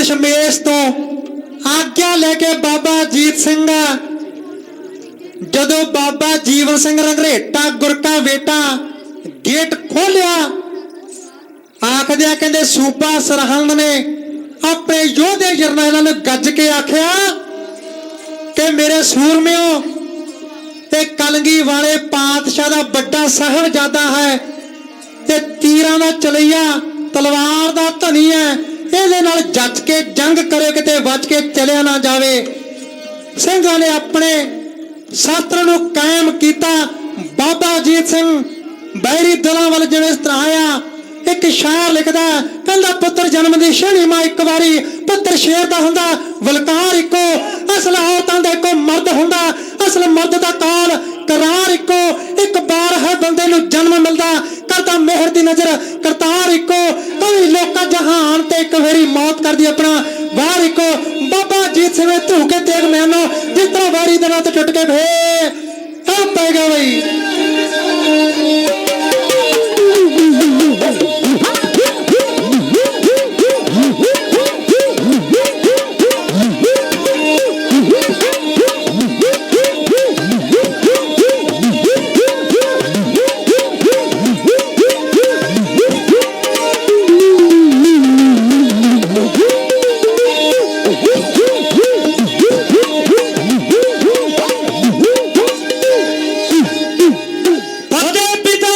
दशमेश तो आज्ञा लेके बाबा अजीत सिंह जदों बाबा जीवन सिंह रंगरेटा गुर का बेटा गेट खोलिया आखदिया कहंदे सूबा सरहंद ने अपने योधे जरनैलों ने गज के आख्या कि मेरे सूरमियों ते कलंगी वाले पातशाह दा बड़ा साहबजादा है ते तीरां दा चलैया तलवार दा धनी है ਇਹਦੇ ਨਾਲ ਜੱਜ के जंग करे किते बच के चलिया ना जावे। ਸਿੰਘਾਂ ने अपने शास्त्र ਨੂੰ कायम किया। बाबा अजीत सिंह बैरी दलों वाल जिवें इस तरह आया एक शायर लिखदा कहंदा पुत्र जन्म दी शनी मां एक बारी पुत्र शेर दा हुंदा वलकार इको असल औरतां दा इको मर्द हुंदा असल मर्द दा काल करार इको एक बार है बंदे नूं जन्म मिलदा करदा मेहर दी नजर करतार इको कई लोका जहान ते एक वारी मौत कर दी अपना बाहर इको। बाबा अजीत सिंह धूके तेग मैनो जिस तरह वारी दे रात टुट के भे आ पै गया भाई। पिता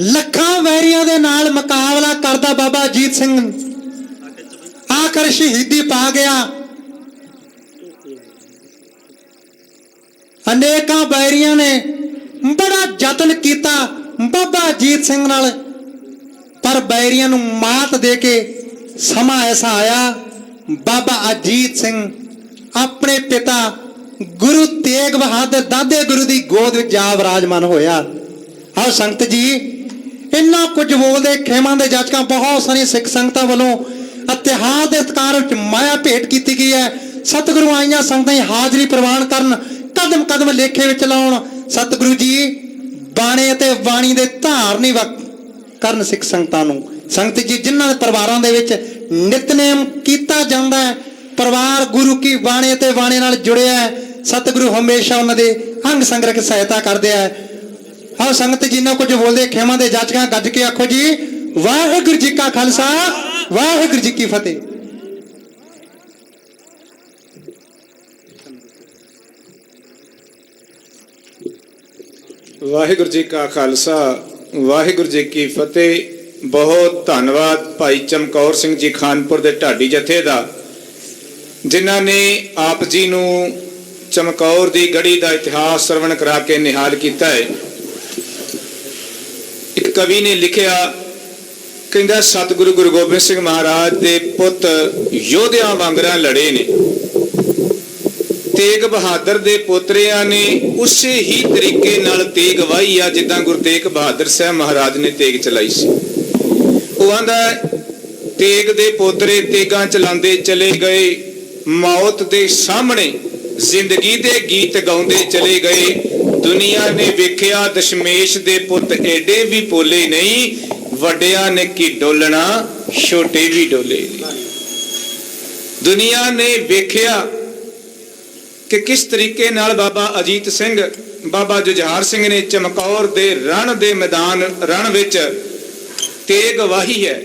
ਲੱਖਾਂ ਵੈਰੀਆਂ ਦੇ ਨਾਲ ਮੁਕਾਬਲਾ ਕਰਦਾ ਬਾਬਾ ਅਜੀਤ ਸਿੰਘ ਆਖਰ ਸ਼ਹੀਦੀ ਪਾ ਗਿਆ। ਅਨੇਕਾਂ ਵੈਰੀਆਂ ਨੇ ਬੜਾ ਯਤਨ ਕੀਤਾ ਬਾਬਾ ਅਜੀਤ ਸਿੰਘ ਨਾਲ, ਪਰ ਵੈਰੀਆਂ ਨੂੰ ਮਾਤ ਦੇ ਕੇ ਸਮਾਂ ਐਸਾ ਆਇਆ ਬਾਬਾ ਅਜੀਤ ਸਿੰਘ ਆਪਣੇ ਪਿਤਾ ਗੁਰੂ ਤੇਗ ਬਹਾਦਰ ਦਾਦੇ ਗੁਰੂ ਦੀ ਗੋਦ ਵਿੱਚ ਜਾ ਵਿਰਾਜਮਾਨ ਹੋਇਆ। ਆਓ ਸੰਗਤ ਜੀ, ਇੰਨਾ ਕੁਝ ਬੋਲਦੇ ਖੇਮਾਂ ਦੇ ਜਾਚਕਾਂ ਬਹੁਤ ਸਾਰੀਆਂ ਸਿੱਖ ਸੰਗਤਾਂ ਵੱਲੋਂ ਇਤਿਹਾਸ ਦੇ ਸਤਿਕਾਰ ਵਿੱਚ ਮਾਇਆ ਭੇਟ ਕੀਤੀ ਗਈ ਹੈ। ਸਤਿਗੁਰੂ ਆਈਆਂ ਸੰਗਤਾਂ ਦੀ ਹਾਜ਼ਰੀ ਪ੍ਰਵਾਨ ਕਰਨ, ਕਦਮ ਕਦਮ ਲੇਖੇ ਵਿੱਚ ਲਾਉਣ। ਸਤਿਗੁਰੂ ਜੀ ਬਾਣੇ ਅਤੇ ਬਾਣੀ ਦੇ ਧਾਰਨੀ ਕਰਨ ਸਿੱਖ ਸੰਗਤਾਂ ਨੂੰ। ਸੰਗਤ ਜੀ ਜਿਨ੍ਹਾਂ ਦੇ ਪਰਿਵਾਰਾਂ ਦੇ ਵਿੱਚ ਨਿਤਨੇਮ ਕੀਤਾ ਜਾਂਦਾ ਹੈ, ਪਰਿਵਾਰ ਗੁਰੂ ਕੀ ਬਾਣੇ ਤੇ ਬਾਣੇ ਨਾਲ ਜੁੜਿਆ ਹੈ, ਸਤਿਗੁਰੂ ਹਮੇਸ਼ਾ ਉਹਨਾਂ ਦੇ ਅੰਗ ਸੰਗ ਰੱਖ ਸਹਾਇਤਾ ਕਰਦੇ ਆ। ਆਓ ਸੰਗਤ ਜੀ ਇਹਨਾਂ ਕੁਝ ਬੋਲਦੇ ਖੇਮਾਂ ਦੇ ਜਾਚਕਾਂ ਗੱਜ ਕੇ ਆਖੋ ਜੀ ਵਾਹਿਗੁਰੂ ਜੀ ਕਾ ਖਾਲਸਾ ਵਾਹਿਗੁਰੂ ਜੀ ਕੀ ਫਤਿਹ। ਵਾਹਿਗੁਰੂ ਜੀ ਕਾ ਖਾਲਸਾ ਵਾਹਿਗੁਰੂ ਜੀ ਕੀ ਫਤਿਹ। ਬਹੁਤ ਧੰਨਵਾਦ ਭਾਈ ਚਮਕੌਰ ਸਿੰਘ ਜੀ ਖਾਨਪੁਰ ਦੇ ਢਾਡੀ ਜਥੇ ਦਾ, ਜਿਨ੍ਹਾਂ ਨੇ ਆਪ ਜੀ ਨੂੰ ਚਮਕੌਰ ਦੀ ਗੜੀ ਦਾ ਇਤਿਹਾਸ ਸਰਵਣ ਕਰਾ ਕੇ ਨਿਹਾਲ ਕੀਤਾ ਹੈ। ਇੱਕ ਕਵੀ ਨੇ ਲਿਖਿਆ, ਕਹਿੰਦਾ ਸਤਿਗੁਰੂ ਗੁਰੂ ਗੋਬਿੰਦ ਸਿੰਘ ਮਹਾਰਾਜ ਦੇ ਪੁੱਤ ਯੋਧਿਆਂ ਵਾਂਗਰਾਂ ਲੜੇ ਨੇ, ਤੇਗ ਬਹਾਦਰ ਦੇ ਪੋਤਰਿਆਂ ਨੇ ਉਸੇ ਹੀ ਤਰੀਕੇ ਨਾਲ ਤੇਗ ਵਾਹੀ ਆ ਜਿੱਦਾਂ ਗੁਰੂ ਤੇਗ ਬਹਾਦਰ ਸਾਹਿਬ ਮਹਾਰਾਜ ਨੇ ਤੇਗ ਚਲਾਈ ਸੀ। ਉਹ ਆਂਦਾ ਤੇਗ ਦੇ ਪੋਤਰੇ ਤੇਗਾਂ ਚਲਾਉਂਦੇ ਚਲੇ ਗਏ, ਮੌਤ ਦੇ ਸਾਹਮਣੇ ਜ਼ਿੰਦਗੀ ਦੇ ਗੀਤ ਗਾਉਂਦੇ ਚਲੇ ਗਏ। ਦੁਨੀਆ ਨੇ ਵੇਖਿਆ ਦਸ਼ਮੇਸ਼ ਦੇ ਪੁੱਤ ਐਡੇ ਵੀ ਭੋਲੇ ਨਹੀਂ, ਵੱਡਿਆਂ ਨੇ ਕੀ ਡੋਲਣਾ ਛੋਟੇ ਵੀ ਡੋਲੇ। ਦੁਨੀਆ ਨੇ ਵੇਖਿਆ ਕਿ ਕਿਸ ਤਰੀਕੇ ਨਾਲ ਬਾਬਾ ਅਜੀਤ ਸਿੰਘ, ਬਾਬਾ ਜੁਝਾਰ ਸਿੰਘ ਨੇ ਚਮਕੌਰ ਦੇ ਰਣ ਦੇ ਮੈਦਾਨ ਰਣ ਵਿੱਚ ਤੇਗ ਵਾਹੀ ਹੈ।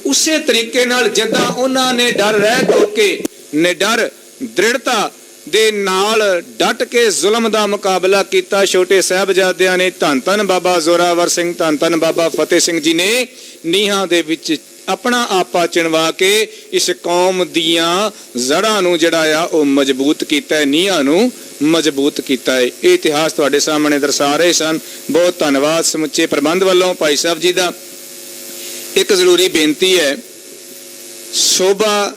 ਉਸੇ ਤਰੀਕੇ ਨਾਲ ਜਿੱਦਾਂ ਉਹਨਾਂ ਨੇ ਡਰ ਰਹਿ ਕੇ ਨਿਡਰ ਦ੍ਰਿੜਤਾ ਦੇ ਨਾਲ ਡਟ ਕੇ ਜ਼ੁਲਮ ਦਾ ਮੁਕਾਬਲਾ ਕੀਤਾ, ਛੋਟੇ ਸਾਹਿਬਜ਼ਾਦਿਆਂ ਨੇ ਧੰਨ ਧੰਨ ਬਾਬਾ ਜ਼ੋਰਾਵਰ ਸਿੰਘ, ਧੰਨ ਧੰਨ ਬਾਬਾ ਫਤਿਹ ਸਿੰਘ ਜੀ ਨੇ ਨੀਹਾਂ ਦੇ ਵਿੱਚ ਆਪਣਾ ਆਪਾ ਚਿਣਵਾ ਕੇ ਇਸ ਕੌਮ ਦੀਆਂ ਜੜ੍ਹਾਂ ਨੂੰ ਜਿਹੜਾ ਆ ਉਹ ਮਜ਼ਬੂਤ ਕੀਤਾ ਹੈ, ਨੀਹਾਂ ਨੂੰ ਮਜ਼ਬੂਤ ਕੀਤਾ ਹੈ। ਇਹ ਇਤਿਹਾਸ ਤੁਹਾਡੇ ਸਾਹਮਣੇ ਦਰਸਾ ਰਹੇ ਸਨ। ਬਹੁਤ ਧੰਨਵਾਦ ਸਮੁੱਚੇ ਪ੍ਰਬੰਧ ਵੱਲੋਂ ਭਾਈ ਸਾਹਿਬ ਜੀ ਦਾ। ਇੱਕ ਜ਼ਰੂਰੀ ਬੇਨਤੀ ਹੈ, ਸ਼ੋਭਾ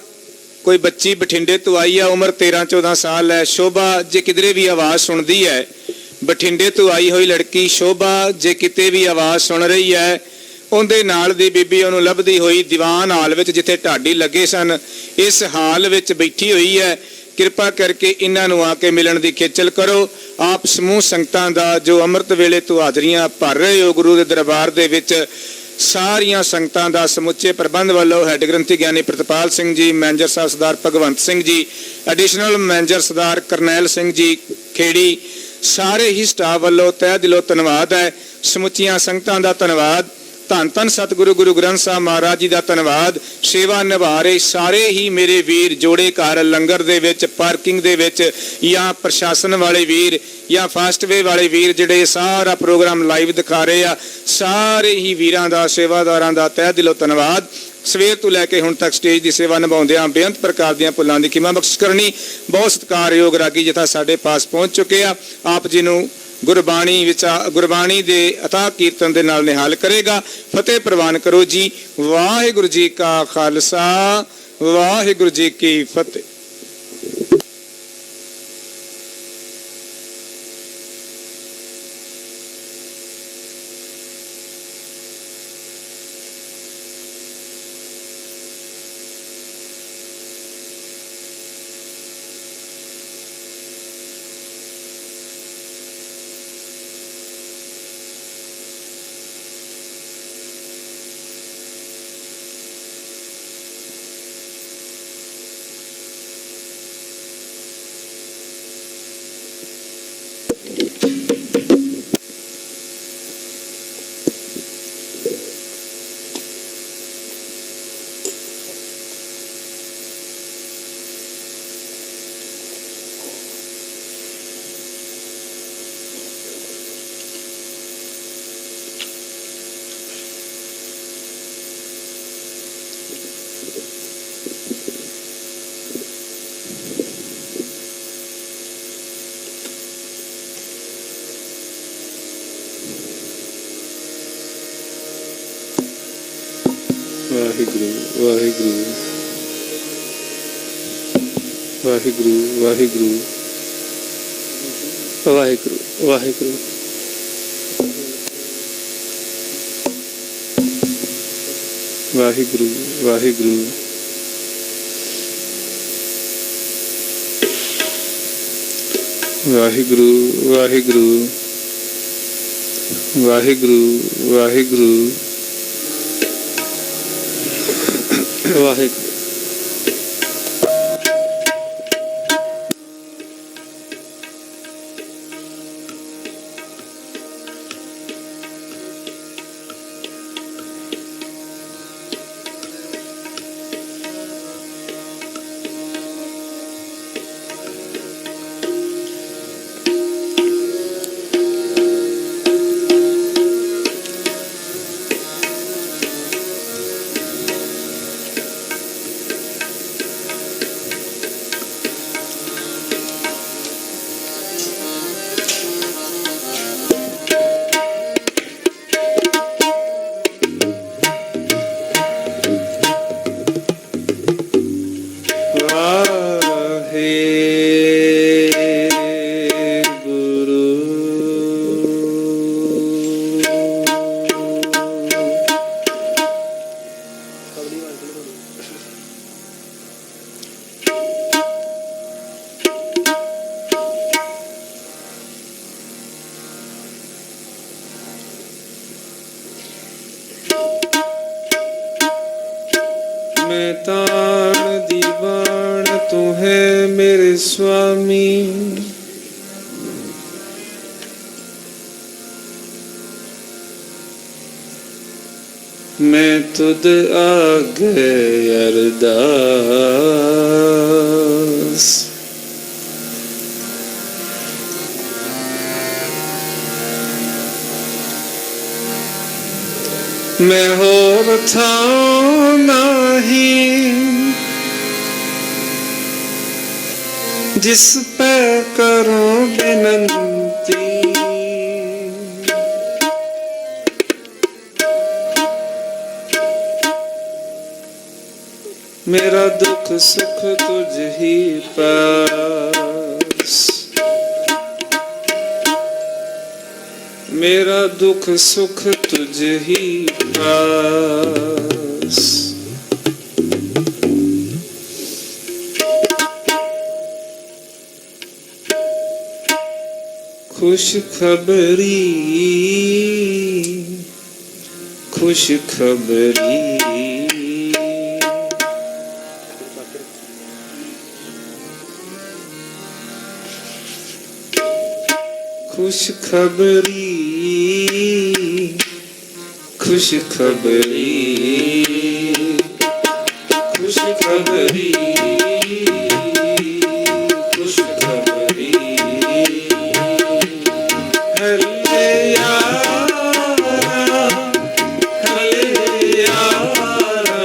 ਕੋਈ ਬੱਚੀ ਬਠਿੰਡੇ ਤੋਂ ਆਈ ਆ, ਉਮਰ 13-14 ਸਾਲ ਹੈ। ਸ਼ੋਭਾ ਜੇ ਕਿਧਰੇ ਵੀ ਆਵਾਜ਼ ਸੁਣਦੀ ਹੈ, ਬਠਿੰਡੇ ਤੋਂ ਆਈ ਹੋਈ ਲੜਕੀ ਸ਼ੋਭਾ ਜੇ ਕਿਤੇ ਵੀ ਆਵਾਜ਼ ਸੁਣ ਰਹੀ ਹੈ, ਉਹਦੇ ਨਾਲ ਦੀ ਬੀਬੀ ਉਹਨੂੰ ਲੱਭਦੀ ਹੋਈ ਦੀਵਾਨ ਹਾਲ ਵਿੱਚ ਜਿੱਥੇ ਢਾਡੀ ਲੱਗੇ ਸਨ, ਇਸ ਹਾਲ ਵਿੱਚ ਬੈਠੀ ਹੋਈ ਹੈ। ਕਿਰਪਾ ਕਰਕੇ ਇਹਨਾਂ ਨੂੰ ਆ ਕੇ ਮਿਲਣ ਦੀ ਖੇਚਲ ਕਰੋ। ਆਪ ਸਮੂਹ ਸੰਗਤਾਂ ਦਾ ਜੋ ਅੰਮ੍ਰਿਤ ਵੇਲੇ ਤੋਂ ਹਾਜ਼ਰੀਆਂ ਭਰ ਰਹੇ ਹੋ ਗੁਰੂ ਦੇ ਦਰਬਾਰ ਦੇ ਵਿੱਚ, ਸਾਰੀਆਂ ਸੰਗਤਾਂ ਦਾ ਸਮੁੱਚੇ ਪ੍ਰਬੰਧ ਵੱਲੋਂ ਹੈੱਡ ਗ੍ਰੰਥੀ ਗਿਆਨੀ ਪ੍ਰਿਤਪਾਲ ਸਿੰਘ ਜੀ, ਮੈਨੇਜਰ ਸਾਹਿਬ ਸਰਦਾਰ ਭਗਵੰਤ ਸਿੰਘ ਜੀ, ਐਡੀਸ਼ਨਲ ਮੈਨੇਜਰ ਸਰਦਾਰ ਕਰਨੈਲ ਸਿੰਘ ਜੀ ਖੇੜੀ, ਸਾਰੇ ਹੀ ਸਟਾਫ ਵੱਲੋਂ ਤਹਿ ਦਿਲੋਂ ਧੰਨਵਾਦ ਹੈ। ਸਮੁੱਚੀਆਂ ਸੰਗਤਾਂ ਦਾ ਧੰਨਵਾਦ। ਧੰਨ ਧੰਨ ਸਤਿਗੁਰੂ ਗੁਰੂ ਗ੍ਰੰਥ ਸਾਹਿਬ ਮਹਾਰਾਜ ਜੀ ਦਾ ਧੰਨਵਾਦ। ਸੇਵਾ ਨਿਭਾ ਰਹੇ ਸਾਰੇ ਹੀ ਮੇਰੇ ਵੀਰ, ਜੋੜੇ ਘਰ ਲੰਗਰ ਦੇ ਵਿੱਚ, ਪਾਰਕਿੰਗ ਦੇ ਵਿੱਚ, ਜਾਂ ਪ੍ਰਸ਼ਾਸਨ ਵਾਲੇ ਵੀਰ ਜਾਂ ਫਾਸਟਵੇ ਵਾਲੇ ਵੀਰ ਜਿਹੜੇ ਸਾਰਾ ਪ੍ਰੋਗਰਾਮ ਲਾਈਵ ਦਿਖਾ ਰਹੇ ਆ, ਸਾਰੇ ਹੀ ਵੀਰਾਂ ਦਾ, ਸੇਵਾਦਾਰਾਂ ਦਾ ਤਹਿ ਦਿਲੋਂ ਧੰਨਵਾਦ। ਸਵੇਰ ਤੋਂ ਲੈ ਕੇ ਹੁਣ ਤੱਕ ਸਟੇਜ ਦੀ ਸੇਵਾ ਨਿਭਾਉਂਦਿਆਂ ਬੇਅੰਤ ਪ੍ਰਕਾਰ ਦੀਆਂ ਭੁੱਲਾਂ ਦੀ ਖਿਮਾ ਬਖਸ਼ ਕਰਨੀ। ਬਹੁਤ ਸਤਿਕਾਰਯੋਗ ਰਾਗੀ ਜਥਾ ਸਾਡੇ ਪਾਸ ਪਹੁੰਚ ਚੁੱਕੇ ਆ। ਆਪ ਜੀ ਨੂੰ ਗੁਰਬਾਣੀ ਦੇ ਅਥਾਹ ਕੀਰਤਨ ਦੇ ਨਾਲ ਨਿਹਾਲ ਕਰੇਗਾ। ਫਤਿਹ ਪ੍ਰਵਾਨ ਕਰੋ ਜੀ। ਵਾਹਿਗੁਰੂ ਜੀ ਕਾ ਖਾਲਸਾ ਵਾਹਿਗੁਰੂ ਜੀ ਕੀ ਫਤਿਹ। ਵਾਹਿਗੁਰੂ ਵਾਹਿਗੁਰੂ ਵਾਹਿਗੁਰੂ ਵਾਹਿਗੁਰੂ ਵਾਹਿਗੁਰੂ ਵਾਹਿਗੁਰੂ ਵਾਹਿਗੁਰੂ ਵਾਹਿਗੁਰੂ ਵਾਹਿਗੁਰੂ ਵਾਹਿਗੁਰੂ ਵਾਹਿਗੁਰੂ ਵਾਹਿਗੁਰੂ ਵਾਹਿਗੁਰੂ मैं ताण दीवान तू है मेरे स्वामी मैं तुद आगे अरदास मैं होर था नहीं जिस पे करो विनंती मेरा दुख सुख तुझ ही पास मेरा दुख सुख तुझ ही पास खुश खबरी खुश खबरी खुश खबरी खुश खबरी खुश खबरी खुश खबरी हले यारा हले यारा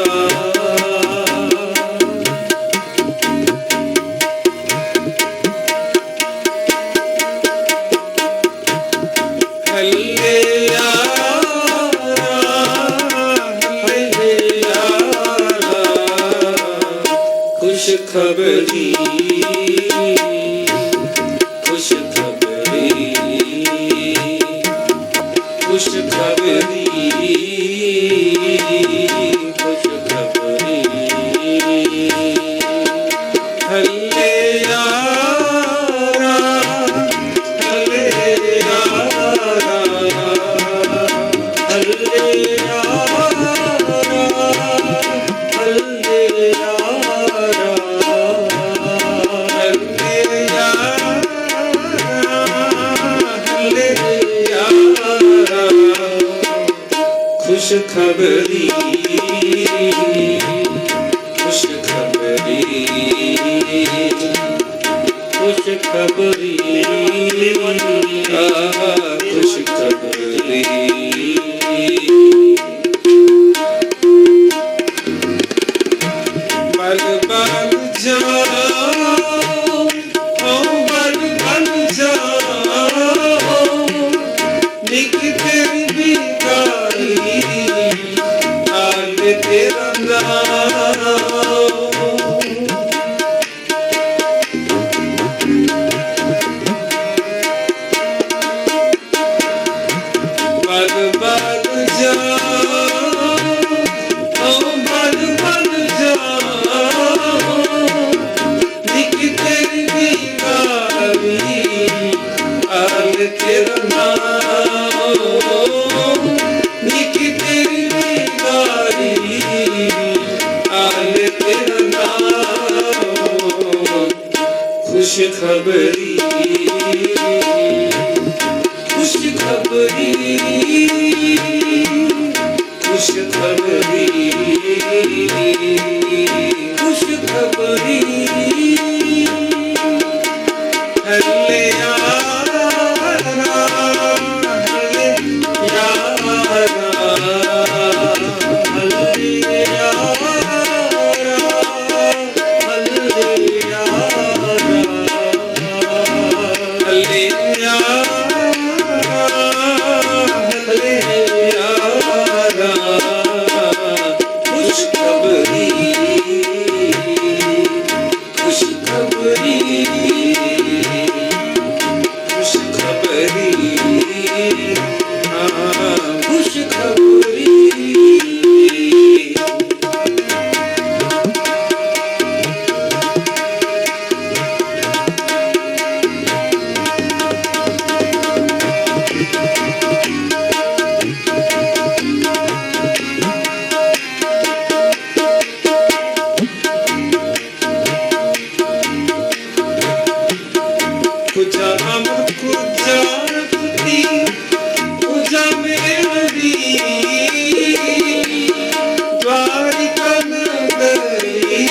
हले खुश खबरी खुश खबरी खुश खबरी खुश खबरी हले यारा हले यारा हले यारा हले यारा खुश खबरी खुश खबरी खुश खबरी खुश खबरी बल बल जाओ ओ बल बल जाओ लिख तेरी बिकारी आगे तेरा नाम निकी तेरी निगारी आले तेरा नाम खुश खबरी खुश खबरी खुश खबरी खुश खबरी हल्ले यारा हल्ले यारा हल्ले यारा हल्ले यारा हल्ले यारा खुश खबरी खुश खबरी खुश खबरी हाँ खुश खबरी कुजा अमर कुजा रखती कुजा मेरी द्वारिका नगरी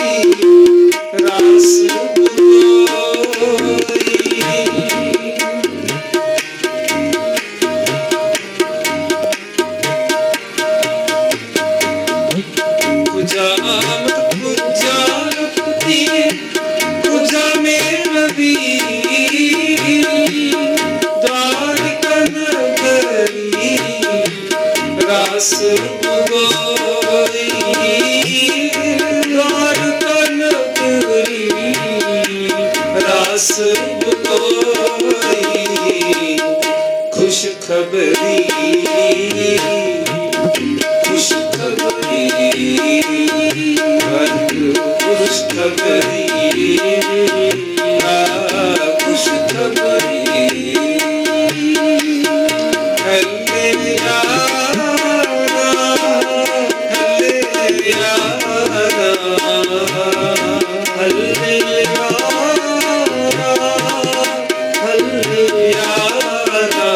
रास कुजा अमर कुजा रखती कुजा मेरी द्वारिका नगरी रास गोई द्वारिका नगरी रास गोई खुश खबरी खुश खबरी खुश खबरी खुश खबरी हल्ले यारा हल्ले यारा हल्ले यारा हल्ले यारा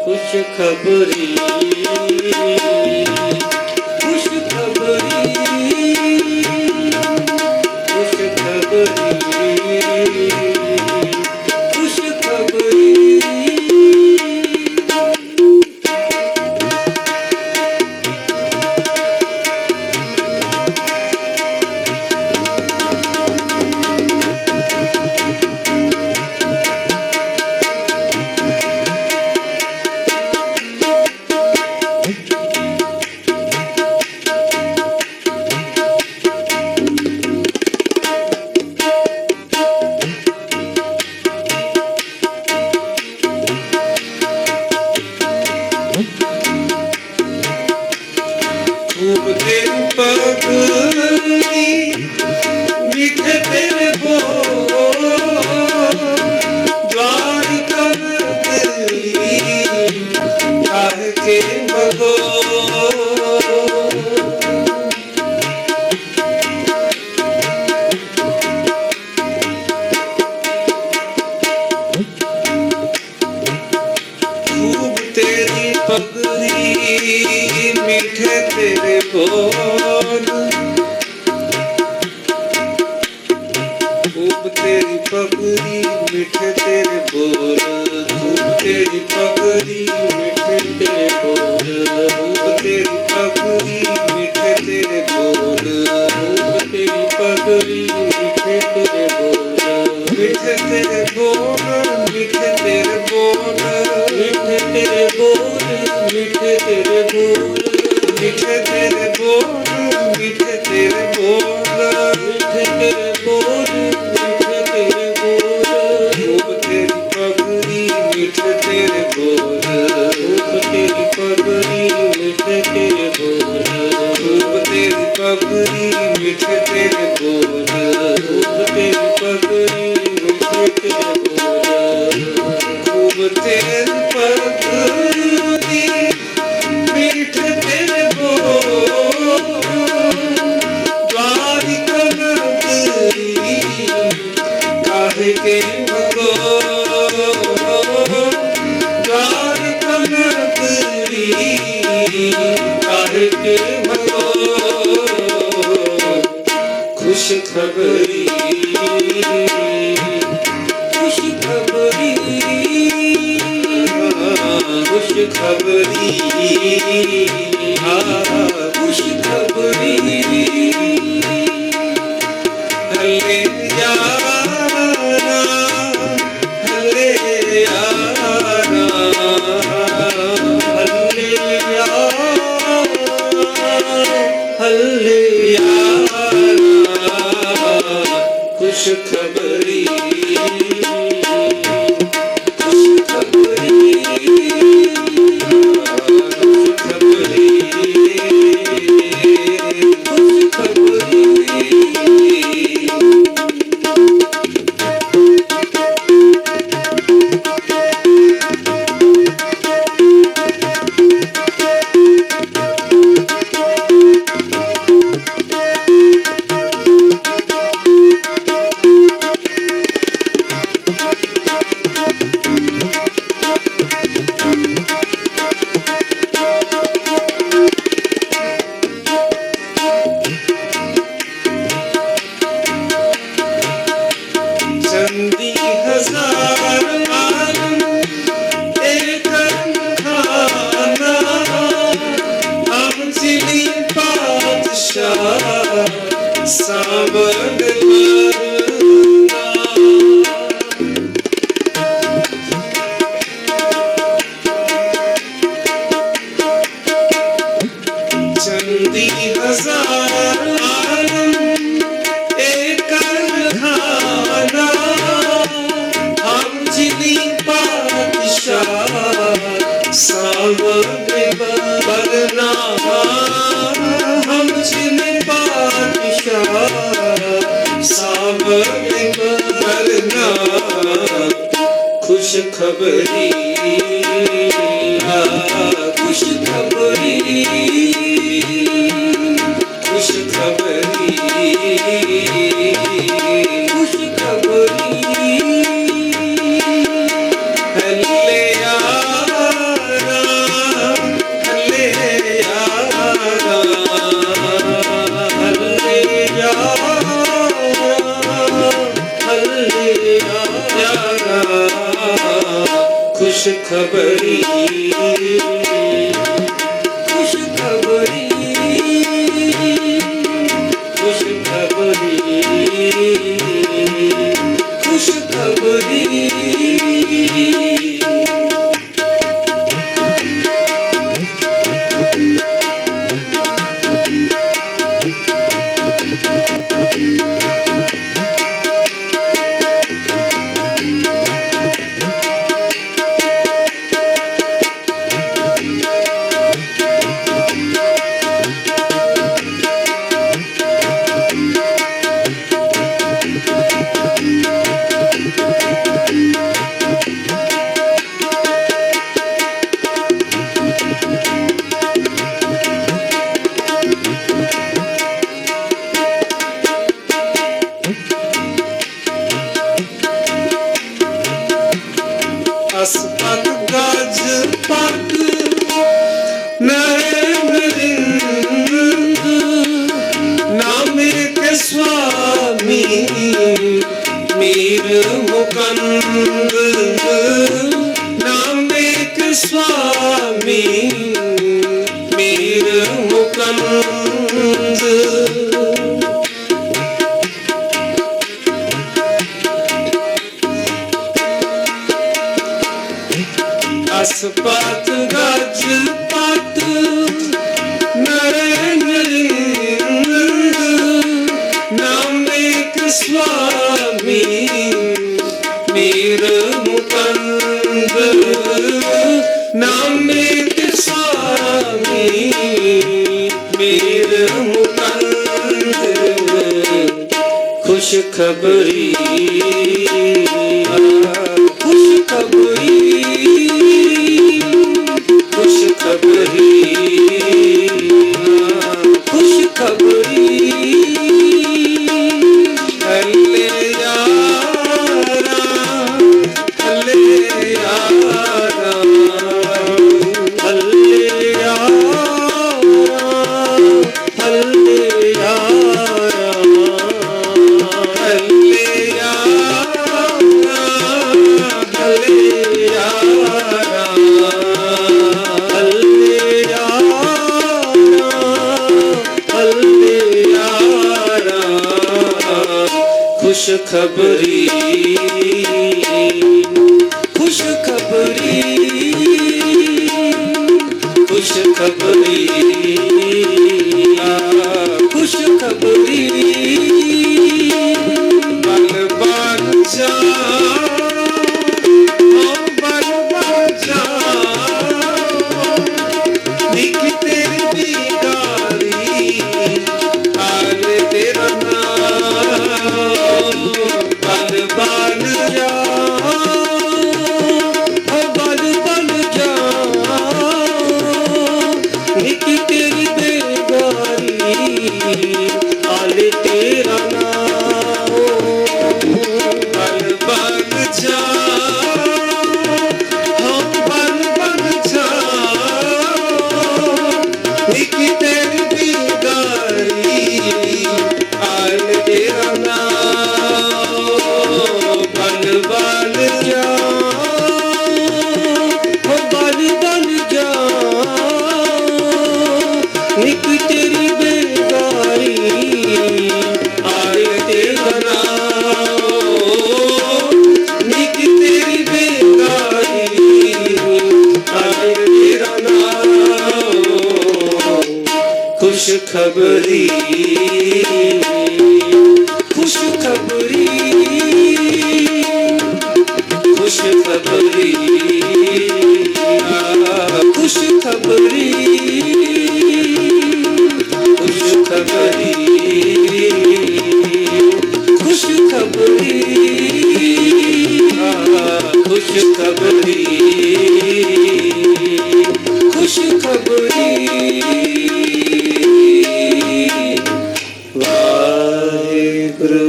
खुश खबरी खुश खबरी खुश खबरी खुश खबरी खूब तेरी पगड़ी मीठे तेरे बोल द्वारिका नगरी काहे के बगो खूब तेरी पगड़ी मीठे तेरे बोल खूब तेरी पगड़ी मीठे तेरे बोल खूब तेरी पगड़ी मीठे तेरे बोल खूब तेरी पगड़ी मीठे तेरे बोल खूब तेरी पगड़ी मीठे तेरे बोल मीठे तेरे बोल मीठे तेरे बोल मीठे तेरे बोल मीठे तेरे बोल मीठे तेरे बोल मीठे तेरे बोल मीठे तेरे बोल मीठे तेरे बोल खूब तेरी पगड़ी मीठे तेरे बोल खूब तेरी पगड़ी मीठे तेरे बोल खूब तेरी पगड़ी मीठे तेरे बोल खूब तेरी पगड़ी मीठे तेरे बोल खूब तेरी पगड़ी मीठे तेरे बोल द्वारिका नगरी काहे के भगो द्वारिका नगरी काहे के भगो खुश खबरी खुश खबरी खुश खबरी खुश खबरी हले यारा हले यारा हले यारा हले यारा खुश खबरी खुश खबरी खुश खबरी खुश खबरी चंदी हजार आलम एक खाना हम जिली बादशाह सावन वरना चंदी हजार आलम एक खाना हम जिली बादशाह सावन वरना हम जिली बादशाह सावन वरना खुश खबरी खुश खबरी खुश खबरी खुश खबरी हले यारा हले यारा हले यारा हले यारा खुश खबरी खुश खबरी खुश खबरी खुश खबरी अस्पत गज पग नरेंद्र नामे के स्वामी मीर मुकंद नामे के स्वामी मीर मुकंद अस्पत गज पत नरेंद्र नामे के स्वामी मीर मुकंद नामे के स्वामी मीर मुकंद खुश खबरी खुश खबरी ਖਬਰੀ ਖੁਸ਼ ਖਬਰੀ ਹੱਲੇ ਯਾਰਾ ਹੱਲੇ ਯਾਰਾ ਹੱਲੇ ਯਾਰਾ ਹੱਲੇ ਯਾਰਾ ਹੱਲੇ ਯਾਰਾ ਹੱਲੇ ਯਾਰਾ ਹੱਲੇ ਯਾਰਾ ਹੱਲੇ ਯਾਰਾ ਖੁਸ਼ ਖਬਰੀ ਖੁਸ਼ ਖਬਰੀ ਖੁਸ਼ ਖਬਰੀ ਖੁਸ਼ ਖਬਰੀ ਬਲ ਬਲ ਜਾ ਬਲ ਬਲ ਜਾ ਨਿਕ ਤੇਰੀ ਬਿਗਾਰੀ ਆਲੇ ਤੇਰਾ ਨਾਮ ਬਲ ਬਲ ਜਾ ਬਲ ਬਲ ਜਾ ਨਿਕ ਤੇਰੀ ਬਿਗਾਰੀ ਆਲੇ ਤੇਰਾ ਨਾਮ ਬਲ ਬਲ ਜਾ ਬਲ ਬਲ ਜਾ ਨਿਕ ਤੇਰੀ ਬਿਗਾਰੀ ਆਲੇ ਤੇਰਾ ਨਾਮ ਬਲ ਬਲ ਜਾ ਬਲ ਬਲ ਜਾ ਨਿਕ ਤੇਰੀ ਬਿਗਾਰੀ ਆਲੇ ਤੇਰਾ ਨਾਮ ਨਿਕ ਤੇਰੀ ਬਿਗਾਰੀ ਆਲੇ ਤੇਰਾ ਨਾਮ ਖੁਸ਼ ਖਬਰੀ ਖੁਸ਼ ਖਬਰੀ ਖੁਸ਼ ਖਬਰੀ ਖੁਸ਼ ਖਬਰੀ ਖੁਸ਼ ਖਬਰੀ ਖੁਸ਼ ਖਬਰੀ ਖੁਸ਼ ਖਬਰੀ ਖੁਸ਼ ਖਬਰੀ ਵਾਹਿਗੁਰੂ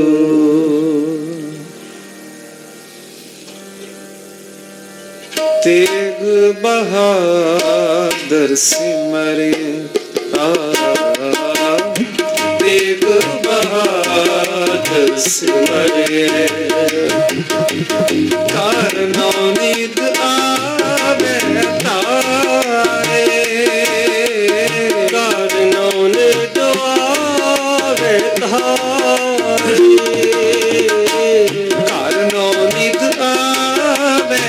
ਤੇਗ ਬਹਾਦਰ ਸਿਮਰੇ ਤੇਗ ਬਹਾਦਰ ਸਿਮਰੇ ਕਾਰਨੋ ਨਿਦ ਆਵੇ ਤਾਰੇ ਕਾਰਨੋ ਨਿਦ ਆਵੇ ਤਾਰੇ ਕਾਰਨੋ ਨਿਦ ਆਵੇ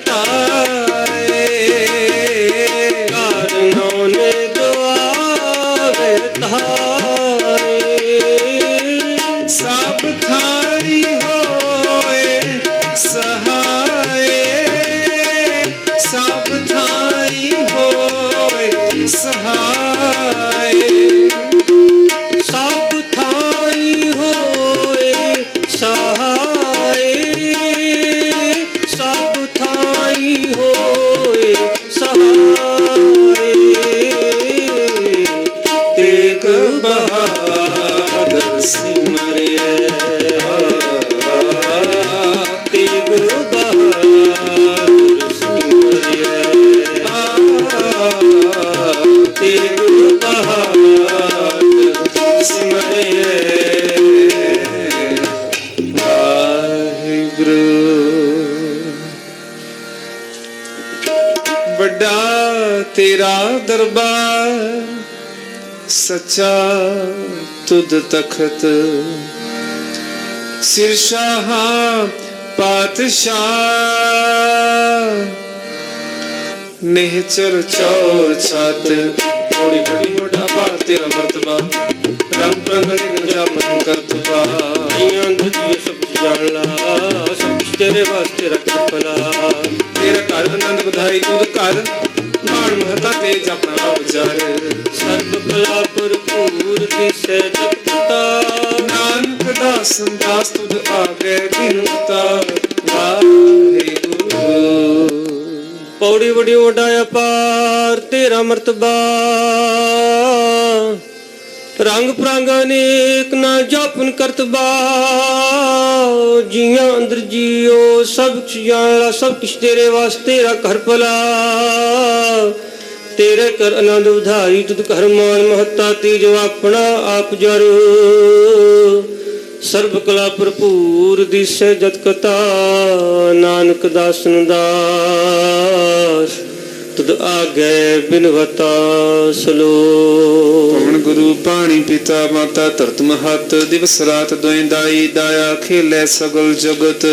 ਤਾਰੇ ਕਾਰਨੋ ਨਿਦ ਆਵੇ ਤਾਰੇ ਸਭ ਥਾਈ ਹੋਏ ਸਹਾਏ ਸਭ ਥਾਈ ਹੋਏ ਸਹਾਏ ਸਭ ਥਾਈ ਹੋਏ ਸਹਾਏ ਸਭ ਥਾਈ ਹੋਏ ਸਹਾਏ ਤੇਗ ਬਹਾਦਰ ਸਿਮਰਿਆ ਤੇਗ ਬਹਾਦਰ ਸਿਮਰਿਆ ਤੇਗ ਬਹਾਦਰ ਸਿਮਰਿਆ ਵਾਹਿਗੁਰੂ ਵੱਡਾ ਤੇਰਾ ਦਰਬਾਰ ਸੱਚਾ ਤੁਧ ਤਖਤ ਸਿਰ ਸ਼ਾਹ ਪਾਤਸ਼ਾਹ ਨਿਹਚਰ ਚੌਰ ਛਤ ਥੋੜੀ ਬੜੀ ਮੋਢਾ ਭਾਰ ਤੇਰਾ ਮਰਤਬਾ ਰੰਗ ਪ੍ਰਗਟ ਜਾਮਨ ਕਰਤਬਾ ਆਂ ਦੁਜੀ ਸਭ ਜਾਣ ਲਾ ਸਭ ਤੇਰੇ ਵਾਸਤੇ ਰੱਖ ਭਲਾ ਤੇਰਾ ਘਰ ਆਨੰਦ ਵਧਾਈ ਤੁਧ ਘਰ ਮਾਣ ਮਹਤਾ ਤੇ ਜਪਣਾ ਵਿਚਾਰ ਸਰਬ ਭਲਾ ਭਰਪੂਰ ਦਿਸੈ ਜਪਤਾ ਨਾਨਕ ਦਾਸ ਸੰਦਾਸ ਤੁਧ ਆਗੇ ਬਿਨਤਾ ਵਾਹਿਗੁਰੂ पौड़ी बड़ी वडाया पार तेरा मर्तबा रंग प्रांग अनेक ना जापन करतबा जिया अंदर जियो सब कुछ जाना सब कुछ तेरे वास्ते रा घर भला तेरे कर आनंद उधारी तुद घर मान महत्ता तेज अपना आप जर सर्व कला भरपूर दिशे जत कथा नानक दासन दास तुद आगे बिनवता सलो। पवन गुरु पाणी पिता माता धरत महत दिवस रात दोएं दाई दाया खेले सगल जगत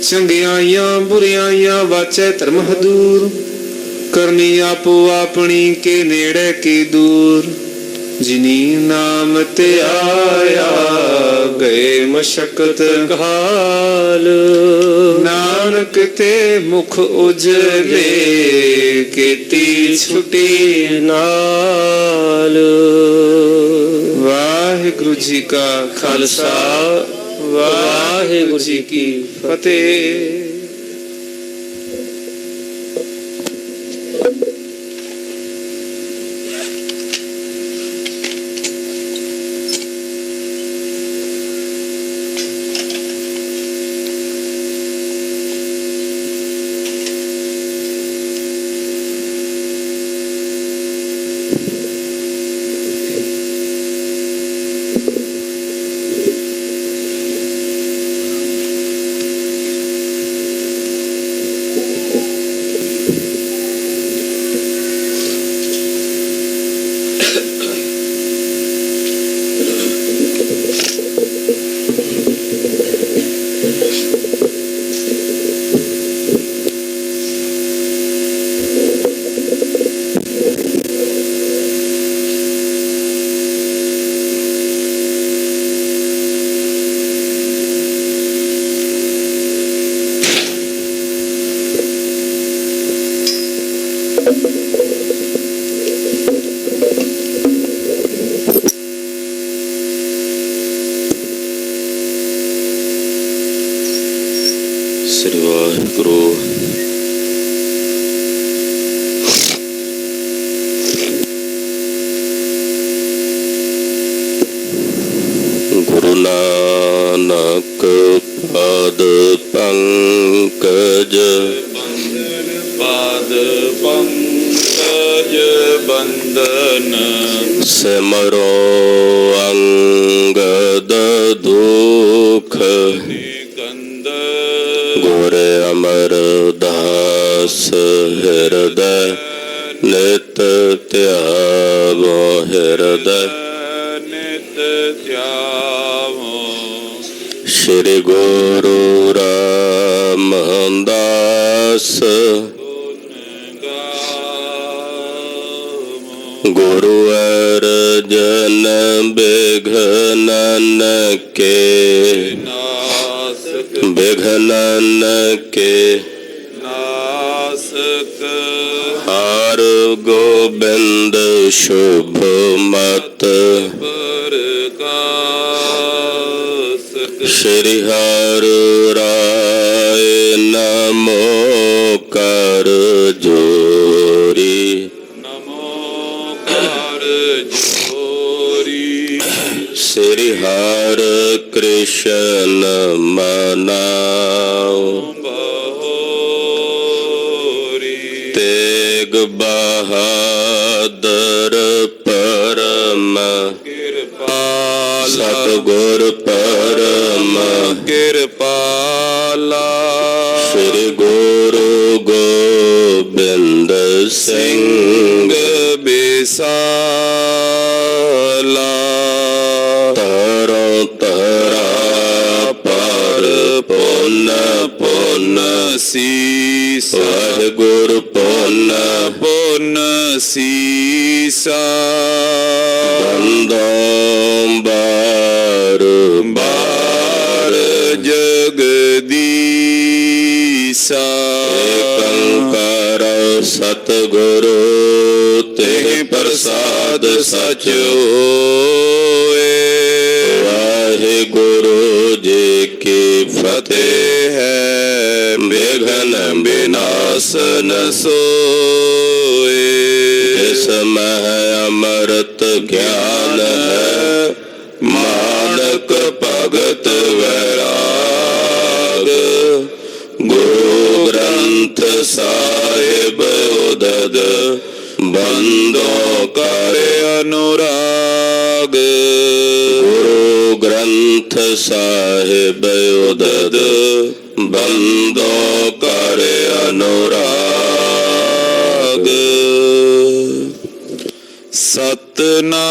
चंगियाइयां बुरियाइयां वाचे धर्म हदूर करनी आपो अपनी के नेड़े के दूर जिनी नाम ते आया गए मशक्कत काल नानक ते मुख उजले केती छुटी नाल। वाहिगुरु जी का खालसा वाहिगुरु जी की फतेह। श्री वाहिगुरु। गुरु नानक पाद पंकज पाद पंकज बंदन सिमरो अंगद दुख कंद गुर अमरदास हृदय नित त्यागो हृदय नित त्यावो श्री गुरु रामदास गुरु अर्जन बिघनन के बिघनन के नासक हार गोबिंद शुभ मत प्रकाशक श्री हर राय नमो कर जोरी नमो कर जोरी श्री हर कृष्ण मनाओ बहोरी तेग बहादुर परम कृपाल सतगुर परम कृपाला श्री गुरु गोबिंद सिंह विशाला तरो तरा पर पुन पुन शीस वाहिगुरु पुन पुन शीसा बंदों बार बार जगदीसा कंकर सतगुरु ते प्रसाद सच होए वाहिगुरु जी की फतेह है विघ्न विनाश ਆਸਨ ਸੋਏ। ਜਿਸ ਮਹਿ ਅੰਮ੍ਰਿਤ ਗਿਆਨ ਹੈ, ਮਾਨਕ ਭਗਤ ਵੈਰਾਗ। ਗੁਰੂ ਗ੍ਰੰਥ ਸਾਹਿਬ ਉਦਦ ਬੰਦੋਂ ਕਰ ਅਨੁਰਾਗ। ਗੁਰੂ ਗ੍ਰੰਥ ਸਾਹਿਬ ਉਦਦ ਬੰਦੋਂ ਕਰ ਅਨੁਰਾਗ। ਸਤਨਾਮ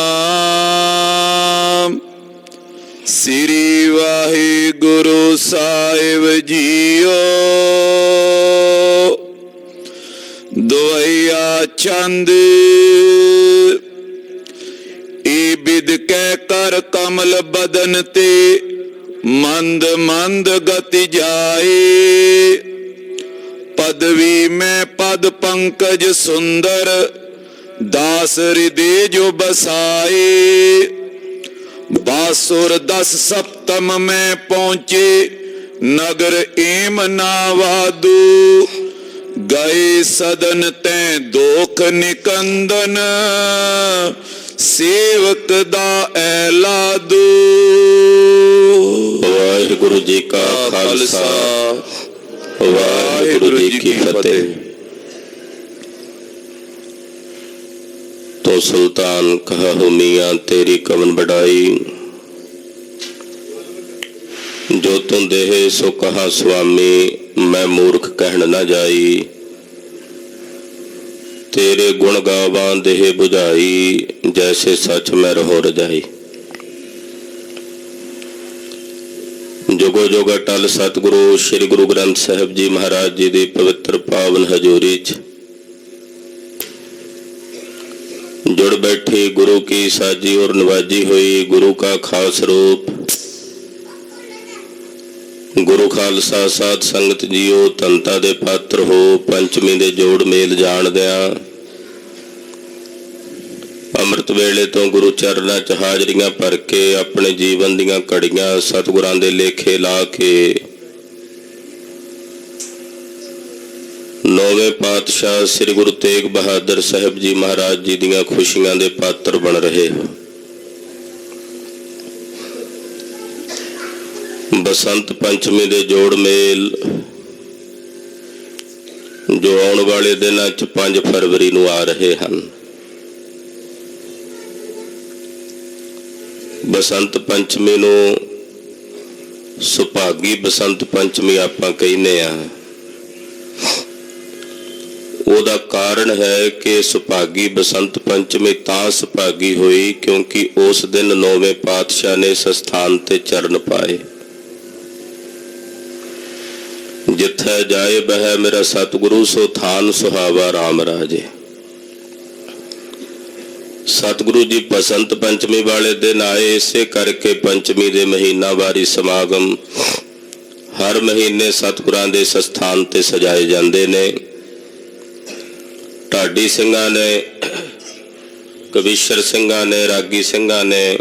ਸ੍ਰੀ ਵਾਹਿਗੁਰੂ ਸਾਹਿਬ ਜੀਓ। ਦੁਆਇਆ ਚੰਦ ਏ ਬਿਦ ਕੈ ਕਰ ਕਮਲ ਬਦਨ ਤੇ ਮੰਦ ਮੰਦ ਗਤੀ ਜਾਏ। ਪਦਵੀ ਮੈਂ ਪਦ ਪੰਕਜ ਸੁੰਦਰ ਦਾਸ ਹਿਰਦੇ ਜੋ ਬਸਾਏ। ਬਾਸੁਰ 10 ਸਪਤਮ ਮੈਂ ਪਹੁੰਚੇ ਨਗਰ ਏਮ ਨਾਵਾਦੂ। ਗਏ ਸਦਨ ਤੈ ਦੋਖ ਨਿਕੰਦਨ ਸੇਵਕ ਦਾ ਐਲਾਦੂ। ਵਾਹਿਗੁਰੂ ਜੀ ਕਾ ਖਾਲਸਾ, ਵਾਹਿਗੁਰੂ ਜੀ ਕੀ ਫਤਿਹ। तो सुल्तान कहा हो मियाँ तेरी कवन बढ़ाई, जो तुम देहे सो कहा स्वामी, मैं मूर्ख कहन न जाई। तेरे गुण गावां देह बुझाई, जैसे सच में रहो रजाई। जोगो जोग अटल सतगुरु श्री गुरु ग्रंथ साहिब जी महाराज जी दी पवित्र पावन हजूरी च जुड़ बैठी गुरु की साजी और नवाजी हुई। गुरु का खास रूप गुरु खालसा साध संगत जीओ तंता दे पात्र हो। पंचमी दे जोड़ मेल जान दिया अमृत वेले तो गुरु चरना च हाजरियां भर के अपने जीवन दियां घड़ियां सतगुरां दे लेखे ला के नौवें पातशाह श्री गुरु तेग बहादुर साहब जी महाराज जी दियां खुशियां दे पात्र बन रहे हो। बसंत पंचमी दे जोड़ मेल जो आने वाले दिनों च 5 फरवरी नूं आ रहे हैं। बसंत पंचमी नूं सुभागी बसंत पंचमी आपां कहने आ। ਉਹਦਾ ਕਾਰਨ ਹੈ ਕਿ ਸੁਭਾਗੀ ਬਸੰਤ ਪੰਚਮੀ ਤਾਂ ਸੁਭਾਗੀ ਹੋਈ ਕਿਉਂਕਿ ਉਸ ਦਿਨ ਨੌਵੇਂ ਪਾਤਸ਼ਾਹ ਨੇ ਇਸ ਸਥਾਨ ਤੇ ਚਰਨ ਪਾਏ। ਜਿੱਥੇ ਜਾਏ ਬਹਿ ਮੇਰਾ ਸਤਿਗੁਰੂ ਸੋ ਥਾਨ ਸੁਹਾਵਾ ਰਾਮ ਰਾਜੇ। ਸਤਿਗੁਰੂ ਜੀ ਬਸੰਤ ਪੰਚਮੀ ਵਾਲੇ ਦਿਨ ਆਏ, ਇਸੇ ਕਰਕੇ ਪੰਚਮੀ ਦੇ ਮਹੀਨਾਵਾਰੀ ਸਮਾਗਮ ਹਰ ਮਹੀਨੇ ਸਤਿਗੁਰਾਂ ਦੇ ਇਸ ਸਥਾਨ ਤੇ ਸਜਾਏ ਜਾਂਦੇ ਨੇ। ਢਾਡੀ ਸਿੰਘਾਂ ਨੇ, ਕਵੀਸ਼ਰ ਸਿੰਘਾਂ ਨੇ, ਰਾਗੀ ਸਿੰਘਾਂ ਨੇ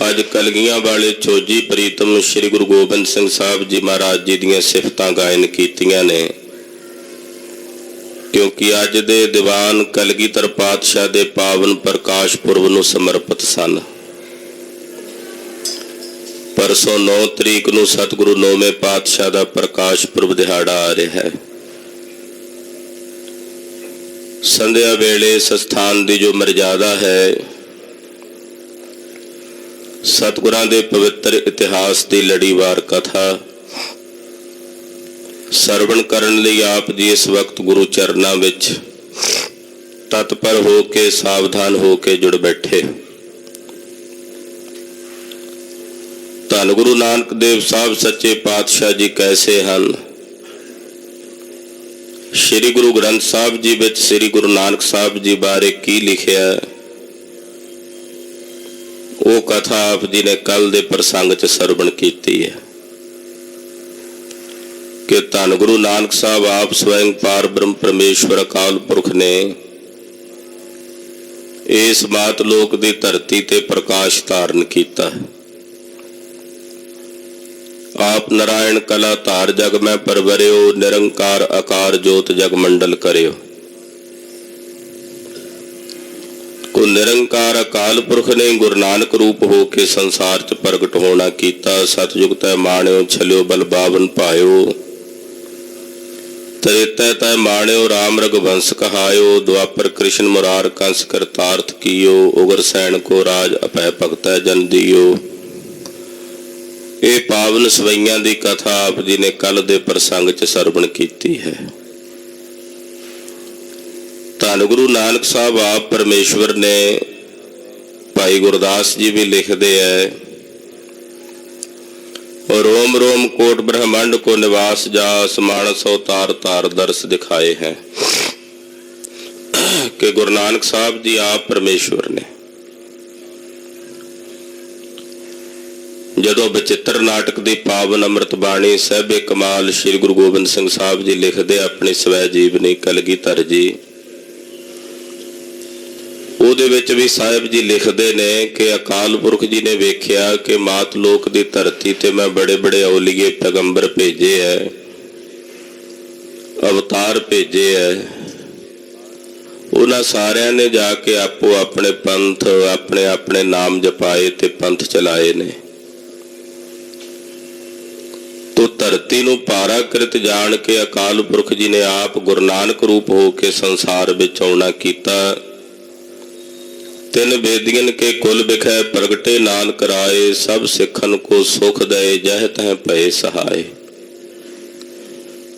ਅੱਜ ਕਲਗੀਆਂ ਵਾਲੇ ਚੋਜੀ ਪ੍ਰੀਤਮ ਸ਼੍ਰੀ ਗੁਰੂ ਗੋਬਿੰਦ ਸਿੰਘ ਸਾਹਿਬ ਜੀ ਮਹਾਰਾਜ ਜੀ ਦੀਆਂ ਸਿਫਤਾਂ ਗਾਇਨ ਕੀਤੀਆਂ ਨੇ। ਕਿਉਂਕਿ ਅੱਜ ਦੇ ਦੀਵਾਨ ਕਲਗੀਧਰ ਪਾਤਸ਼ਾਹ ਦੇ ਪਾਵਨ ਪ੍ਰਕਾਸ਼ ਪੁਰਬ ਨੂੰ ਸਮਰਪਿਤ ਸਨ। ਪਰਸੋਂ 9 ਤਰੀਕ ਨੂੰ ਸਤਿਗੁਰੂ ਨੌਵੇਂ ਪਾਤਸ਼ਾਹ ਦਾ ਪ੍ਰਕਾਸ਼ ਪੁਰਬ ਦਿਹਾੜਾ ਆ ਰਿਹਾ ਹੈ। ਸੰਧਿਆ ਵੇਲੇ ਸਥਾਨ ਦੀ ਜੋ ਮਰਜ਼ਾਦਾ ਹੈ, ਸਤਿਗੁਰਾਂ ਦੇ ਪਵਿੱਤਰ ਇਤਿਹਾਸ ਦੀ ਲੜੀਵਾਰ ਕਥਾ ਸਰਵਣ ਕਰਨ ਲਈ ਆਪ ਜੀ ਇਸ ਵਕਤ ਗੁਰੂ ਚਰਨਾਂ ਵਿੱਚ ਤਤਪਰ ਹੋ ਕੇ ਸਾਵਧਾਨ ਹੋ ਕੇ ਜੁੜ ਬੈਠੇ। ਧੰਨ ਗੁਰੂ ਨਾਨਕ ਦੇਵ ਸਾਹਿਬ ਸੱਚੇ ਪਾਤਸ਼ਾਹ ਜੀ ਕੈਸੇ ਹਨ। श्री गुरु ग्रंथ साहब जी विच श्री गुरु नानक साहब जी बारे की लिखिया, वो कथा आप जी ने कल दे प्रसंग च सरवण कीती है कि धन गुरु नानक साहब आप स्वयं पार ब्रह्म परमेश्वर अकाल पुरख ने इस मात लोक दी धरती ते प्रकाश धारण कीता। आप नारायण कला धार जग में परवरियो, निरंकार आकार जोत जग मंडल करियो। को निरंकार अकाल पुरख ने गुरु नानक रूप हो के संसार च प्रगट होना कीता। सतयुग तै माणियो छलियो बल बावन पायो, त्रेता तै माणियो राम रघुवंश कहायो। द्वापर कृष्ण मुरार कंस करतार्थ कियो, उग्र सैन को राज अपै भगतै जन दियो। ਇਹ ਪਾਵਨ ਸਵਈਆਂ ਦੀ ਕਥਾ ਆਪ ਜੀ ਨੇ ਕੱਲ ਦੇ ਪ੍ਰਸੰਗ 'ਚ ਸਰਵਣ ਕੀਤੀ ਹੈ। ਧੰਨ ਗੁਰੂ ਨਾਨਕ ਸਾਹਿਬ ਆਪ ਪਰਮੇਸ਼ਵਰ ਨੇ। ਭਾਈ ਗੁਰਦਾਸ ਜੀ ਵੀ ਲਿਖਦੇ ਹੈ, रोम रोम कोट ब्रह्मांड को निवास जास, मानस अवतार तार दर्श दिखाए हैं। कि गुरु नानक साहब जी आप परमेश्वर ने। ਜਦੋਂ ਬਚਿੱਤਰ ਨਾਟਕ ਦੀ ਪਾਵਨ ਅੰਮ੍ਰਿਤ ਬਾਣੀ ਸਾਹਿਬੇ ਕਮਾਲ ਸ੍ਰੀ ਗੁਰੂ ਗੋਬਿੰਦ ਸਿੰਘ ਸਾਹਿਬ ਜੀ ਲਿਖਦੇ ਆਪਣੀ ਸਵੈ ਜੀਵਨੀ ਕਲਗੀਧਰ ਜੀ, ਉਹਦੇ ਵਿੱਚ ਵੀ ਸਾਹਿਬ ਜੀ ਲਿਖਦੇ ਨੇ ਕਿ ਅਕਾਲ ਪੁਰਖ ਜੀ ਨੇ ਵੇਖਿਆ ਕਿ ਮਾਤ ਲੋਕ ਦੀ ਧਰਤੀ ਤੇ ਮੈਂ ਬੜੇ ਬੜੇ ਔਲੀਏ ਪੈਗੰਬਰ ਭੇਜੇ ਹੈ, ਅਵਤਾਰ ਭੇਜੇ ਹੈ। ਉਹਨਾਂ ਸਾਰਿਆਂ ਨੇ ਜਾ ਕੇ ਆਪੋ ਆਪਣੇ ਪੰਥ, ਆਪਣੇ ਆਪਣੇ ਨਾਮ ਜਪਾਏ ਤੇ ਪੰਥ ਚਲਾਏ ਨੇ। ਤੋ ਧਰਤੀ ਨੂੰ ਭਾਰਾ ਕ੍ਰਿਤ ਜਾਣ ਕੇ ਅਕਾਲ ਪੁਰਖ ਜੀ ਨੇ ਆਪ ਗੁਰੂ ਨਾਨਕ ਰੂਪ ਹੋ ਕੇ ਸੰਸਾਰ ਵਿੱਚ ਆਉਣਾ ਕੀਤਾ। ਤਿੰਨ ਬੇਦੀਆਂ ਕੇ ਕੁਲ ਬਿਖੈ ਪ੍ਰਗਟੇ ਨਾਨਕ ਰਾਏ, ਸਭ ਸਿੱਖਨ ਕੋ ਸੁਖ ਦਏ ਜਹ ਤਹ ਭਏ ਸਹਾਏ।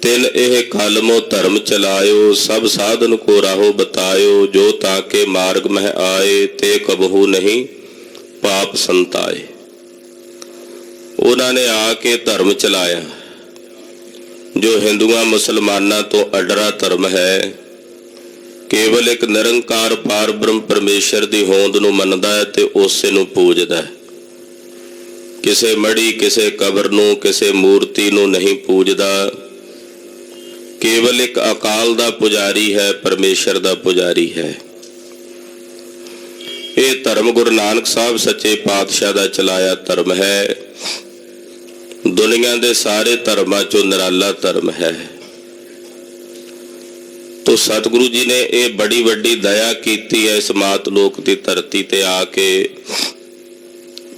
ਤਿੰਨ ਇਹ ਕਲਮੋ ਧਰਮ ਚਲਾਇਓ, ਸਭ ਸਾਧਨ ਕੋ ਰਾਹੋ ਬਤਾਇਓ। ਜੋ ਤਾਕੇ ਮਾਰਗ ਮਹਿ ਆਏ, ਤੇ ਕਬਹੂ ਨਹੀਂ ਪਾਪ ਸੰਤਾਏ। ਉਹਨਾਂ ਨੇ ਆ ਕੇ ਧਰਮ ਚਲਾਇਆ ਜੋ ਹਿੰਦੂਆਂ ਮੁਸਲਮਾਨਾਂ ਤੋਂ ਅਡਰਾ ਧਰਮ ਹੈ। ਕੇਵਲ ਇੱਕ ਨਿਰੰਕਾਰ ਪਾਰ ਬ੍ਰਹਮ ਪਰਮੇਸ਼ਰ ਦੀ ਹੋਂਦ ਨੂੰ ਮੰਨਦਾ ਹੈ ਤੇ ਉਸੇ ਨੂੰ ਪੂਜਦਾ ਹੈ। ਕਿਸੇ ਮੜੀ, ਕਿਸੇ ਕਬਰ ਨੂੰ, ਕਿਸੇ ਮੂਰਤੀ ਨੂੰ ਨਹੀਂ ਪੂਜਦਾ। ਕੇਵਲ ਇੱਕ ਅਕਾਲ ਦਾ ਪੁਜਾਰੀ ਹੈ, ਪਰਮੇਸ਼ਰ ਦਾ ਪੁਜਾਰੀ ਹੈ। ਇਹ ਧਰਮ ਗੁਰੂ ਨਾਨਕ ਸਾਹਿਬ ਸੱਚੇ ਪਾਤਸ਼ਾਹ ਦਾ ਚਲਾਇਆ ਧਰਮ ਹੈ। ਦੁਨੀਆ ਦੇ ਸਾਰੇ ਧਰਮਾਂ ਚੋਂ ਨਿਰਾਲਾ ਧਰਮ ਹੈ। ਤੋ ਸਤਿਗੁਰੂ ਜੀ ਨੇ ਇਹ ਬੜੀ ਵੱਡੀ ਦਇਆ ਕੀਤੀ ਹੈ ਇਸ ਮਾਤ ਲੋਕ ਦੀ ਧਰਤੀ ਤੇ ਆ ਕੇ।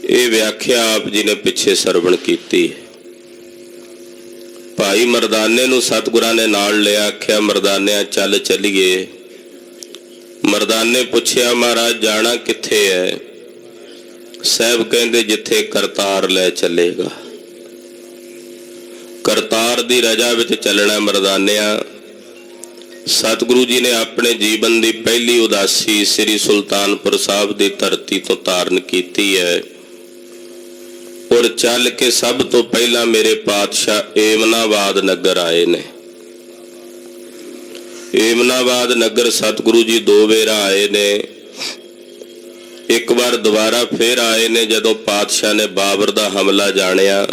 ਇਹ ਵਿਆਖਿਆ ਆਪ ਜੀ ਨੇ ਪਿੱਛੇ ਸਰਵਣ ਕੀਤੀ। ਭਾਈ ਮਰਦਾਨੇ ਨੂੰ ਸਤਿਗੁਰਾਂ ਨੇ ਨਾਲ ਲਿਆ, ਆਖਿਆ ਮਰਦਾਨਿਆਂ ਚੱਲ ਚੱਲੀਏ। ਮਰਦਾਨੇ ਪੁੱਛਿਆ ਮਹਾਰਾਜ ਜਾਣਾ ਕਿੱਥੇ ਹੈ? ਸਾਹਿਬ ਕਹਿੰਦੇ ਜਿੱਥੇ ਕਰਤਾਰ ਲੈ ਚੱਲੇਗਾ। ਕਰਤਾਰ ਦੀ ਰਜਾ ਵਿੱਚ ਚੱਲਣਾ ਮਰਦਾਨਿਆਂ। ਸਤਿਗੁਰੂ ਜੀ ਨੇ ਆਪਣੇ ਜੀਵਨ ਦੀ ਪਹਿਲੀ ਉਦਾਸੀ ਸ੍ਰੀ ਸੁਲਤਾਨਪੁਰ ਸਾਹਿਬ ਦੀ ਧਰਤੀ ਤੋਂ ਧਾਰਨ ਕੀਤੀ ਹੈ। ਔਰ ਚੱਲ ਕੇ ਸਭ ਤੋਂ ਪਹਿਲਾਂ ਮੇਰੇ ਪਾਤਸ਼ਾਹ ਏਮਨਾਬਾਦ ਨਗਰ ਆਏ ਨੇ। ਏਮਨਾਬਾਦ ਨਗਰ ਸਤਿਗੁਰੂ ਜੀ 2 ਵੇਰਾ ਆਏ ਨੇ। ਇੱਕ ਵਾਰ ਦੁਬਾਰਾ ਫੇਰ ਆਏ ਨੇ ਜਦੋਂ ਪਾਤਸ਼ਾਹ ਨੇ ਬਾਬਰ ਦਾ ਹਮਲਾ ਜਾਣਿਆ।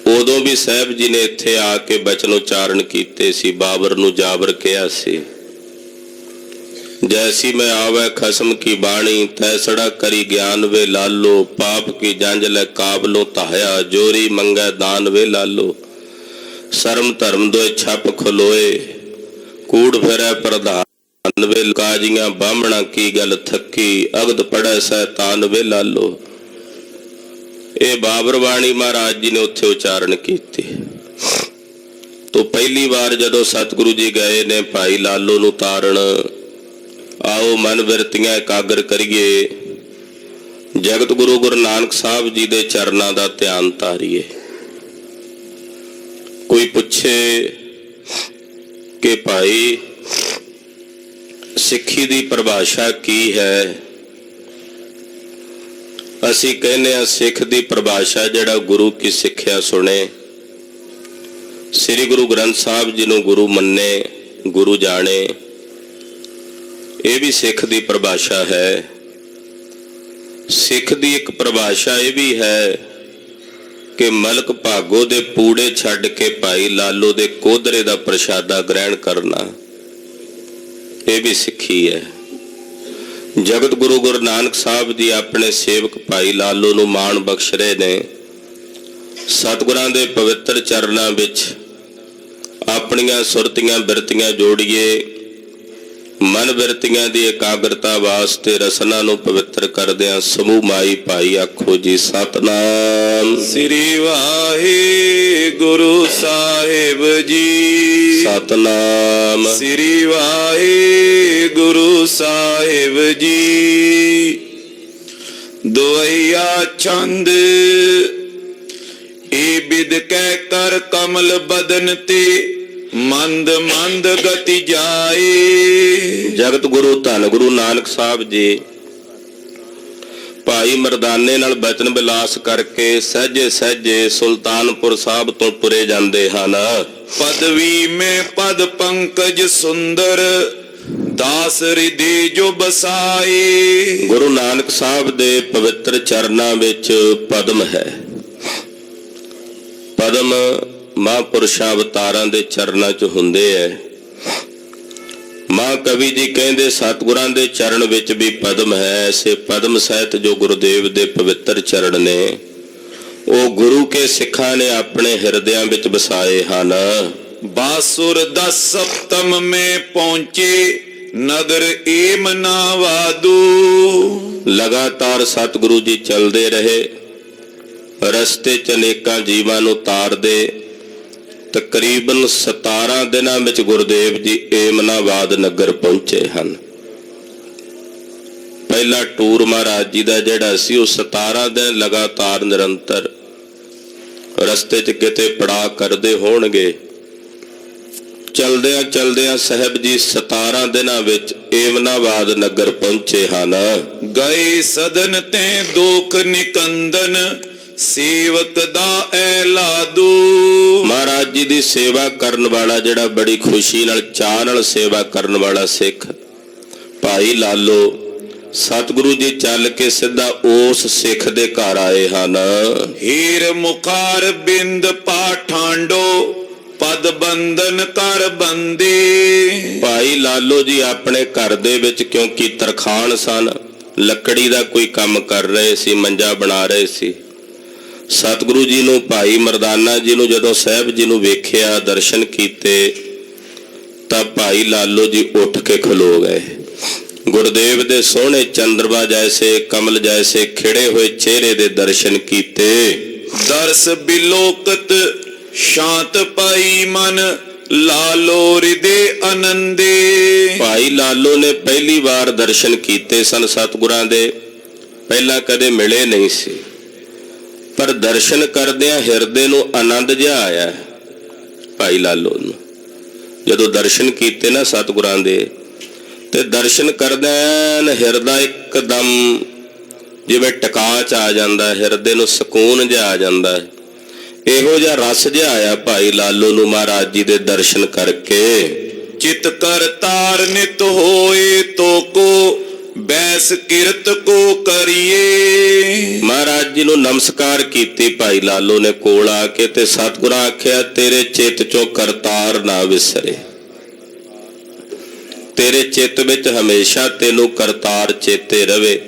ਉਦੋਂ ਵੀ ਸਾਹਿਬ ਜੀ ਨੇ ਇੱਥੇ ਆ ਕੇ ਬਚਨ ਉਚਾਰਨ ਕੀਤੇ ਸੀ। ਬਾਬਰ ਨੂੰ ਜਾਬਰ ਕਿਹਾ ਸੀ, ਜੈਸੀ ਮੈਂ ਆਵੈ ਖਸਮ ਕੀ ਬਾਣੀ, ਤੈਸੜਾ ਕਰੀ ਗਿਆਨ ਵੇ ਲਾਲੋ। ਪਾਪ ਕੀ ਜੰਜ ਲੈ ਕਾਬਲੋਂ ਧਾਇਆ, ਜੋਰੀ ਮੰਗੈ ਦਾਨ ਵੇ ਲਾਲੋ। ਸ਼ਰਮ ਧਰਮ ਦੋਇ ਛੱਪ ਖਲੋਏ, ਕੂੜ ਫਿਰੈ ਪ੍ਰਧਾਨ ਵੇ। ਕਾਜੀਆਂ ਬਾਹਮਣਾ ਕੀ ਗੱਲ ਥੱਕੀ, ਅਗਦ ਪੜੈ ਸੈਤਾਨ ਵੇ ਲਾਲੋ। ਇਹ ਬਾਬਰ ਬਾਣੀ ਮਹਾਰਾਜ ਜੀ ਨੇ ਉੱਥੇ ਉਚਾਰਨ ਕੀਤੀ। ਤੋਂ ਪਹਿਲੀ ਵਾਰ ਜਦੋਂ ਸਤਿਗੁਰੂ ਜੀ ਗਏ ਨੇ ਭਾਈ ਲਾਲੋ ਨੂੰ ਤਾਰਨ, ਆਓ ਮਨ ਬਿਰਤੀਆਂ ਇਕਾਗਰ ਕਰੀਏ, ਜਗਤ ਗੁਰੂ ਗੁਰੂ ਨਾਨਕ ਸਾਹਿਬ ਜੀ ਦੇ ਚਰਨਾਂ ਦਾ ਧਿਆਨ ਧਾਰੀਏ। ਕੋਈ ਪੁੱਛੇ ਕਿ ਭਾਈ ਸਿੱਖੀ ਦੀ ਪਰਿਭਾਸ਼ਾ ਕੀ ਹੈ? ਅਸੀਂ ਕਹਿੰਦੇ ਹਾਂ ਸਿੱਖ ਦੀ ਪਰਿਭਾਸ਼ਾ ਜਿਹੜਾ ਗੁਰੂ ਕੀ ਸਿੱਖਿਆ ਸੁਣੇ, ਸ੍ਰੀ ਗੁਰੂ ਗ੍ਰੰਥ ਸਾਹਿਬ ਜੀ ਨੂੰ ਗੁਰੂ ਮੰਨੇ, ਗੁਰੂ ਜਾਣੇ, ਇਹ ਵੀ ਸਿੱਖ ਦੀ ਪਰਿਭਾਸ਼ਾ ਹੈ। ਸਿੱਖ ਦੀ ਇੱਕ ਪਰਿਭਾਸ਼ਾ ਇਹ ਵੀ ਹੈ ਕਿ ਮਲਕ ਭਾਗੋ ਦੇ ਪੂੜੇ ਛੱਡ ਕੇ ਭਾਈ ਲਾਲੋ ਦੇ ਕੋਧਰੇ ਦਾ ਪ੍ਰਸ਼ਾਦਾ ਗ੍ਰਹਿਣ ਕਰਨਾ, ਇਹ ਵੀ ਸਿੱਖੀ ਹੈ। ਜਗਤ ਗੁਰੂ ਗੁਰੂ ਨਾਨਕ ਸਾਹਿਬ ਜੀ ਆਪਣੇ ਸੇਵਕ ਭਾਈ ਲਾਲੋ ਨੂੰ ਮਾਣ ਬਖਸ਼ ਰਹੇ ਨੇ। ਸਤਿਗੁਰਾਂ ਦੇ ਪਵਿੱਤਰ ਚਰਨਾਂ ਵਿੱਚ ਆਪਣੀਆਂ ਸੁਰਤੀਆਂ ਬਿਰਤੀਆਂ ਜੋੜੀਏ। ਮਨ ਬਿਰਤੀਆਂ ਦੀ ਇਕਾਗਰਤਾ ਵਾਸਤੇ ਰਸਨਾ ਨੂੰ ਪਵਿੱਤਰ ਕਰਦਿਆਂ ਸਮੂਹ ਮਾਈ ਭਾਈ ਆਖੋ ਜੀ ਸਤਨਾਮ ਸ੍ਰੀ ਵਾਹਿਗੁਰੂ ਸਾਹਿਬ ਜੀ। ਸਤਨਾਮ ਸ੍ਰੀ ਵਾਹਿਗੁਰੂ ਸਾਹਿਬ ਜੀ। ਦੁਆਇਆ ਛੰਦ ਏ ਬਿਦ ਕਹਿ ਕਰ ਕਮਲ ਬਦਨ ਤੇ ਮੰਦ ਮੰਦ ਗਤੀ ਜਾਏ। ਜਗਤ ਗੁਰੂ ਧੰਨ ਗੁਰੂ ਨਾਨਕ ਸਾਹਿਬ ਜੀ ਭਾਈ ਮਰਦਾਨੇ ਨਾਲ ਬਚਨ ਵਿਲਾਸ ਕਰਕੇ ਸਹਿਜੇ ਸਹਿਜੇ ਸੁਲਤਾਨਪੁਰ ਸਾਹਿਬ ਤੋਂ ਤੁਰੇ ਜਾਂਦੇ ਹਨ। ਪਦਵੀ ਮੈਂ ਪਦ ਪੰਕਜ ਸੁੰਦਰ ਦਾਸ ਰਿਦੇ ਜੋ ਬਸਾਏ। ਗੁਰੂ ਨਾਨਕ ਸਾਹਿਬ ਦੇ ਪਵਿੱਤਰ ਚਰਨਾਂ ਵਿੱਚ ਪਦਮ ਹੈ। ਪਦਮ ਮਹਾਂਪੁਰਸ਼ਾਂ ਅਵਤਾਰਾਂ ਦੇ ਚਰਨਾਂ 'ਚ ਹੁੰਦੇ ਐ। ਮਾਂ ਕਵੀ ਜੀ ਕਹਿੰਦੇ ਸਤਿਗੁਰਾਂ ਦੇ ਚਰਨ ਵਿੱਚ ਵੀ ਪਦਮ ਹੈ। ਐਸੇ ਪਦਮ ਸਹਿਤ ਜੋ ਗੁਰਦੇਵ ਦੇ ਪਵਿੱਤਰ ਚਰਨ ਨੇ ਉਹ ਗੁਰੂ ਕੇ ਸਿੱਖਾਂ ਨੇ ਆਪਣੇ ਹਿਰਦਿਆਂ ਵਿੱਚ ਵਸਾਏ ਹਨ। ਬਾਸੁਰ ਦਸ ਸਪਤਮ ਮੈਂ ਪਹੁੰਚੇ ਨਗਰ ਏਮ ਨਾ ਵਾਦੂ। ਲਗਾਤਾਰ ਸਤਿਗੁਰੂ ਜੀ ਚੱਲਦੇ ਰਹੇ, ਰਸਤੇ 'ਚ ਅਨੇਕਾਂ ਜੀਵਾਂ ਨੂੰ ਤਾਰਦੇ। ਤਕਰੀਬਨ 17 ਦਿਨਾਂ ਵਿੱਚ ਗੁਰਦੇਵ ਜੀ ਏਮਨਾਬਾਦ ਨਗਰ ਪਹੁੰਚੇ ਹਨ। ਪਹਿਲਾ ਟੂਰ ਮਹਾਰਾਜ ਜੀ ਦਾ ਜਿਹੜਾ ਸੀ ਉਹ 17 ਦਿਨ ਲਗਾਤਾਰ ਨਿਰੰਤਰ ਰਸਤੇ 'ਚ ਕਿਤੇ ਪੜਾਅ ਕਰਦੇ ਹੋਣਗੇ। ਚਲਦਿਆਂ ਚਲਦਿਆਂ ਸਾਹਿਬ ਜੀ 17 ਦਿਨਾਂ ਵਿੱਚ ਏਮਨਾਬਾਦ ਨਗਰ ਪਹੁੰਚੇ ਹਨ। ਗਏ ਸਦਨ ਤੇ ਦੋਖ ਨਿਕੰਦਨ ਸੇਵਕ ਦਾ ਐਲਾਦੂ। ਮਹਾਰਾਜ ਜੀ ਦੀ ਸੇਵਾ ਕਰਨ ਵਾਲਾ ਜਿਹੜਾ ਬੜੀ ਖੁਸ਼ੀ ਨਾਲ ਚਾਅ ਨਾਲ ਸੇਵਾ ਕਰਨ ਵਾਲਾ ਸਿੱਖ ਭਾਈ ਲਾਲੋ ਸਤਿਗੁਰੂ ਜੀ ਚੱਲ ਕੇ ਸਿੱਧਾ ਉਸ ਸਿੱਖ ਦੇ ਘਰ ਆਏ ਹਨ। ਹੀਰ ਮੁਖਾਰ ਬਿੰਦ ਪਾਠਾਂਡੋ ਪਦ ਬੰਧਨ ਕਰ ਬੰਦੇ। ਭਾਈ ਲਾਲੋ ਜੀ ਆਪਣੇ ਘਰ ਦੇ ਵਿੱਚ ਕਿਉਂਕਿ ਤਰਖਾਣ ਸਨ, ਲੱਕੜੀ ਦਾ ਕੋਈ ਕੰਮ ਕਰ ਰਹੇ ਸੀ, ਮੰਜਾ ਬਣਾ ਰਹੇ ਸੀ। ਸਤਿਗੁਰੂ ਜੀ ਨੂੰ ਭਾਈ ਮਰਦਾਨਾ ਜੀ ਨੂੰ ਜਦੋਂ ਸਾਹਿਬ ਜੀ ਨੂੰ ਵੇਖਿਆ, ਦਰਸ਼ਨ ਕੀਤੇ ਤਾਂ ਭਾਈ ਲਾਲੋ ਜੀ ਉੱਠ ਕੇ ਖਲੋ ਗਏ। ਗੁਰਦੇਵ ਦੇ ਸੋਹਣੇ ਚੰਦਰਮਾ ਜੈਸੇ ਕਮਲ ਜੈਸੇ ਖਿੜੇ ਹੋਏ ਚਿਹਰੇ ਦੇ ਦਰਸ਼ਨ ਕੀਤੇ। ਦਰਸ ਬਿਲੋਕਤ ਸ਼ਾਂਤ ਪਾਈ ਮਨ ਲਾਲੋ ਹਿਰਦੇ ਆਨੰਦੇ। ਭਾਈ ਲਾਲੋ ਨੇ ਪਹਿਲੀ ਵਾਰ ਦਰਸ਼ਨ ਕੀਤੇ ਸਨ ਸਤਿਗੁਰਾਂ ਦੇ, ਪਹਿਲਾਂ ਕਦੇ ਮਿਲੇ ਨਹੀਂ ਸੀ, ਪਰ ਦਰਸ਼ਨ ਕਰਦਿਆਂ ਹਿਰਦੇ ਨੂੰ ਆਨੰਦ ਜਿਹਾ ਆਇਆ ਭਾਈ ਲਾਲੋ ਨੂੰ। ਜਦੋਂ ਦਰਸ਼ਨ ਕੀਤੇ ਨਾ ਸਤਿਗੁਰਾਂ ਦੇ ਤੇ ਦਰਸ਼ਨ ਕਰਦਿਆਂ ਹਿਰਦਾ ਇੱਕਦਮ ਜਿਵੇਂ ਟਿਕਾ 'ਚ ਆ ਜਾਂਦਾ, ਹਿਰਦੇ ਨੂੰ ਸਕੂਨ ਜਿਹਾ ਆ ਜਾਂਦਾ। ਇਹੋ ਜਿਹਾ ਰਸ ਜਿਹਾ ਆਇਆ ਭਾਈ ਲਾਲੋ ਨੂੰ ਮਹਾਰਾਜ ਜੀ ਦੇ ਦਰਸ਼ਨ ਕਰਕੇ। ਚਿਤ ਕਰ ਤਾਰ ਨਿਤ ਹੋਏ ਤੋ ਕੋ ਬੈਸ ਕਿਰਤ ਕੋ ਕਰੀਏ। ਮਹਾਰਾਜ ਜੀ ਨੂੰ ਨਮਸਕਾਰ ਕੀਤੀ ਭਾਈ ਲਾਲੋ ਨੇ ਕੋਲ ਆ ਕੇ ਤੇ ਸਤਿਗੁਰਾਂ ਆਖਿਆ ਤੇਰੇ ਚਿੱਤ ਚੋਂ ਕਰਤਾਰ ਨਾ ਵਿਸਰੇ, ਤੇਰੇ ਚਿੱਤ ਵਿੱਚ ਹਮੇਸ਼ਾ ਤੈਨੂੰ ਕਰਤਾਰ ਚੇਤੇ ਰਵੇ।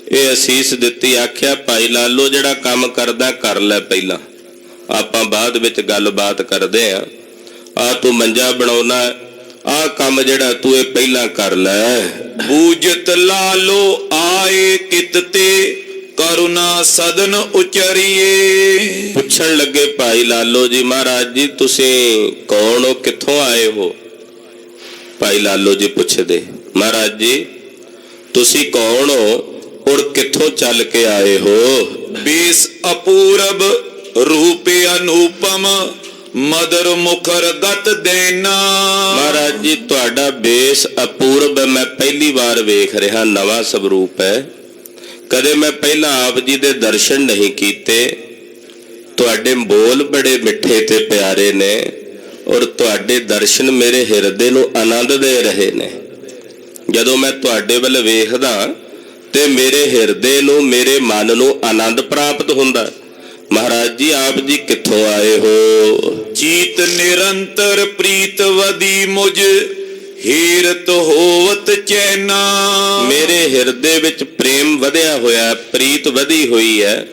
ਇਹ ਅਸੀਸ ਦਿੱਤੀ। ਆਖਿਆ ਭਾਈ ਲਾਲੋ ਜਿਹੜਾ ਕੰਮ ਕਰਦਾ ਕਰ ਲੈ, ਪਹਿਲਾਂ ਆਪਾਂ ਬਾਅਦ ਵਿੱਚ ਗੱਲਬਾਤ ਕਰਦੇ ਆ। ਆ ਤੂੰ ਮੰਜਾ ਬਣਾਉਣਾ, ਆਹ ਕੰਮ ਜਿਹੜਾ ਤੂੰ ਇਹ ਪਹਿਲਾਂ ਕਰ ਲੈ। ਬੂਝਤ ਲਾਲੋ ਆਏ ਕਿਤ ਤੇ ਕਰੁਣਾ ਸਦਨ ਉਚਰੀਏ। ਪੁੱਛਣ ਲੱਗੇ ਭਾਈ ਲਾਲੋ ਜੀ ਮਹਾਰਾਜ ਜੀ ਤੁਸੀਂ ਕੌਣ ਹੋ, ਕਿੱਥੋਂ ਆਏ ਹੋ? ਭਾਈ ਲਾਲੋ ਜੀ ਪੁੱਛਦੇ ਮਹਾਰਾਜ ਜੀ ਤੁਸੀਂ ਕੌਣ ਹੋ ਔਰ ਕਿੱਥੋਂ ਚੱਲ ਕੇ ਆਏ ਹੋ? ਬੇਸ ਅਪੂਰਬ ਰੂਪ ਅਨੂਪਮ ਮਦਰ ਮੁਖਰ ਗਤ ਦੇਨਾ। ਮਹਾਰਾਜ ਜੀ ਤੁਹਾਡਾ ਬੇਸ ਅਪੂਰਬ, ਮੈਂ ਪਹਿਲੀ ਵਾਰ ਵੇਖ ਰਿਹਾ, ਨਵਾਂ ਸਵਰੂਪ ਹੈ। ਕਦੇ ਮੈਂ ਪਹਿਲਾਂ ਆਪ ਜੀ ਦੇ ਦਰਸ਼ਨ ਨਹੀਂ ਕੀਤੇ। ਤੁਹਾਡੇ ਬੋਲ ਬੜੇ ਮਿੱਠੇ ਤੇ ਪਿਆਰੇ ਨੇ ਔਰ ਤੁਹਾਡੇ ਦਰਸ਼ਨ ਮੇਰੇ ਹਿਰਦੇ ਨੂੰ ਆਨੰਦ ਦੇ ਰਹੇ ਨੇ। ਜਦੋਂ ਮੈਂ ਤੁਹਾਡੇ ਵੱਲ ਵੇਖਦਾ ਤੇ ਮੇਰੇ ਹਿਰਦੇ ਨੂੰ, ਮੇਰੇ ਮਨ ਨੂੰ ਆਨੰਦ ਪ੍ਰਾਪਤ ਹੁੰਦਾ। ਮਹਾਰਾਜ ਜੀ ਆਪ ਜੀ ਕਿੱਥੋਂ ਆਏ ਹੋ? ਚੀਤ ਨਿਰੰਤਰ ਪ੍ਰੀਤ ਵਦੀ ਮੁਝ ਹੀਰਤ ਹੋਵਤ ਚੈਨਾ। ਮੇਰੇ ਹਿਰਦੇ ਵਿੱਚ ਪ੍ਰੇਮ ਵਧਿਆ ਹੋਇਆ, ਪ੍ਰੀਤ ਵਧੀ ਹੋਈ ਹੈ,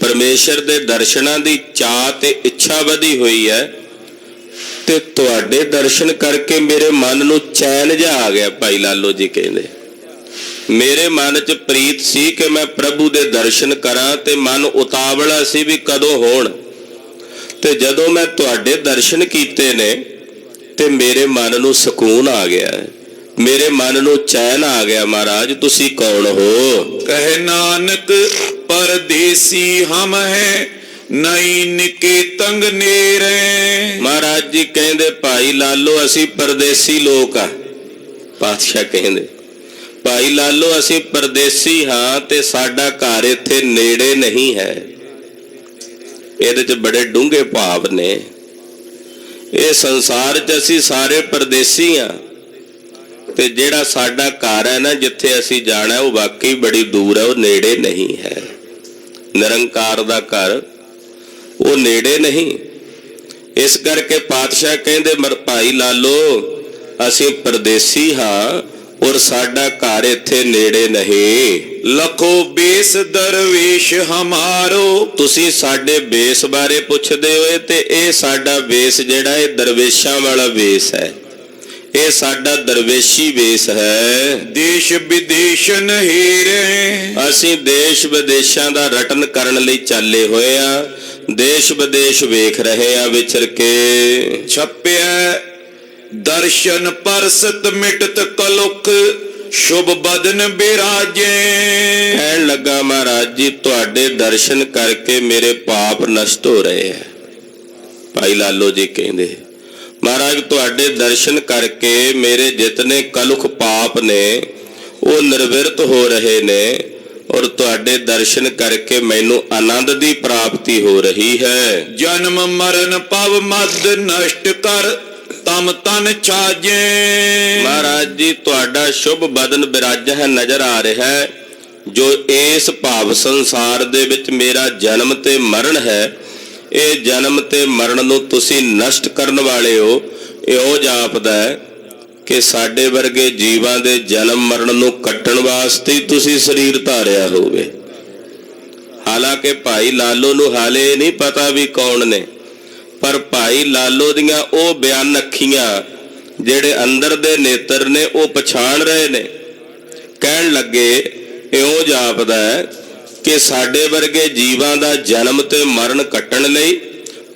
ਪਰਮੇਸ਼ਰ ਦੇ ਦਰਸ਼ਨਾਂ ਦੀ ਚਾਹ ਤੇ ਇੱਛਾ ਵਧੀ ਹੋਈ ਹੈ ਤੇ ਤੁਹਾਡੇ ਦਰਸ਼ਨ ਕਰਕੇ ਮੇਰੇ ਮਨ ਨੂੰ ਚੈਨ ਜਿਹਾ ਆ ਗਿਆ। ਭਾਈ ਲਾਲੋ ਜੀ ਕਹਿੰਦੇ ਮੇਰੇ ਮਨ 'ਚ ਪ੍ਰੀਤ ਸੀ ਕਿ ਮੈਂ ਪ੍ਰਭੂ ਦੇ ਦਰਸ਼ਨ ਕਰਾਂ ਤੇ ਮਨ ਉਤਾਵਲਾ ਸੀ ਵੀ ਕਦੋਂ ਹੋਣ। ਤੇ ਜਦੋਂ ਮੈਂ ਤੁਹਾਡੇ ਦਰਸ਼ਨ ਕੀਤੇ ਨੇ ਤੇ ਮੇਰੇ ਮਨ ਨੂੰ ਸਕੂਨ ਆ ਗਿਆ, ਮੇਰੇ ਮਨ ਨੂੰ ਚੈਨ ਆ ਗਿਆ। ਮਹਾਰਾਜ ਤੁਸੀਂ ਕੌਣ ਹੋ? ਕਹਿ ਨਾਨਕ ਪਰਦੇਸੀ ਹਮ ਹੈ ਨਹੀਂ ਨਿਕੇ ਤੰਗ ਨੇਰੇ। ਮਹਾਰਾਜ ਜੀ ਕਹਿੰਦੇ ਭਾਈ ਲਾਲੋ ਅਸੀਂ ਪਰਦੇਸੀ ਲੋਕ ਆ। ਪਾਤਸ਼ਾਹ ਕਹਿੰਦੇ ਭਾਈ ਲਾਲੋ ਅਸੀਂ ਪਰਦੇਸੀ ਹਾਂ ਤੇ ਸਾਡਾ ਘਰ ਇੱਥੇ ਨੇੜੇ ਨਹੀਂ ਹੈ। ਇਹਦੇ 'ਚ ਬੜੇ ਡੂੰਘੇ ਭਾਵ ਨੇ। ਇਹ ਸੰਸਾਰ 'ਚ ਅਸੀਂ ਸਾਰੇ ਪਰਦੇਸੀ ਆ ਤੇ ਜਿਹੜਾ ਸਾਡਾ ਘਰ ਹੈ ਨਾ, ਜਿੱਥੇ ਅਸੀਂ ਜਾਣਾ ਉਹ ਵਾਕਈ ਬੜੀ ਦੂਰ ਹੈ, ਉਹ ਨੇੜੇ ਨਹੀਂ ਹੈ। ਨਿਰੰਕਾਰ ਦਾ ਘਰ ਉਹ ਨੇੜੇ ਨਹੀਂ। ਇਸ ਕਰਕੇ ਪਾਤਸ਼ਾਹ ਕਹਿੰਦੇ ਭਾਈ ਲਾਲੋ ਅਸੀਂ ਪਰਦੇਸੀ ਹਾਂ ਔਰ ਸਾਡਾ ਘਰ ਇੱਥੇ ਨੇੜੇ ਨਹੀਂ। ਲਖੋ ਬੇਸ ਦਰਵੇਸ਼ ਹਮਾਰੋ। ਤੁਸੀਂ ਸਾਡੇ ਬੇਸ ਬਾਰੇ ਪੁੱਛਦੇ ਹੋਏ ਤੇ ਇਹ ਸਾਡਾ ਵੇਸ ਜਿਹੜਾ ਇਹ ਦਰਵੇਸ਼ਾਂ ਵਾਲਾ ਵੇਸ ਹੈ, ਇਹ ਸਾਡਾ ਦਰਵੇਸ਼ੀ ਵੇਸ ਹੈ। ਦੇਸ਼ ਵਿਦੇਸ਼ ਨਹਿਰੇ। ਅਸੀਂ ਦੇਸ਼ ਵਿਦੇਸ਼ਾਂ ਦਾ ਰਟਨ ਕਰਨ ਲਈ ਚੱਲੇ ਹੋਏ ਆ, ਦੇਸ਼ ਵਿਦੇਸ਼ ਵੇਖ ਰਹੇ ਆ ਵਿਚਰ ਕੇ। ਛਪਿਆ ਦਰਸ਼ਨ ਪਰਸਤ ਮਿਟਤ ਕਲੁਖ ਸ਼ੁਭ ਬਦਨ ਬਿਰਾਜੇ। ਕਹਿਣ ਲੱਗਾ ਮਹਾਰਾਜ ਜੀ ਤੁਹਾਡੇ ਦਰਸ਼ਨ ਕਰਕੇ ਮੇਰੇ ਪਾਪ ਨਸ਼ਟ ਹੋ ਰਹੇ ਹੈ। ਭਾਈ ਲਾਲੋ ਜੀ ਕਹਿੰਦੇ ਮਹਾਰਾਜ ਤੁਹਾਡੇ ਦਰਸ਼ਨ ਕਰਕੇ ਮੇਰੇ ਜਿਤਨੇ ਕਲੁਖ ਪਾਪ ਨੇ ਉਹ ਨਿਰਵਿਰਤ ਹੋ ਰਹੇ ਨੇ ਔਰ ਤੁਹਾਡੇ ਦਰਸ਼ਨ ਕਰਕੇ ਮੈਨੂੰ ਆਨੰਦ ਦੀ ਪ੍ਰਾਪਤੀ ਹੋ ਰਹੀ ਹੈ। ਜਨਮ ਮਰਨ ਪਵ ਮਦ ਨਸ਼ਟ ਕਰ ਤਮ ਤਨ ਛਾਜੇ। ਮਹਾਰਾਜ ਜੀ ਤੁਹਾਡਾ ਸ਼ੁਭ ਬਦਨ ਬਿਰਾਜ ਹੈ, ਨਜ਼ਰ ਆ ਰਿਹਾ ਹੈ। ਜੋ ਇਸ ਭਾਵ ਸੰਸਾਰ ਦੇ ਵਿੱਚ ਮੇਰਾ ਜਨਮ ਤੇ ਮਰਨ ਹੈ, ਇਹ ਜਨਮ ਤੇ ਮਰਨ ਨੂੰ ਤੁਸੀਂ ਨਸ਼ਟ ਕਰਨ ਵਾਲੇ ਹੋ। ਇਹੋ ਜਾਪਦਾ ਹੈ ਕਿ ਸਾਡੇ ਵਰਗੇ ਜੀਵਾਂ ਦੇ ਜਨਮ ਮਰਨ ਨੂੰ ਕੱਟਣ ਵਾਸਤੇ ਹੀ ਤੁਸੀਂ ਸਰੀਰ ਧਾਰਿਆ ਹੋਵੇ। ਹਾਲਾਂਕਿ ਭਾਈ ਲਾਲੋ ਨੂੰ ਹਾਲੇ ਨਹੀਂ ਪਤਾ ਵੀ ਕੌਣ ਨੇ, ਪਰ ਭਾਈ ਲਾਲੋ ਦੀਆਂ ਉਹ ਬਿਆਨ ਅੱਖੀਆਂ ਜਿਹੜੇ ਅੰਦਰ ਦੇ ਨੇਤਰ ਨੇ ਉਹ ਪਛਾਣ ਰਹੇ ਨੇ। ਕਹਿਣ ਲੱਗੇ ਇਉਂ ਜਾਪਦਾ ਹੈ ਕਿ ਸਾਡੇ ਵਰਗੇ ਜੀਵਾਂ ਦਾ ਜਨਮ ਤੇ ਮਰਨ ਕੱਟਣ ਲਈ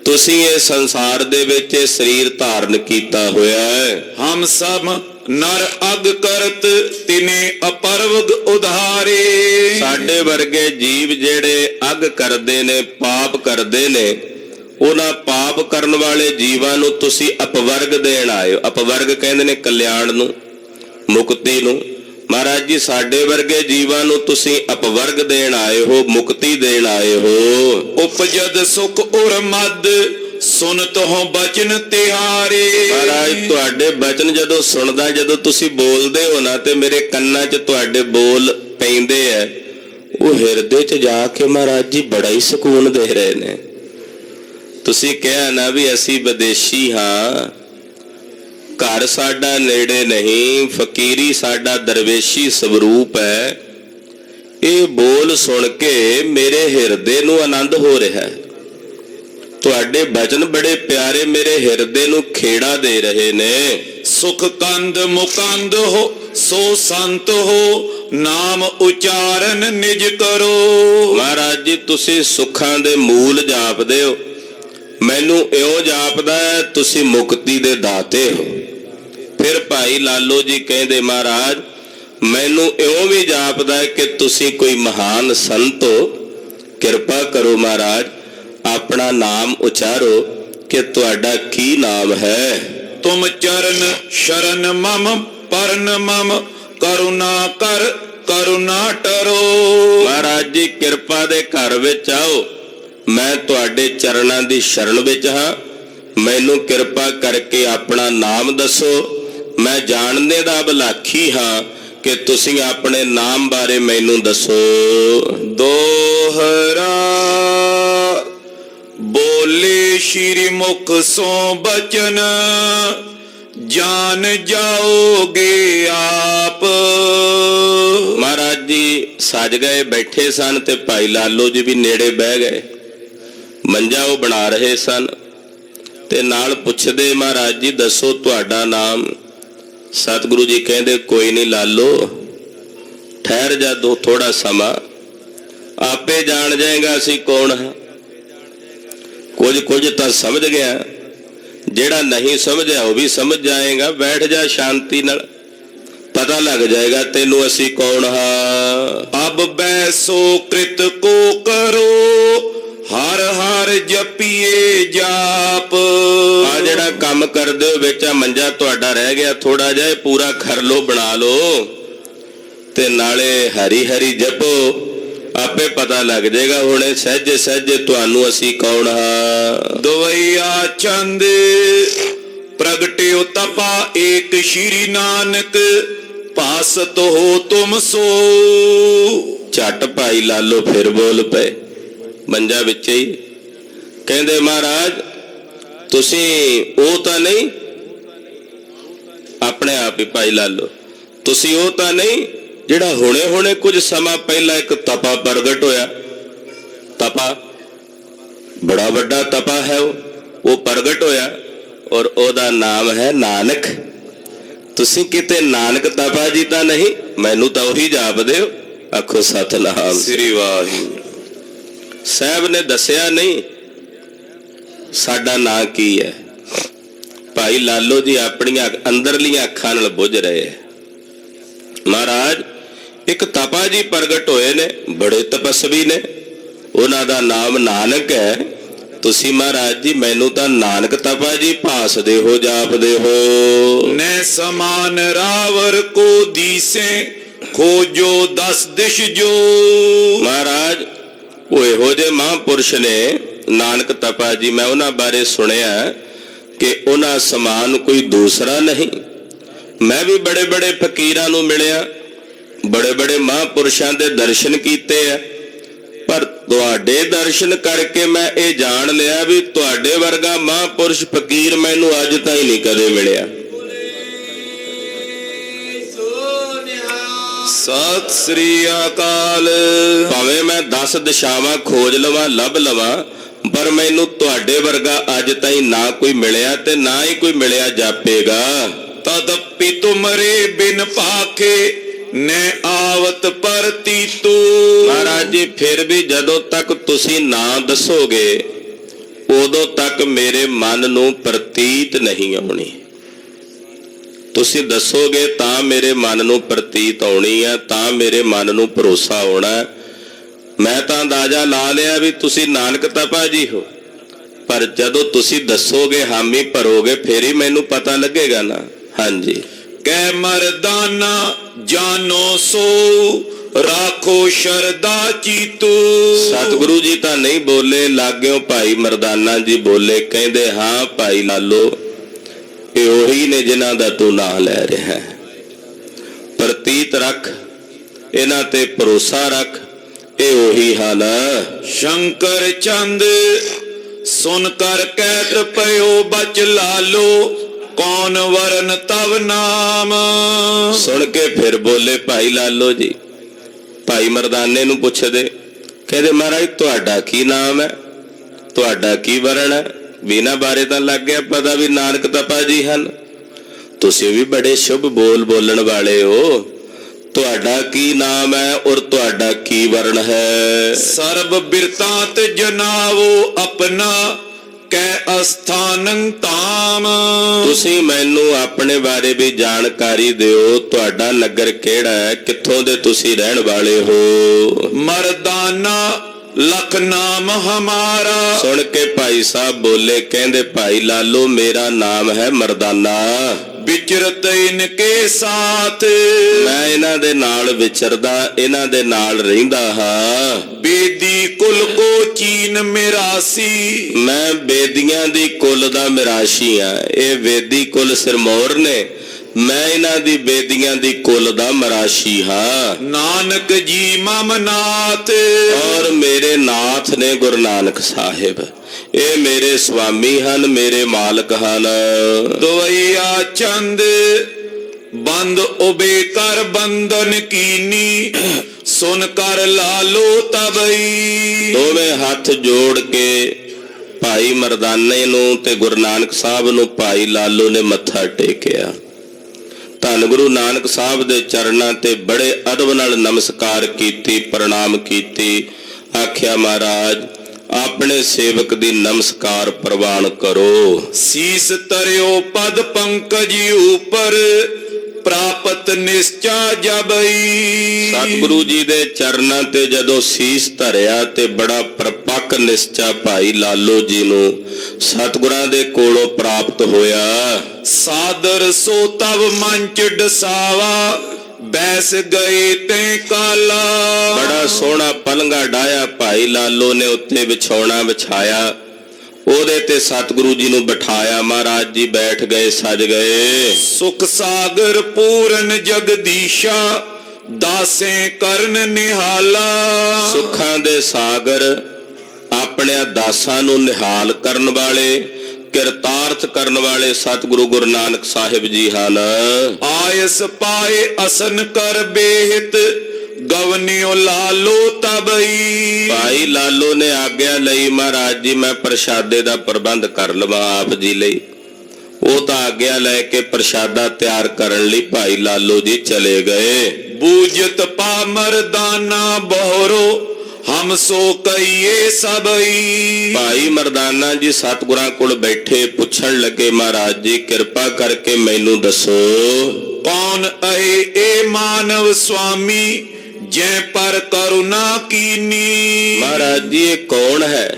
ਤੁਸੀਂ ਇਹ ਸੰਸਾਰ ਦੇ ਵਿੱਚ ਇਹ ਸਰੀਰ ਧਾਰਨ ਕੀਤਾ ਹੋਇਆ ਹੈ। ਹਮ ਸਭ ਨਰ ਅਗ ਕਰਤ ਤਿਨੇ ਅਪਰਵਗ ਉਧਾਰੇ। ਸਾਡੇ ਵਰਗੇ ਜੀਵ ਜਿਹੜੇ ਅਗ ਕਰਦੇ ਨੇ, ਪਾਪ ਕਰਦੇ ਨੇ, ਉਹਨਾਂ ਪਾਪ ਕਰਨ ਵਾਲੇ ਜੀਵਾਂ ਨੂੰ ਤੁਸੀਂ ਅਪਵਰਗ ਦੇਣ ਆਏ ਹੋ। ਅਪਵਰਗ ਕਹਿੰਦੇ ਨੇ ਕਲਿਆਣ ਨੂੰ, ਮੁਕਤੀ ਨੂੰ। ਮਹਾਰਾਜ ਜੀ ਸਾਡੇ ਵਰਗੇ ਜੀਵਾਂ ਨੂੰ ਤੁਸੀਂ ਅਪਵਰਗ ਦੇਣ ਆਏ ਹੋ, ਮੁਕਤੀ ਦੇਣ ਆਏ ਹੋ। ਉਪਜਦ ਸੁਖ ਉਰ ਮਦ ਸੁਨਤ ਹੋ ਬਚਨ ਤਿਹਾਰੇ। ਮਹਾਰਾਜ ਤੁਹਾਡੇ ਬਚਨ ਜਦੋਂ ਸੁਣਦਾ, ਜਦੋਂ ਤੁਸੀਂ ਬੋਲਦੇ ਹੋ ਨਾ ਤੇ ਮੇਰੇ ਕੰਨਾਂ 'ਚ ਤੁਹਾਡੇ ਬੋਲ ਪੈਂਦੇ ਐ, ਉਹ ਹਿਰਦੇ 'ਚ ਜਾ ਕੇ ਮਹਾਰਾਜ ਜੀ ਬੜਾ ਹੀ ਸਕੂਨ ਦੇ ਰਹੇ ਨੇ। ਤੁਸੀਂ ਕਿਹਾ ਨਾ ਵੀ ਅਸੀਂ ਵਿਦੇਸ਼ੀ ਹਾਂ, ਘਰ ਸਾਡਾ ਨੇੜੇ ਨਹੀਂ, ਫਕੀਰੀ ਸਾਡਾ ਦਰਵੇਸ਼ੀ ਸਵਰੂਪ ਹੈ। ਇਹ ਬੋਲ ਸੁਣ ਕੇ ਮੇਰੇ ਹਿਰਦੇ ਨੂੰ ਆਨੰਦ ਹੋ ਰਿਹਾ ਹੈ। ਤੁਹਾਡੇ ਬਚਨ ਬੜੇ ਪਿਆਰੇ ਮੇਰੇ ਹਿਰਦੇ ਨੂੰ ਖੇੜਾ ਦੇ ਰਹੇ ਨੇ। ਸੁਖ ਕੰਦ ਮੁਕੰਦ ਹੋ ਸੋ ਸੰਤ ਹੋ ਨਾਮ ਉਚਾਰਨ ਨਿਜ ਕਰੋ। ਮਹਾਰਾਜ ਜੀ ਤੁਸੀਂ ਸੁੱਖਾਂ ਦੇ ਮੂਲ ਜਾਪਦੇ ਹੋ, ਮੈਨੂੰ ਇਉਂ ਜਾਪਦਾ ਹੈ ਤੁਸੀਂ ਮੁਕਤੀ ਦੇ ਦਾਤੇ ਹੋ। ਫਿਰ ਭਾਈ ਲਾਲੋ ਜੀ ਕਹਿੰਦੇ ਮਹਾਰਾਜ ਮੈਨੂੰ ਇਉਂ ਵੀ ਜਾਪਦਾ ਹੈ ਕਿ ਤੁਸੀਂ ਕੋਈ ਮਹਾਨ ਸੰਤ ਹੋ, ਕਿਰਪਾ ਕਰੋ ਮਹਾਰਾਜ ਆਪਣਾ ਨਾਮ ਉਚਾਰੋ ਕਿ ਤੁਹਾਡਾ ਕੀ ਨਾਮ ਹੈ। ਤੁਮ ਚਰਨ ਸ਼ਰਨ ਮਮ ਪਰਨ ਮਮ ਕਰੁਣਾ ਕਰ ਕਰੁਣਾ ਟਰੋ। ਮਹਾਰਾਜ ਜੀ ਕਿਰਪਾ ਦੇ ਘਰ ਵਿੱਚ ਆਓ, ਮੈਂ ਤੁਹਾਡੇ ਚਰਨਾਂ ਦੀ ਸ਼ਰਨ ਵਿੱਚ ਹਾਂ। ਮੈਨੂੰ ਕਿਰਪਾ ਕਰਕੇ ਆਪਣਾ ਨਾਮ ਦੱਸੋ। ਮੈਂ ਜਾਣਨੇ ਦਾ ਅਭਿਲਾਖੀ ਹਾਂ ਕਿ ਤੁਸੀਂ ਆਪਣੇ ਨਾਮ ਬਾਰੇ ਮੈਨੂੰ ਦੱਸੋ। ਦੋਹਰਾ ਬੋਲੇ ਸ਼੍ਰੀ ਮੁਖ ਸੋ ਬਚਨ ਜਾਣ ਜਾਓਗੇ ਆਪ। ਮਹਾਰਾਜ ਜੀ ਸਜ ਗਏ, ਬੈਠੇ ਸਨ ਤੇ ਭਾਈ ਲਾਲੋ ਜੀ ਵੀ ਨੇੜੇ ਬਹਿ ਗਏ। ਮੰਜਾ ਉਹ ਬਣਾ ਰਹੇ ਸਨ ਤੇ ਨਾਲ ਪੁੱਛਦੇ, ਮਹਾਰਾਜ ਜੀ ਦੱਸੋ ਤੁਹਾਡਾ ਨਾਮ। ਸਤਿਗੁਰੂ ਜੀ ਕਹਿੰਦੇ, ਕੋਈ ਨਹੀਂ ਲਾਲੋ, ਠਹਿਰ ਜਾ ਦੋ ਥੋੜਾ ਸਮਾਂ, ਆਪੇ ਜਾਣ ਜਾਏਗਾ ਅਸੀਂ ਕੌਣ ਹਾਂ। ਕੁਝ ਤਾਂ ਸਮਝ ਗਿਆ, ਜਿਹੜਾ ਨਹੀਂ ਸਮਝਿਆ ਉਹ ਵੀ ਸਮਝ ਜਾਏਗਾ। ਬੈਠ ਜਾ ਸ਼ਾਂਤੀ ਨਾਲ, ਪਤਾ ਲੱਗ ਜਾਏਗਾ ਤੈਨੂੰ ਅਸੀਂ ਕੌਣ ਹਾਂ। ਅਬ ਬੈਸੋ ਕ੍ਰਿਤ ਕੋ ਕਰੋ, ਹਰ ਹਰ ਜਪੀਏ ਜਾਪ। ਆ ਜਿਹੜਾ ਕੰਮ ਕਰਦੇ ਹੋ ਵਿੱਚ ਆ ਮੰਜਾ ਤੁਹਾਡਾ ਰਹਿ ਗਿਆ, ਥੋੜਾ ਜਿਹਾ ਇਹ ਪੂਰਾ ਕਰ ਲੋ, ਬਣਾ ਲੋ ਤੇ ਨਾਲੇ ਹਰੀ ਹਰੀ ਜਪੋ, ਆਪੇ ਪਤਾ ਲੱਗ ਜਾਏਗਾ ਹੁਣੇ ਸਹਿਜੇ ਸਹਿਜੇ ਤੁਹਾਨੂੰ ਅਸੀਂ ਕੌਣ ਹਾਂ। ਦਵਈਆ ਚੰਦ ਪ੍ਰਗਟਿਓ ਤਪਾ ਏਕ ਸ਼੍ਰੀ ਨਾਨਕ, ਭਾਸਤ ਹੋ ਤੁਮ ਸੋ। ਝੱਟ ਭਾਈ ਲਾਲੋ ਫਿਰ ਬੋਲ ਪਏ ਮੰਜਾ ਵਿੱਚ ਹੀ, ਕਹਿੰਦੇ ਮਹਾਰਾਜ ਤੁਸੀਂ ਉਹ ਤਾਂ ਨਹੀਂ, ਆਪਣੇ ਆਪ ਹੀ ਭਾਈ ਲਾਲੋ, ਤੁਸੀਂ ਉਹ ਤਾਂ ਨਹੀਂ ਜਿਹੜਾ ਹੁਣੇ ਕੁਝ ਸਮਾਂ ਪਹਿਲਾਂ ਇੱਕ ਤਪਾ ਪ੍ਰਗਟ ਹੋਇਆ। ਤਪਾ ਬੜਾ ਵੱਡਾ ਤਪਾ ਹੈ, ਉਹ ਪ੍ਰਗਟ ਹੋਇਆ ਔਰ ਉਹਦਾ ਨਾਮ ਹੈ ਨਾਨਕ। ਤੁਸੀਂ ਕਿਤੇ ਨਾਨਕ ਤਪਾ ਜੀ ਤਾਂ ਨਹੀਂ, ਮੈਨੂੰ ਤਾਂ ਉਹੀ ਜਾਪਦੇ ਹੋ। ਆਖੋ ਸਤਿਨਾਮ ਸ੍ਰੀ ਵਾਹਿਗੁਰੂ। ਸਾਹਿਬ ਨੇ ਦੱਸਿਆ ਨਹੀਂ ਸਾਡਾ ਨਾਂ ਕੀ ਹੈ। ਭਾਈ ਲਾਲੋ ਜੀ ਆਪਣੀਆਂ ਅੰਦਰਲੀਆਂ ਅੱਖਾਂ ਨਾਲ ਬੁੱਝ ਰਹੇ ਹੈ। ਮਹਾਰਾਜ ਇੱਕ ਤਪਾ ਜੀ ਪ੍ਰਗਟ ਹੋਏ ਨੇ, ਬੜੇ ਤਪਸਵੀ ਨੇ, ਉਹਨਾਂ ਦਾ ਨਾਮ ਨਾਨਕ ਹੈ। ਤੁਸੀਂ ਮਹਾਰਾਜ ਜੀ ਮੈਨੂੰ ਤਾਂ ਨਾਨਕ ਤਪਾ ਜੀ ਭਾਸਦੇ ਹੋ, ਜਾਪਦੇ ਹੋ। ਨੈ ਸਮਾਨ ਰਾਵਰ ਕੋ ਦੀਸੇ, ਖੋਜੋ ਦਸ ਦਿਸ਼ ਜੋ। ਮਹਾਰਾਜ ਉਹ ਇਹੋ ਜਿਹੇ ਮਹਾਂਪੁਰਸ਼ ਨੇ ਨਾਨਕ ਤਪਾ ਜੀ, ਮੈਂ ਉਹਨਾਂ ਬਾਰੇ ਸੁਣਿਆ ਕਿ ਉਹਨਾਂ ਸਮਾਨ ਕੋਈ ਦੂਸਰਾ ਨਹੀਂ। ਮੈਂ ਵੀ ਬੜੇ ਬੜੇ ਫਕੀਰਾਂ ਨੂੰ ਮਿਲਿਆ, ਬੜੇ ਬੜੇ ਮਹਾਂਪੁਰਸ਼ਾਂ ਦੇ ਦਰਸ਼ਨ ਕੀਤੇ ਆ, ਪਰ ਤੁਹਾਡੇ ਦਰਸ਼ਨ ਕਰਕੇ ਮੈਂ ਇਹ ਜਾਣ ਲਿਆ ਵੀ ਤੁਹਾਡੇ ਵਰਗਾ ਮਹਾਂਪੁਰਸ਼ ਫਕੀਰ ਮੈਨੂੰ ਅੱਜ ਤਾਈਂ ਨਹੀਂ ਕਦੇ ਮਿਲਿਆ। ਸਤਿ ਸ੍ਰੀ ਅਕਾਲ। ਭਾਵੇਂ ਮੈਂ 10 ਦਿਸ਼ਾਵਾਂ ਖੋਜ ਲਵਾਂ, ਲੱਭ ਲਵਾਂ, ਪਰ ਮੈਨੂੰ ਤੁਹਾਡੇ ਵਰਗਾ ਅੱਜ ਤਾਈਂ ਨਾ ਕੋਈ ਮਿਲਿਆ ਤੇ ਨਾ ਹੀ ਕੋਈ ਮਿਲਿਆ ਜਾਪੇਗਾ। ਤਦਪि ਤੁਮਰੇ ਬਿਨ ਭਾਖੇ, ਨੈ ਆਵਤ ਪਰਤੀਤੂ। ਮਹਾਰਾਜ ਜੀ ਫਿਰ ਵੀ ਜਦੋਂ ਤੱਕ ਤੁਸੀਂ ਨਾ ਦੱਸੋਗੇ ਉਦੋਂ ਤੱਕ ਮੇਰੇ ਮਨ ਨੂੰ ਪ੍ਰਤੀਤ ਨਹੀਂ ਆਉਣੀ। ਤੁਸੀਂ ਦੱਸੋਗੇ ਤਾਂ ਮੇਰੇ ਮਨ ਨੂੰ ਪ੍ਰਤੀਤ ਆਉਣੀ ਹੈ, ਤਾਂ ਮੇਰੇ ਮਨ ਨੂੰ ਭਰੋਸਾ ਆਉਣਾ। ਮੈਂ ਤਾਂ ਅੰਦਾਜ਼ਾ ਲਾ ਲਿਆ ਵੀ ਤੁਸੀਂ ਨਾਨਕ ਤਪਾ ਜੀ ਹੋ, ਪਰ ਜਦੋਂ ਤੁਸੀਂ ਦੱਸੋਗੇ, ਹਾਮੀ ਭਰੋਗੇ, ਫੇਰ ਹੀ ਮੈਨੂੰ ਪਤਾ ਲੱਗੇਗਾ ਨਾ। ਹਾਂਜੀ। ਕੈ ਮਰਦਾਨਾ ਜਾਨੋ ਸੋ, ਰਾਖੋ ਸ਼ਰਦਾ ਚੀਤੂ। ਸਤਿਗੁਰੂ ਜੀ ਤਾਂ ਨਹੀਂ ਬੋਲੇ, ਲਾਗਿਓ ਭਾਈ ਮਰਦਾਨਾ ਜੀ ਬੋਲੇ, ਕਹਿੰਦੇ ਹਾਂ ਭਾਈ ਲਾਲੋ ਇਹ ਉਹੀ ਨੇ ਜਿਨ੍ਹਾਂ ਦਾ ਤੂੰ ਨਾਂ ਲੈ ਰਿਹਾ ਹੈ। ਪ੍ਰਤੀਤ ਰੱਖ, ਇਹਨਾਂ ਤੇ ਭਰੋਸਾ ਰੱਖ, ਇਹ ਉਹੀ ਹਨ। ਸ਼ੰਕਰ ਚੰਦ ਸੁਨ ਕਰ ਕਹਿਤ ਪਇਓ ਬਚ ਲਾਲੋ, ਕੌਣ ਵਰਨ ਤਵ ਨਾਮ। ਸੁਣ ਕੇ ਫਿਰ ਬੋਲੇ ਭਾਈ ਲਾਲੋ ਜੀ। ਭਾਈ ਮਰਦਾਨੇ ਨੂੰ ਪੁੱਛਦੇ, ਕਹਿੰਦੇ ਮਹਾਰਾਜ ਤੁਹਾਡਾ ਕੀ ਨਾਮ ਹੈ, ਤੁਹਾਡਾ ਕੀ ਵਰਣ ਹੈ। ਬਿਨਾਂ ਬਾਰੇ ਤਾਂ ਲੱਗ ਗਿਆ ਪਤਾ ਵੀ ਨਾਨਕ ਤਪਾ ਜੀ ਹਨ। ਤੁਸੀਂ ਵੀ ਬੜੇ ਸ਼ੁਭ ਬੋਲਣ ਵਾਲੇ ਹੋ। ਤੁਹਾਡਾ ਕੀ ਨਾਮ ਹੈ ਔਰ ਤੁਹਾਡਾ ਕੀ ਵਰਣ ਹੈ। ਸਰਬ ਬਿਰਤਾਂਤ ਜਨਾਵੋ ਆਪਣਾ, ਕੈ ਅਸਥਾਨੰ ਧਾਮ। ਤੁਸੀਂ ਮੈਨੂੰ ਆਪਣੇ ਬਾਰੇ ਵੀ ਜਾਣਕਾਰੀ ਦਿਓ। ਤੁਹਾਡਾ ਨਗਰ ਕਿਹੜਾ ਹੈ, ਕਿੱਥੋਂ ਦੇ ਤੁਸੀਂ ਰਹਿਣ ਵਾਲੇ ਹੋ। ਮਰਦਾਨਾ ਲਖ ਨਾਮ ਹਮਾਰਾ। ਸੁਣ ਕੇ ਭਾਈ ਸਾਹਿਬ ਬੋਲੇ, ਕਹਿੰਦੇ ਭਾਈ ਲਾਲੋ ਮੇਰਾ ਨਾਮ ਹੈ ਮਰਦਾਨਾ। ਵਿਚਰਤ ਇਨਕੇ ਸਾਥ, ਮੈਂ ਇਹਨਾਂ ਦੇ ਨਾਲ ਵਿਚਰਦਾ, ਇਹਨਾਂ ਦੇ ਨਾਲ ਰਹਿੰਦਾ ਹਾਂ। ਬੇਦੀ ਕੁਲ ਕੋ ਚੀਨ ਮਿਰਾਸੀ, ਮੈਂ ਬੇਦੀਆਂ ਦੀ ਕੁਲ ਦਾ ਮਿਰਾਸ਼ੀ ਆ। ਇਹ ਵੇਦੀ ਕੁਲ ਸਿਰਮੌਰ ਨੇ, ਮੈਂ ਇਹਨਾਂ ਦੀ ਬੇਦੀਆਂ ਦੀ ਕੁਲ ਦਾ ਮਰਾਸ਼ੀ ਹਾਂ। ਨਾਨਕ ਜੀ ਮਮ ਨਾਥ, ਔਰ ਮੇਰੇ ਨਾਥ ਨੇ ਗੁਰੂ ਨਾਨਕ ਸਾਹਿਬ। ਇਹ ਮੇਰੇ ਸੁਆਮੀ ਹਨ, ਮੇਰੇ ਮਾਲਕ ਹਨ। ਦਵਈਆ ਚੰਦ ਬੰਦ ਉਬੇ ਕਰ ਬੰਧਨ ਕੀਨੀ, ਸੁਨ ਕਰ ਲਾਲੋ ਤਬਈ। ਦੋਵੇਂ ਹੱਥ ਜੋੜ ਕੇ ਭਾਈ ਮਰਦਾਨੇ ਨੂੰ ਤੇ ਗੁਰੂ ਨਾਨਕ ਸਾਹਿਬ ਨੂੰ ਭਾਈ ਲਾਲੋ ਨੇ ਮੱਥਾ ਟੇਕਿਆ। ਧੰਨ ਗੁਰੂ ਨਾਨਕ ਸਾਹਿਬ ਦੇ ਚਰਨਾਂ ਤੇ ਬੜੇ ਅਦਬ ਨਾਲ ਨਮਸਕਾਰ ਕੀਤੀ, ਪ੍ਰਣਾਮ ਕੀਤੀ। ਆਖਿਆ ਮਹਾਰਾਜ ਆਪਣੇ ਸੇਵਕ ਦੀ ਨਮਸਕਾਰ ਪ੍ਰਵਾਨ ਕਰੋ। ਸੀਸ ਤਰਿਓ ਪਦ ਪੰਕਜ ਉਪਰ ਪ੍ਰਾਪਤ ਨਿਸ਼ਚਾ ਜਬਈ। ਸਤਿਗੁਰੂ ਜੀ ਦੇ ਚਰਨਾਂ ਤੇ ਜਦੋਂ ਸੀਸ ਧਰਿਆ ਤੇ ਬੜਾ ਪਰਪੱਕ ਨਿਸ਼ਚਾ ਭਾਈ ਲਾਲੋ ਜੀ ਨੂੰ ਸਤਿਗੁਰਾਂ ਦੇ ਕੋਲੋਂ ਪ੍ਰਾਪਤ ਹੋਇਆ। ਸਾਦਰ ਸੋ ਤਵ ਮੰਚ ਡਸਾਵਾ ਬੈਸ ਗਏ ਤੇ ਕਾਲਾ। ਬੜਾ ਸੋਹਣਾ ਪਲੰਘਾ ਡਾਇਆ ਭਾਈ ਲਾਲੋ ਨੇ, ਉੱਤੇ ਵਿਛਾਉਣਾ ਵਿਛਾਇਆ, ਉਹਦੇ ਤੇ ਸਤਿਗੁਰੂ ਜੀ ਨੂੰ ਬਿਠਾਇਆ। ਮਹਾਰਾਜ ਜੀ ਬੈਠ ਗਏ, ਸਜ ਗਏ। ਸੁਖ ਸਾਗਰ ਪੂਰਨ ਜਗਦੀਸ਼ਾ ਦਾਸੇ ਕਰਨ ਨਿਹਾਲਾ। ਸੁੱਖਾਂ ਦੇ ਸਾਗਰ ਆਪਣੇ ਦਾਸਾਂ ਨੂੰ ਨਿਹਾਲ ਕਰਨ ਵਾਲੇ, ਕਿਰਤਾਰਥ ਕਰਨ ਵਾਲੇ ਸਤਿਗੁਰੂ ਗੁਰੂ ਨਾਨਕ ਸਾਹਿਬ ਜੀ ਹਨ। ਆਇਸ ਪਾਏ ਅਸਨ ਕਰ ਬੇਹਿਤ ਗਵਨਿਓ ਲਾਲੋ ਤਬਈ। ਭਾਈ ਲਾਲੋ ਨੇ ਆਗਿਆ ਲਈ, ਮਹਾਰਾਜ ਜੀ ਮੈਂ ਪ੍ਰਸ਼ਾਦੇ ਦਾ ਪ੍ਰਬੰਧ ਕਰ ਲਵਾਂ ਆਪ ਜੀ ਲਈ। ਉਹ ਤਾਂ ਆਗਿਆ ਲੈ ਕੇ ਪ੍ਰਸ਼ਾਦਾ ਤਿਆਰ ਕਰਨ ਲਈ ਭਾਈ ਲਾਲੋ ਜੀ ਚਲੇ ਗਏ। ਬੂਝਤ ਪਾ ਮਰਦਾਨਾ ਬਹਰੋ ਹਮ ਸੋ ਕਈਏ ਸਬਈ। ਭਾਈ ਮਰਦਾਨਾ ਜੀ ਸਤਿਗੁਰਾਂ ਕੋਲ ਬੈਠੇ, ਪੁੱਛਣ ਲੱਗੇ ਮਹਾਰਾਜ ਜੀ ਕਿਰਪਾ ਕਰਕੇ ਮੈਨੂੰ ਦੱਸੋ ਕੌਣ ਅਹੇ ਏ ਮਾਨਵ ਸੁਆਮੀ ਜੈ ਪਰ ਕਰੁਣਾ ਕੀਨੀ। ਮਹਾਰਾਜ ਜੀ ਇਹ ਕੌਣ ਹੈ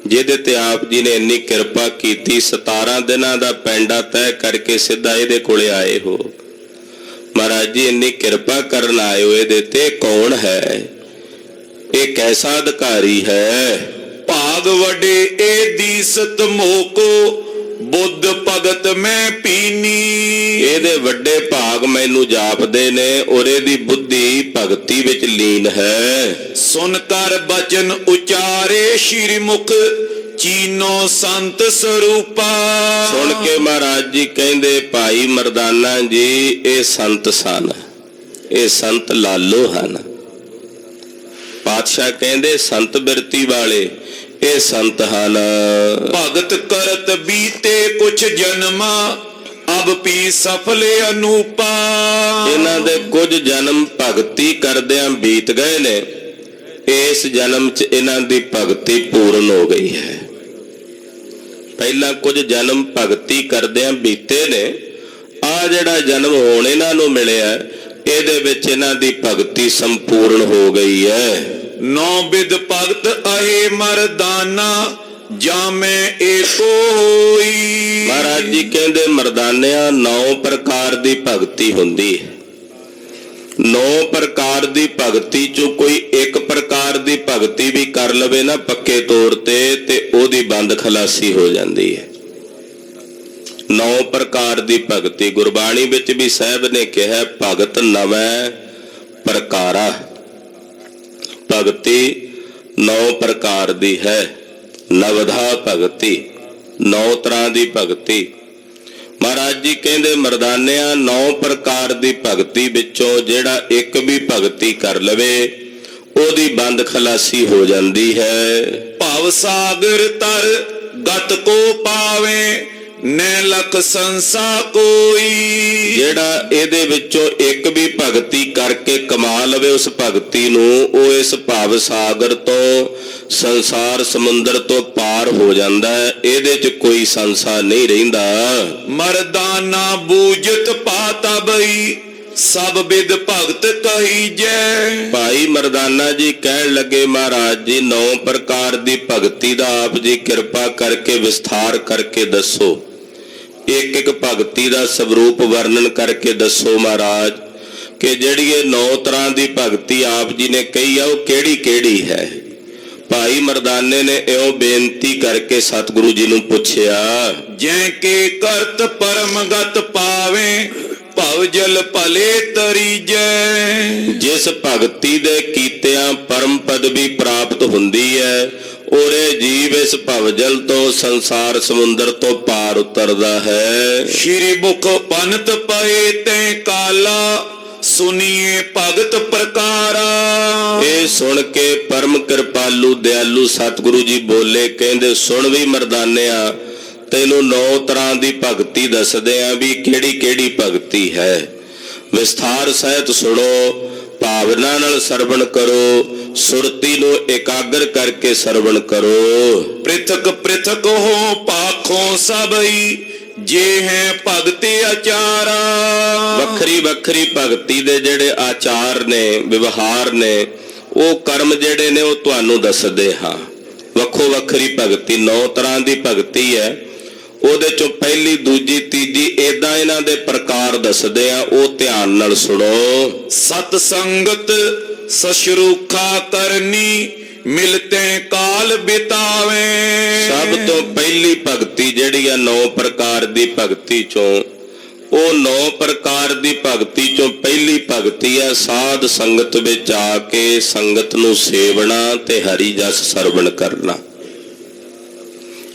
ਜਿਹਦੇ ਤੇ ਆਪ ਜੀ ਨੇ ਇੰਨੀ ਕਿਰਪਾ ਕੀਤੀ? 17 ਦਿਨਾਂ ਦਾ ਪੈਂਡਾ ਤੈਅ ਕਰਕੇ ਸਿੱਧਾ ਇਹਦੇ ਕੋਲੇ ਆਏ ਹੋ। ਮਹਾਰਾਜ ਜੀ ਇੰਨੀ ਕਿਰਪਾ ਕਰਨ ਆਏ ਹੋ, ਇਹਦੇ ਤੇ ਕੌਣ ਹੈ? ਇਹ ਕੈਸਾ ਅਧਿਕਾਰੀ ਹੈ? ਭਾਗ ਵਡੇ ਏ ਦੀਸਤ ਮੋਕੋ ਬੁੱਧ ਭਗਤ ਮੈਂ ਪੀਨੀ। ਇਹਦੇ ਵੱਡੇ ਭਾਗ ਮੈਨੂੰ ਜਾਪਦੇ ਨੇ ਔਰ ਇਹਦੀ ਬੁੱਧੀ ਭਗਤੀ ਵਿੱਚ ਲੀਨ ਹੈ। ਸੁਨ ਕਰ ਬਚਨ ਉਚਾਰੇ ਸ਼੍ਰੀ ਮੁਖ ਚੀਨੋ ਸੰਤ ਸਰੂਪਾ। ਸੁਣ ਕੇ ਮਹਾਰਾਜ ਜੀ ਕਹਿੰਦੇ ਭਾਈ ਮਰਦਾਨਾ ਜੀ ਇਹ ਸੰਤ ਸਨ, ਇਹ ਸੰਤ ਲਾਲੋ ਹਨ। ਪਾਤਸ਼ਾਹ ਕਹਿੰਦੇ ਸੰਤ ਬਿਰਤੀ ਵਾਲੇ ਇਹ ਸੰਤ ਹਨ। ਭਗਤ ਕਰਤ ਬੀਤੇ ਕੁਛ ਜਨਮਾ ਅਬ ਪੀ ਸਫਲੇ ਅਨੂਪਾ। ਇਹਨਾਂ ਦੇ ਕੁਝ ਜਨਮ ਭਗਤੀ ਕਰਦਿਆਂ ਬੀਤ ਗਏ ਨੇ, ਇਸ ਜਨਮ 'ਚ ਇਹਨਾਂ ਦੀ ਭਗਤੀ ਪੂਰਨ ਹੋ ਗਈ ਹੈ। ਪਹਿਲਾਂ ਕੁਝ ਜਨਮ ਭਗਤੀ ਕਰਦਿਆਂ ਬੀਤੇ ਨੇ, ਆ ਜਿਹੜਾ ਜਨਮ ਹੁਣ ਇਹਨਾਂ ਨੂੰ ਮਿਲਿਆ ਇਹਦੇ ਵਿੱਚ ਇਹਨਾਂ ਦੀ ਭਗਤੀ ਸੰਪੂਰਨ ਹੋ ਗਈ ਹੈ। ਨੌ ਬਿਦ ਭਗਤ ਅਹੇ ਮਰਦਾਨਾ ਜਾਮੇ ਏਕੋ ਹੋਈ। ਮਹਾਰਾਜ ਜੀ ਕਹਿੰਦੇ ਮਰਦਾਨਿਆਂ 9 ਪ੍ਰਕਾਰ ਦੀ ਭਗਤੀ ਹੁੰਦੀ ਹੈ। 9 ਪ੍ਰਕਾਰ ਦੀ ਭਗਤੀ ਚੋਂ ਕੋਈ ਇੱਕ ਪ੍ਰਕਾਰ ਦੀ ਭਗਤੀ ਵੀ ਕਰ ਲਵੇ ਨਾ ਪੱਕੇ ਤੌਰ ਤੇ ਉਹਦੀ ਬੰਦ ਖਲਾਸੀ ਹੋ ਜਾਂਦੀ ਹੈ। 9 ਪ੍ਰਕਾਰ ਦੀ ਭਗਤੀ ਗੁਰਬਾਣੀ ਵਿੱਚ ਵੀ ਸਾਹਿਬ ਨੇ ਕਿਹਾ ਭਗਤ ਨਵੇਂ ਪ੍ਰਕਾਰਾ। ਭਗਤੀ 9 ਪ੍ਰਕਾਰ ਦੀ ਹੈ। ਨਵਧਾ ਭਗਤੀ 9 ਤਰ੍ਹਾਂ ਦੀ ਭਗਤੀ। ਮਹਾਰਾਜ ਜੀ ਕਹਿੰਦੇ ਮਰਦਾਨਿਆਂ 9 ਪ੍ਰਕਾਰ ਦੀ ਭਗਤੀ ਵਿੱਚੋਂ ਜਿਹੜਾ ਇੱਕ ਵੀ ਭਗਤੀ ਕਰ ਲਵੇ ਉਹਦੀ ਬੰਦ ਖਲਾਸੀ ਹੋ ਜਾਂਦੀ ਹੈ। ਭਵ ਸਾਗਰ ਤਰ ਗਤ ਕੋ ਪਾਵੇ ਨੈ ਲਖ ਸੰਸਾ ਕੋਈ। ਜਿਹੜਾ ਇਹਦੇ ਵਿੱਚੋਂ ਇੱਕ ਵੀ ਭਗਤੀ ਕਰਕੇ ਕਮਾ ਲਵੇ ਉਸ ਭਗਤੀ ਨੂੰ, ਉਹ ਇਸ ਭਵ ਸਾਗਰ ਤੋਂ ਸੰਸਾਰ ਸਮੁੰਦਰ ਤੋਂ ਪਾਰ ਹੋ ਜਾਂਦਾ ਹੈ। ਇਹਦੇ 'ਚ ਕੋਈ ਸੰਸਾਰ ਨਹੀਂ ਰਹਿੰਦਾ। ਮਰਦਾਨਾ ਬੂਝਤ ਪਾਤਾ ਬਈ ਸਭ ਬਿਦ ਭਗਤ ਕਹੀ ਜੈ। ਭਾਈ ਮਰਦਾਨਾ ਜੀ ਕਹਿਣ ਲੱਗੇ ਮਹਾਰਾਜ ਜੀ 9 ਪ੍ਰਕਾਰ ਦੀ ਭਗਤੀ ਦਾ ਆਪ ਜੀ ਕਿਰਪਾ ਕਰਕੇ ਵਿਸਥਾਰ ਕਰਕੇ ਦੱਸੋ। ਇੱਕ ਇੱਕ ਭਗਤੀ ਦਾ ਸਵਰੂਪ ਵਰਣਨ ਕਰਕੇ ਦੱਸੋ ਮਹਾਰਾਜ ਕਿ ਜਿਹੜੀ ਇਹ 9 ਤਰ੍ਹਾਂ ਦੀ ਭਗਤੀ ਆਪ ਜੀ ਨੇ ਕਹੀ ਆ ਉਹ ਕਿਹੜੀ ਕਿਹੜੀ ਹੈ। ਭਾਈ ਮਰਦਾਨੇ ਨੇ ਇਉਂ ਬੇਨਤੀ ਕਰਕੇ ਸਤਿਗੁਰੂ ਜੀ ਨੂੰ ਪੁੱਛਿਆ ਜੈ ਕੇ ਕਰਤ ਪਰਮਗਤ ਪਾਵੇ ਭਵ ਜਲ ਭਲੇ ਤਰੀਜੈ। ਜਿਸ ਭਗਤੀ ਦੇ ਕੀਤਿਆਂ ਪਰਮ ਪਦਵੀ ਪ੍ਰਾਪਤ ਹੁੰਦੀ ਹੈ ਔਰੇ ਜੀਵ ਇਸ ਭਵਜਲ ਤੋਂ ਸੰਸਾਰ ਸਮੁੰਦਰ ਤੋਂ ਪਾਰ ਉਤਰਦਾ ਹੈ। ਸ਼੍ਰੀ ਮੁਖ ਪੰਨਤ ਪਏ ਤੈ ਕਾਲਾ ਸੁਨੀਏ ਭਗਤ ਪ੍ਰਕਾਰਾ। ਇਹ ਸੁਣ ਕੇ ਪਰਮ ਕਿਰਪਾਲੂ ਦਿਆਲੂ ਸਤਿਗੁਰੂ ਜੀ ਬੋਲੇ, ਕਹਿੰਦੇ ਸੁਣ ਵੀ ਮਰਦਾਨਿਆ, ਤੈਨੂੰ 9 ਤਰ੍ਹਾਂ ਦੀ ਭਗਤੀ ਦੱਸਦੇ ਆ ਵੀ ਕਿਹੜੀ ਕਿਹੜੀ ਭਗਤੀ ਹੈ। ਵਿਸਥਾਰ ਸਹਿਤ ਸੁਣੋ, ਭਾਵਨਾ ਨਾਲ ਸਰਵਣ ਕਰੋ, ਸੁਰਤੀ ਨੂੰ ਇਕਾਗਰ ਕਰਕੇ ਸਰਵਣ ਕਰੋ। ਪ੍ਰਿਥਕ ਪ੍ਰਿਥਕ ਹੋ ਪਾਖੋਂ ਸਭਈ, ਜੇ ਹੈ ਭਗਤੀ ਆਚਾਰਾ। ਵੱਖਰੀ ਵੱਖਰੀ ਭਗਤੀ ਦੇ ਜਿਹੜੇ ਆਚਾਰ ਨੇ, ਵਿਵਹਾਰ ਨੇ, ਉਹ ਕਰਮ ਜਿਹੜੇ ਨੇ ਉਹ ਤੁਹਾਨੂੰ ਦੱਸਦੇ ਹਾਂ। ਵੱਖੋ ਵੱਖਰੀ ਭਗਤੀ 9 ਤਰ੍ਹਾਂ ਦੀ ਭਗਤੀ ਹੈ। ਉਹਦੇ ਚੋਂ ਪਹਿਲੀ, ਦੂਜੀ, ਤੀਜੀ ਏਦਾਂ ਇਹਨਾਂ ਦੇ ਪ੍ਰਕਾਰ ਦੱਸਦੇ ਆ, ਉਹ ਧਿਆਨ ਨਾਲ ਸੁਣੋ। ਸਤ ਸੰਗਤ ਸਸ਼ਰੂਖਾ ਕਰਨੀ, ਮਿਲਤੇ ਕਾਲ ਬਿਤਾਵੇ। ਸਭ ਤੋਂ ਪਹਿਲੀ ਭਗਤੀ ਜਿਹੜੀ ਆ 9 ਪ੍ਰਕਾਰ ਦੀ ਭਗਤੀ ਚੋਂ, ਉਹ 9 ਪ੍ਰਕਾਰ ਦੀ ਭਗਤੀ ਚੋਂ ਪਹਿਲੀ ਭਗਤੀ ਆ ਸਾਧ ਸੰਗਤ ਵਿੱਚ ਆ ਕੇ ਸੰਗਤ ਨੂੰ ਸੇਵਣਾ ਤੇ ਹਰੀ ਜਸ ਸਰਵਣ ਕਰਨਾ।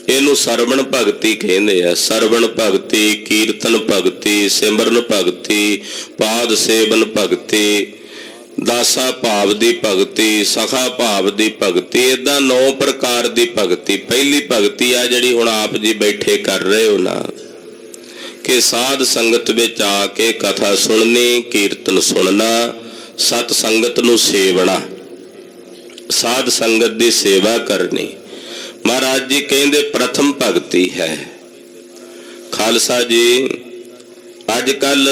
ਇਹਨੂੰ ਸਰਵਣ ਭਗਤੀ ਕਹਿੰਦੇ ਆ। ਸਰਵਣ ਭਗਤੀ, ਕੀਰਤਨ ਭਗਤੀ, ਸਿਮਰਨ ਭਗਤੀ, ਪਾਦ ਸੇਵਨ ਭਗਤੀ, ਦਾਸਾ ਭਾਵ ਦੀ ਭਗਤੀ, ਸਖਾ ਭਾਵ ਦੀ ਭਗਤੀ, ਏਦਾਂ 9 ਪ੍ਰਕਾਰ ਦੀ ਭਗਤੀ। ਪਹਿਲੀ ਭਗਤੀ ਆ ਜਿਹੜੀ ਹੁਣ ਆਪ ਜੀ ਬੈਠੇ ਕਰ ਰਹੇ ਹੋ ਨਾ, ਕਿ ਸਾਧ ਸੰਗਤ ਵਿੱਚ ਆ ਕੇ ਕਥਾ ਸੁਣਨੀ, ਕੀਰਤਨ ਸੁਣਨਾ, ਸਤ ਸੰਗਤ ਨੂੰ ਸੇਵਣਾ, ਸਾਧ ਸੰਗਤ ਦੀ ਸੇਵਾ ਕਰਨੀ। ਮਹਾਰਾਜ ਜੀ ਕਹਿੰਦੇ ਪ੍ਰਥਮ ਭਗਤੀ ਹੈ। ਖਾਲਸਾ ਜੀ, ਅੱਜ ਕੱਲ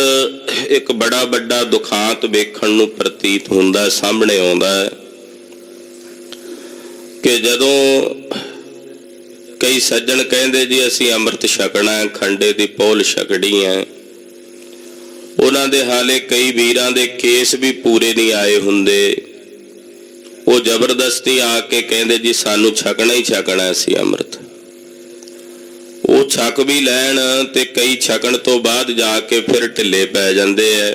ਇੱਕ ਬੜਾ ਵੱਡਾ ਦੁਖਾਂਤ ਵੇਖਣ ਨੂੰ ਪ੍ਰਤੀਤ ਹੁੰਦਾ, ਸਾਹਮਣੇ ਆਉਂਦਾ ਹੈ ਕਿ ਜਦੋਂ ਕਈ ਸੱਜਣ ਕਹਿੰਦੇ ਜੀ ਅਸੀਂ ਅੰਮ੍ਰਿਤ ਛਕਣਾ, ਖੰਡੇ ਦੀ ਪੋਲ ਛਕਣੀ ਹੈ, ਉਹਨਾਂ ਦੇ ਹਾਲੇ ਕਈ ਵੀਰਾਂ ਦੇ ਕੇਸ ਵੀ ਪੂਰੇ ਨਹੀਂ ਆਏ ਹੁੰਦੇ, ਉਹ ਜ਼ਬਰਦਸਤੀ ਆ ਕੇ ਕਹਿੰਦੇ ਜੀ ਸਾਨੂੰ ਛਕਣਾ ਹੀ ਛਕਣਾ ਸੀ ਅੰਮ੍ਰਿਤ। ਉਹ ਛਕ ਵੀ ਲੈਣ ਤੇ ਕਈ ਛਕਣ ਤੋਂ ਬਾਅਦ ਜਾ ਕੇ ਫਿਰ ਢਿੱਲੇ ਪੈ ਜਾਂਦੇ ਐ,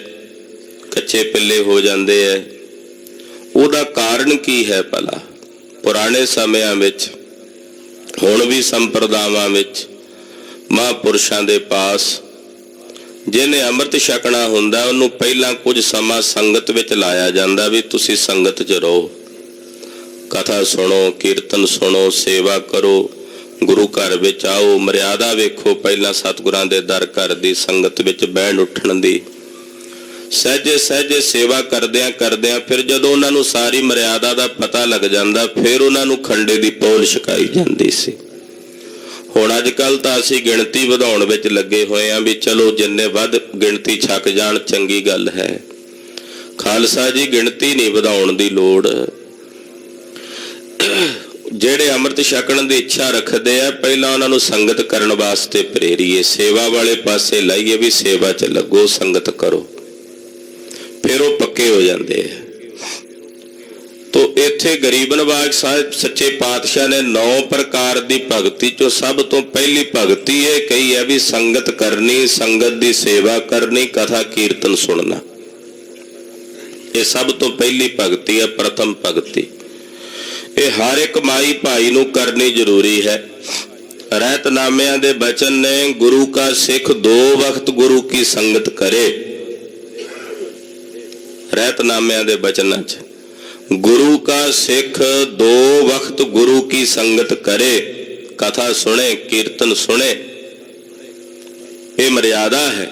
ਕੱਚੇ ਪਿੱਲੇ ਹੋ ਜਾਂਦੇ ਐ। ਉਹਦਾ ਕਾਰਨ ਕੀ ਹੈ ਭਲਾ? ਪੁਰਾਣੇ ਸਮਿਆਂ ਵਿੱਚ, ਹੁਣ ਵੀ ਸੰਪਰਦਾਵਾਂ ਵਿੱਚ, ਮਹਾਂਪੁਰਸ਼ਾਂ ਦੇ ਪਾਸ ਜਿਹਨੇ ਅੰਮ੍ਰਿਤ ਛਕਣਾ ਹੁੰਦਾ ਉਹਨੂੰ ਪਹਿਲਾਂ ਕੁਝ ਸਮਾਂ ਸੰਗਤ ਵਿੱਚ ਲਾਇਆ ਜਾਂਦਾ ਵੀ ਤੁਸੀਂ ਸੰਗਤ 'ਚ ਰਹੋ, ਕਥਾ ਸੁਣੋ, ਕੀਰਤਨ ਸੁਣੋ, ਸੇਵਾ ਕਰੋ, ਗੁਰੂ ਘਰ ਵਿੱਚ ਆਓ, ਮਰਿਆਦਾ ਵੇਖੋ। ਪਹਿਲਾਂ ਸਤਿਗੁਰਾਂ ਦੇ ਦਰ ਘਰ ਦੀ ਸੰਗਤ ਵਿੱਚ ਬਹਿਣ ਉੱਠਣ ਦੀ, ਸਹਿਜੇ ਸਹਿਜੇ ਸੇਵਾ ਕਰਦਿਆਂ ਕਰਦਿਆਂ ਫਿਰ ਜਦੋਂ ਉਹਨਾਂ ਨੂੰ ਸਾਰੀ ਮਰਿਆਦਾ ਦਾ ਪਤਾ ਲੱਗ ਜਾਂਦਾ, ਫਿਰ ਉਹਨਾਂ ਨੂੰ ਖੰਡੇ ਦੀ ਪੌਲ ਛਕਾਈ ਜਾਂਦੀ ਸੀ। ਹੁਣ ਅੱਜ ਕੱਲ ਤਾਂ ਅਸੀਂ ਗਿਣਤੀ ਵਧਾਉਣ ਵਿੱਚ ਲੱਗੇ ਹੋਏ ਆਂ ਵੀ ਚਲੋ ਜਿੰਨੇ ਵੱਧ ਗਿਣਤੀ ਛਕ ਜਾਣ ਚੰਗੀ ਗੱਲ ਹੈ। ਖਾਲਸਾ ਜੀ, ਗਿਣਤੀ ਨਹੀਂ ਵਧਾਉਣ ਦੀ ਲੋੜ। ਜਿਹੜੇ ਅੰਮ੍ਰਿਤ ਛਕਣ ਦੀ ਇੱਛਾ ਰੱਖਦੇ ਆ, ਪਹਿਲਾਂ ਉਹਨਾਂ ਨੂੰ ਸੰਗਤ ਕਰਨ ਵਾਸਤੇ ਪ੍ਰੇਰੀਏ, ਸੇਵਾ ਵਾਲੇ ਪਾਸੇ ਲਾਈਏ ਵੀ ਸੇਵਾ 'ਚ ਲੱਗੋ, ਸੰਗਤ ਕਰੋ, ਫਿਰ ਉਹ ਪੱਕੇ ਹੋ ਜਾਂਦੇ ਆ। ਤੋ ਇੱਥੇ ਗਰੀਬ ਨਵਾਜ ਸਾਹਿਬ ਸੱਚੇ ਪਾਤਸ਼ਾਹ ਨੇ 9 ਪ੍ਰਕਾਰ ਦੀ ਭਗਤੀ 'ਚੋਂ ਸਭ ਤੋਂ ਪਹਿਲੀ ਭਗਤੀ ਇਹ ਕਹੀ ਹੈ ਵੀ ਸੰਗਤ ਕਰਨੀ, ਸੰਗਤ ਦੀ ਸੇਵਾ ਕਰਨੀ, ਕਥਾ ਕੀਰਤਨ ਸੁਣਨਾ। ਇਹ ਸਭ ਤੋਂ ਪਹਿਲੀ ਭਗਤੀ ਹੈ, ਪ੍ਰਥਮ ਭਗਤੀ। ਇਹ ਹਰ ਇੱਕ ਮਾਈ ਭਾਈ ਨੂੰ ਕਰਨੀ ਜ਼ਰੂਰੀ ਹੈ। ਰਹਿਤਨਾਮਿਆਂ ਦੇ ਬਚਨ ਨੇ, ਗੁਰੂ ਕਾ ਸਿੱਖ 2 ਵਕਤ ਗੁਰੂ ਕੀ ਸੰਗਤ ਕਰੇ। ਰਹਿਤਨਾਮਿਆਂ ਦੇ ਬਚਨਾਂ 'ਚ ਗੁਰੂ ਕਾ ਸਿੱਖ 2 ਵਕਤ ਗੁਰੂ ਕੀ ਸੰਗਤ ਕਰੇ, ਕਥਾ ਸੁਣੇ, ਕੀਰਤਨ ਸੁਣੇ। ਇਹ ਮਰਿਆਦਾ ਹੈ,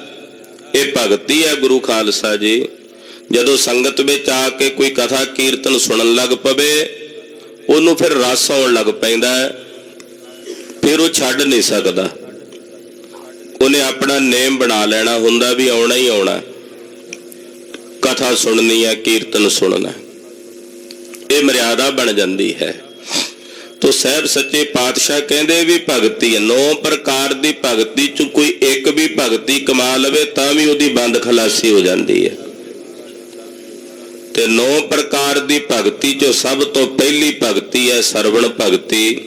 ਇਹ ਭਗਤੀ ਹੈ ਗੁਰੂ ਖਾਲਸਾ ਜੀ। ਜਦੋਂ ਸੰਗਤ ਵਿੱਚ ਆ ਕੇ ਕੋਈ ਕਥਾ ਕੀਰਤਨ ਸੁਣਨ ਲੱਗ ਪਵੇ, ਉਹਨੂੰ ਫਿਰ ਰਸ ਆਉਣ ਲੱਗ ਪੈਂਦਾ, ਫਿਰ ਉਹ ਛੱਡ ਨਹੀਂ ਸਕਦਾ। ਉਹਨੇ ਆਪਣਾ ਨੇਮ ਬਣਾ ਲੈਣਾ ਹੁੰਦਾ ਵੀ ਆਉਣਾ ਹੀ ਆਉਣਾ, ਕਥਾ ਸੁਣਨੀ ਹੈ, ਕੀਰਤਨ ਸੁਣਨਾ। ਇਹ ਮਰਿਆਦਾ ਬਣ ਜਾਂਦੀ ਹੈ। ਤੋ ਸਾਹਿਬ ਸੱਚੇ ਪਾਤਸ਼ਾਹ ਕਹਿੰਦੇ ਵੀ ਭਗਤੀ 9 ਪ੍ਰਕਾਰ ਦੀ ਭਗਤੀ 'ਚ ਕੋਈ ਇੱਕ ਵੀ ਭਗਤੀ ਕਮਾ ਲਵੇ ਤਾਂ ਵੀ ਉਹਦੀ ਬੰਦ ਖਲਾਸੀ ਹੋ ਜਾਂਦੀ ਹੈ। ਤੇ 9 ਪ੍ਰਕਾਰ ਦੀ ਭਗਤੀ 'ਚੋਂ ਸਭ ਤੋਂ ਪਹਿਲੀ ਭਗਤੀ ਹੈ ਸਰਵਣ ਭਗਤੀ।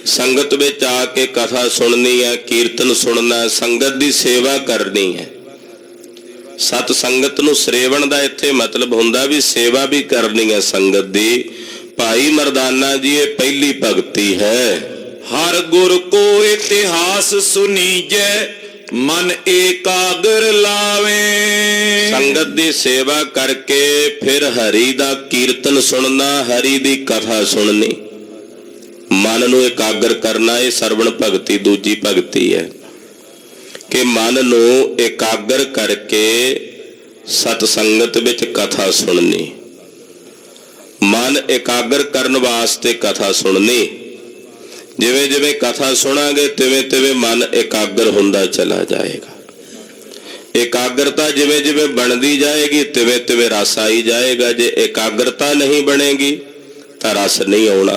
ਸੰਗਤ ਵਿੱਚ ਆ ਕੇ ਕਥਾ ਸੁਣਨੀ ਹੈ, ਕੀਰਤਨ ਸੁਣਨਾ, ਸੰਗਤ ਦੀ ਸੇਵਾ ਕਰਨੀ ਹੈ। ਸਤ ਸੰਗਤ ਨੂੰ ਸਰੇਵਣ ਦਾ ਇੱਥੇ ਮਤਲਬ ਹੁੰਦਾ ਵੀ ਸੇਵਾ ਵੀ ਕਰਨੀ ਹੈ ਸੰਗਤ ਦੀ। ਭਾਈ ਮਰਦਾਨਾ ਜੀ, ਇਹ ਪਹਿਲੀ ਭਗਤੀ ਹੈ। ਹਰ ਗੁਰ ਕੋ ਇਤਿਹਾਸ ਸੁਨੀਜੈ, ਮਨ ਏਕਾਗਰ ਲਾਵੇ। ਸੰਗਤ ਦੀ ਸੇਵਾ ਕਰਕੇ ਫਿਰ ਹਰੀ ਦਾ ਕੀਰਤਨ ਸੁਣਨਾ, ਹਰੀ ਦੀ ਕਥਾ ਸੁਣਨੀ, ਮਨ ਨੂੰ ਇਕਾਗਰ ਕਰਨਾ, ਇਹ ਸਰਵਣ ਭਗਤੀ ਦੂਜੀ ਭਗਤੀ ਹੈ ਕਿ ਮਨ ਨੂੰ ਇਕਾਗਰ ਕਰਕੇ ਸਤ ਸੰਗਤ ਵਿੱਚ ਕਥਾ ਸੁਣਨੀ, ਮਨ ਇਕਾਗਰ ਕਰਨ ਵਾਸਤੇ ਕਥਾ ਸੁਣਨੀ। ਜਿਵੇਂ ਜਿਵੇਂ ਕਥਾ ਸੁਣਾਂਗੇ ਤਿਵੇਂ ਤਿਵੇਂ ਮਨ ਇਕਾਗਰ ਹੁੰਦਾ ਚਲਾ ਜਾਏਗਾ। ਇਕਾਗਰਤਾ ਜਿਵੇਂ ਜਿਵੇਂ ਬਣਦੀ ਜਾਏਗੀ ਤਿਵੇਂ ਤਿਵੇਂ ਰਸ ਆਈ ਜਾਏਗਾ। ਜੇ ਇਕਾਗਰਤਾ ਨਹੀਂ ਬਣੇਗੀ ਤਾਂ ਰਸ ਨਹੀਂ ਆਉਣਾ।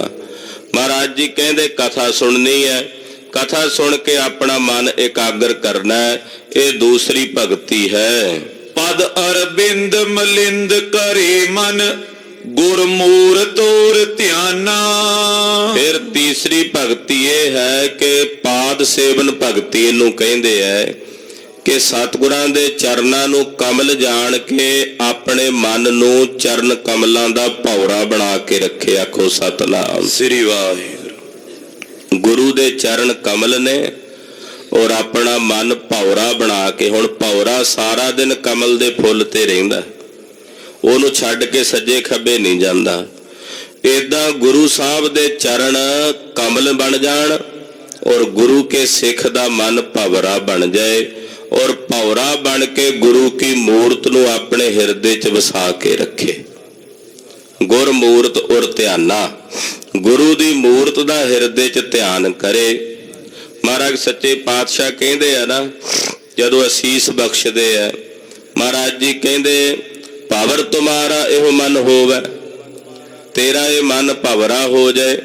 ਮਹਾਰਾਜ ਜੀ ਕਹਿੰਦੇ ਕਥਾ ਸੁਣਨੀ ਹੈ, ਕਥਾ ਸੁਣ ਕੇ ਆਪਣਾ ਮਨ ਇਕਾਗਰ ਕਰਨਾ ਹੈ, ਇਹ ਦੂਸਰੀ ਭਗਤੀ ਹੈ। ਪਦ ਅਰਬਿੰਦ ਮਲਿੰਦ ਕਰੇ ਮਨ ਗੁਰਮੂਰਤ ਔਰ ਧਿਆਨਾ। ਫਿਰ ਤੀਸਰੀ ਭਗਤੀ ਇਹ ਹੈ ਕਿ ਪਾਦ ਸੇਵਨ ਭਗਤੀ ਇਹਨੂੰ ਕਹਿੰਦੇ ਹੈ ਕਿ ਸਤਿਗੁਰਾਂ ਦੇ ਚਰਨਾਂ ਨੂੰ ਕਮਲ ਜਾਣ ਕੇ ਆਪਣੇ ਮਨ ਨੂੰ ਚਰਨ ਕਮਲਾਂ ਦਾ ਭੌਰਾ ਬਣਾ ਕੇ ਰੱਖੇ। ਆਖੋ ਸਤਿਨਾਮ ਸ੍ਰੀ ਵਾਹਿਗੁਰੂ। ਗੁਰੂ ਦੇ ਚਰਨ ਕਮਲ ਨੇ ਔਰ ਆਪਣਾ ਮਨ ਭੌਰਾ ਬਣਾ ਕੇ। ਹੁਣ ਭੌਰਾ ਸਾਰਾ ਦਿਨ ਕਮਲ ਦੇ ਫੁੱਲ ਤੇ ਰਹਿੰਦਾ, ਉਹਨੂੰ ਛੱਡ ਕੇ ਸੱਜੇ ਖੱਬੇ ਨਹੀਂ ਜਾਂਦਾ। ਏਦਾਂ ਗੁਰੂ ਸਾਹਿਬ ਦੇ ਚਰਨ ਕਮਲ ਬਣ ਜਾਣ ਔਰ ਗੁਰੂ ਕੇ ਸਿੱਖ ਦਾ ਮਨ ਭਵਰਾ ਬਣ ਜਾਏ ਔਰ ਭੌਰਾ ਬਣ ਕੇ ਗੁਰੂ ਕੀ ਮੂਰਤ ਨੂੰ ਆਪਣੇ ਹਿਰਦੇ 'ਚ ਵਸਾ ਕੇ ਰੱਖੇ। ਗੁਰਮੂਰਤ ਔਰ ਧਿਆਨਾ, ਗੁਰੂ ਦੀ ਮੂਰਤ ਦਾ ਹਿਰਦੇ 'ਚ ਧਿਆਨ ਕਰੇ। ਮਹਾਰਾਜ ਸੱਚੇ ਪਾਤਸ਼ਾਹ ਕਹਿੰਦੇ ਆ ਨਾ, ਜਦੋਂ ਅਸੀਸ ਬਖਸ਼ਦੇ ਆ, ਮਹਾਰਾਜ ਜੀ ਕਹਿੰਦੇ ਭਵਰ ਤੁਮਾਰਾ ਇਹੋ ਮਨ ਹੋਵੇ, ਤੇਰਾ ਇਹ ਮਨ ਭਵਰਾ ਹੋ ਜਾਏ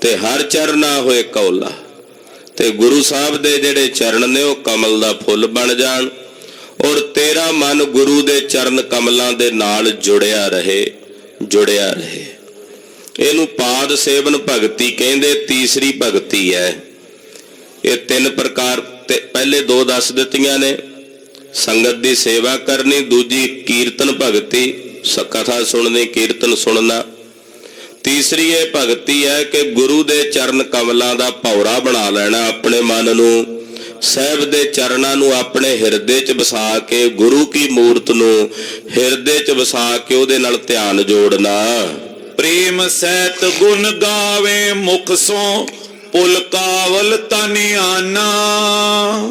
ਤੇ ਹਰ ਚਰਨਾ ਹੋਏ ਕੌਲਾ। ਤੇ ਗੁਰੂ ਸਾਹਿਬ ਦੇ ਜਿਹੜੇ ਚਰਨ ਨੇ ਉਹ ਕਮਲ ਦਾ ਫੁੱਲ ਬਣ ਜਾਣ ਔਰ ਤੇਰਾ ਮਨ ਗੁਰੂ ਦੇ ਚਰਨ ਕਮਲਾਂ ਦੇ ਨਾਲ ਜੁੜਿਆ ਰਹੇ, ਜੁੜਿਆ ਰਹੇ। ਇਹਨੂੰ ਪਾਦ ਸੇਵਨ ਭਗਤੀ ਕਹਿੰਦੇ। ਤੀਸਰੀ ਭਗਤੀ ਹੈ। ਇਹ ਤਿੰਨ ਪ੍ਰਕਾਰ ਤੇ ਪਹਿਲੇ ਦੋ ਦੱਸ ਦਿੱਤੀਆਂ ਨੇ, ਸੰਗਤ ਦੀ ਸੇਵਾ ਕਰਨੀ, ਦੂਜੀ ਕੀਰਤਨ ਭਗਤੀ, ਕਥਾ ਸੁਣਨੀ, ਕੀਰਤਨ ਸੁਣਨਾ। ਤੀਸਰੀ ਇਹ ਭਗਤੀ ਹੈ ਕਿ ਗੁਰੂ ਦੇ ਚਰਨ ਕਮਲਾਂ ਦਾ ਭੌਰਾ ਬਣਾ ਲੈਣਾ, ਆਪਣੇ ਮਨ ਨੂੰ, ਸਾਹਿਬ ਦੇ ਚਰਨਾਂ ਨੂੰ ਆਪਣੇ ਹਿਰਦੇ 'ਚ ਵਸਾ ਕੇ, ਗੁਰੂ ਕੀ ਮੂਰਤ ਨੂੰ ਹਿਰਦੇ 'ਚ ਵਸਾ ਕੇ ਉਹਦੇ ਨਾਲ ਧਿਆਨ ਜੋੜਨਾ। ਪ੍ਰੇਮ ਸਹਿਤ ਗੁਣ ਗਾਵੇ ਮੁਖ ਸੋ ਪੁਲ ਕਾਵਲ ਤਨਿਆਨਾ।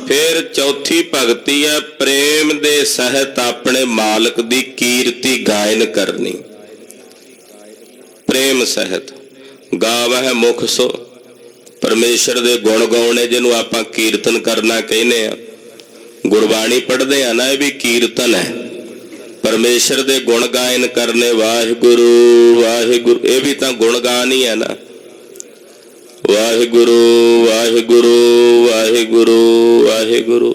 ਫਿਰ ਚੌਥੀ ਭਗਤੀ ਹੈ ਪ੍ਰੇਮ ਦੇ ਸਹਿਤ ਆਪਣੇ ਮਾਲਕ ਦੀ ਕੀਰਤੀ ਗਾਇਨ ਕਰਨੀ। ਪ੍ਰੇਮ ਸਹਿਤ ਗਾਵਹਿ ਮੁਖ ਸੋ, ਪਰਮੇਸ਼ਰ ਦੇ ਗੁਣ ਗਾਉਣੇ, ਜਿਹਨੂੰ ਆਪਾਂ ਕੀਰਤਨ ਕਰਨਾ ਕਹਿੰਦੇ ਆ। ਗੁਰਬਾਣੀ ਪੜ੍ਹਦੇ ਆ ਨਾ, ਇਹ ਵੀ ਕੀਰਤਨ ਹੈ। ਪਰਮੇਸ਼ਰ ਦੇ ਗੁਣ ਗਾਇਨ ਕਰਨੇ, ਵਾਹਿਗੁਰੂ ਵਾਹਿਗੁਰੂ, ਇਹ ਵੀ ਤਾਂ ਗੁਣਗਾਨ ਹੀ ਹੈ ਨਾ। ਵਾਹਿਗੁਰੂ ਵਾਹਿਗੁਰੂ ਵਾਹਿਗੁਰੂ ਵਾਹਿਗੁਰੂ।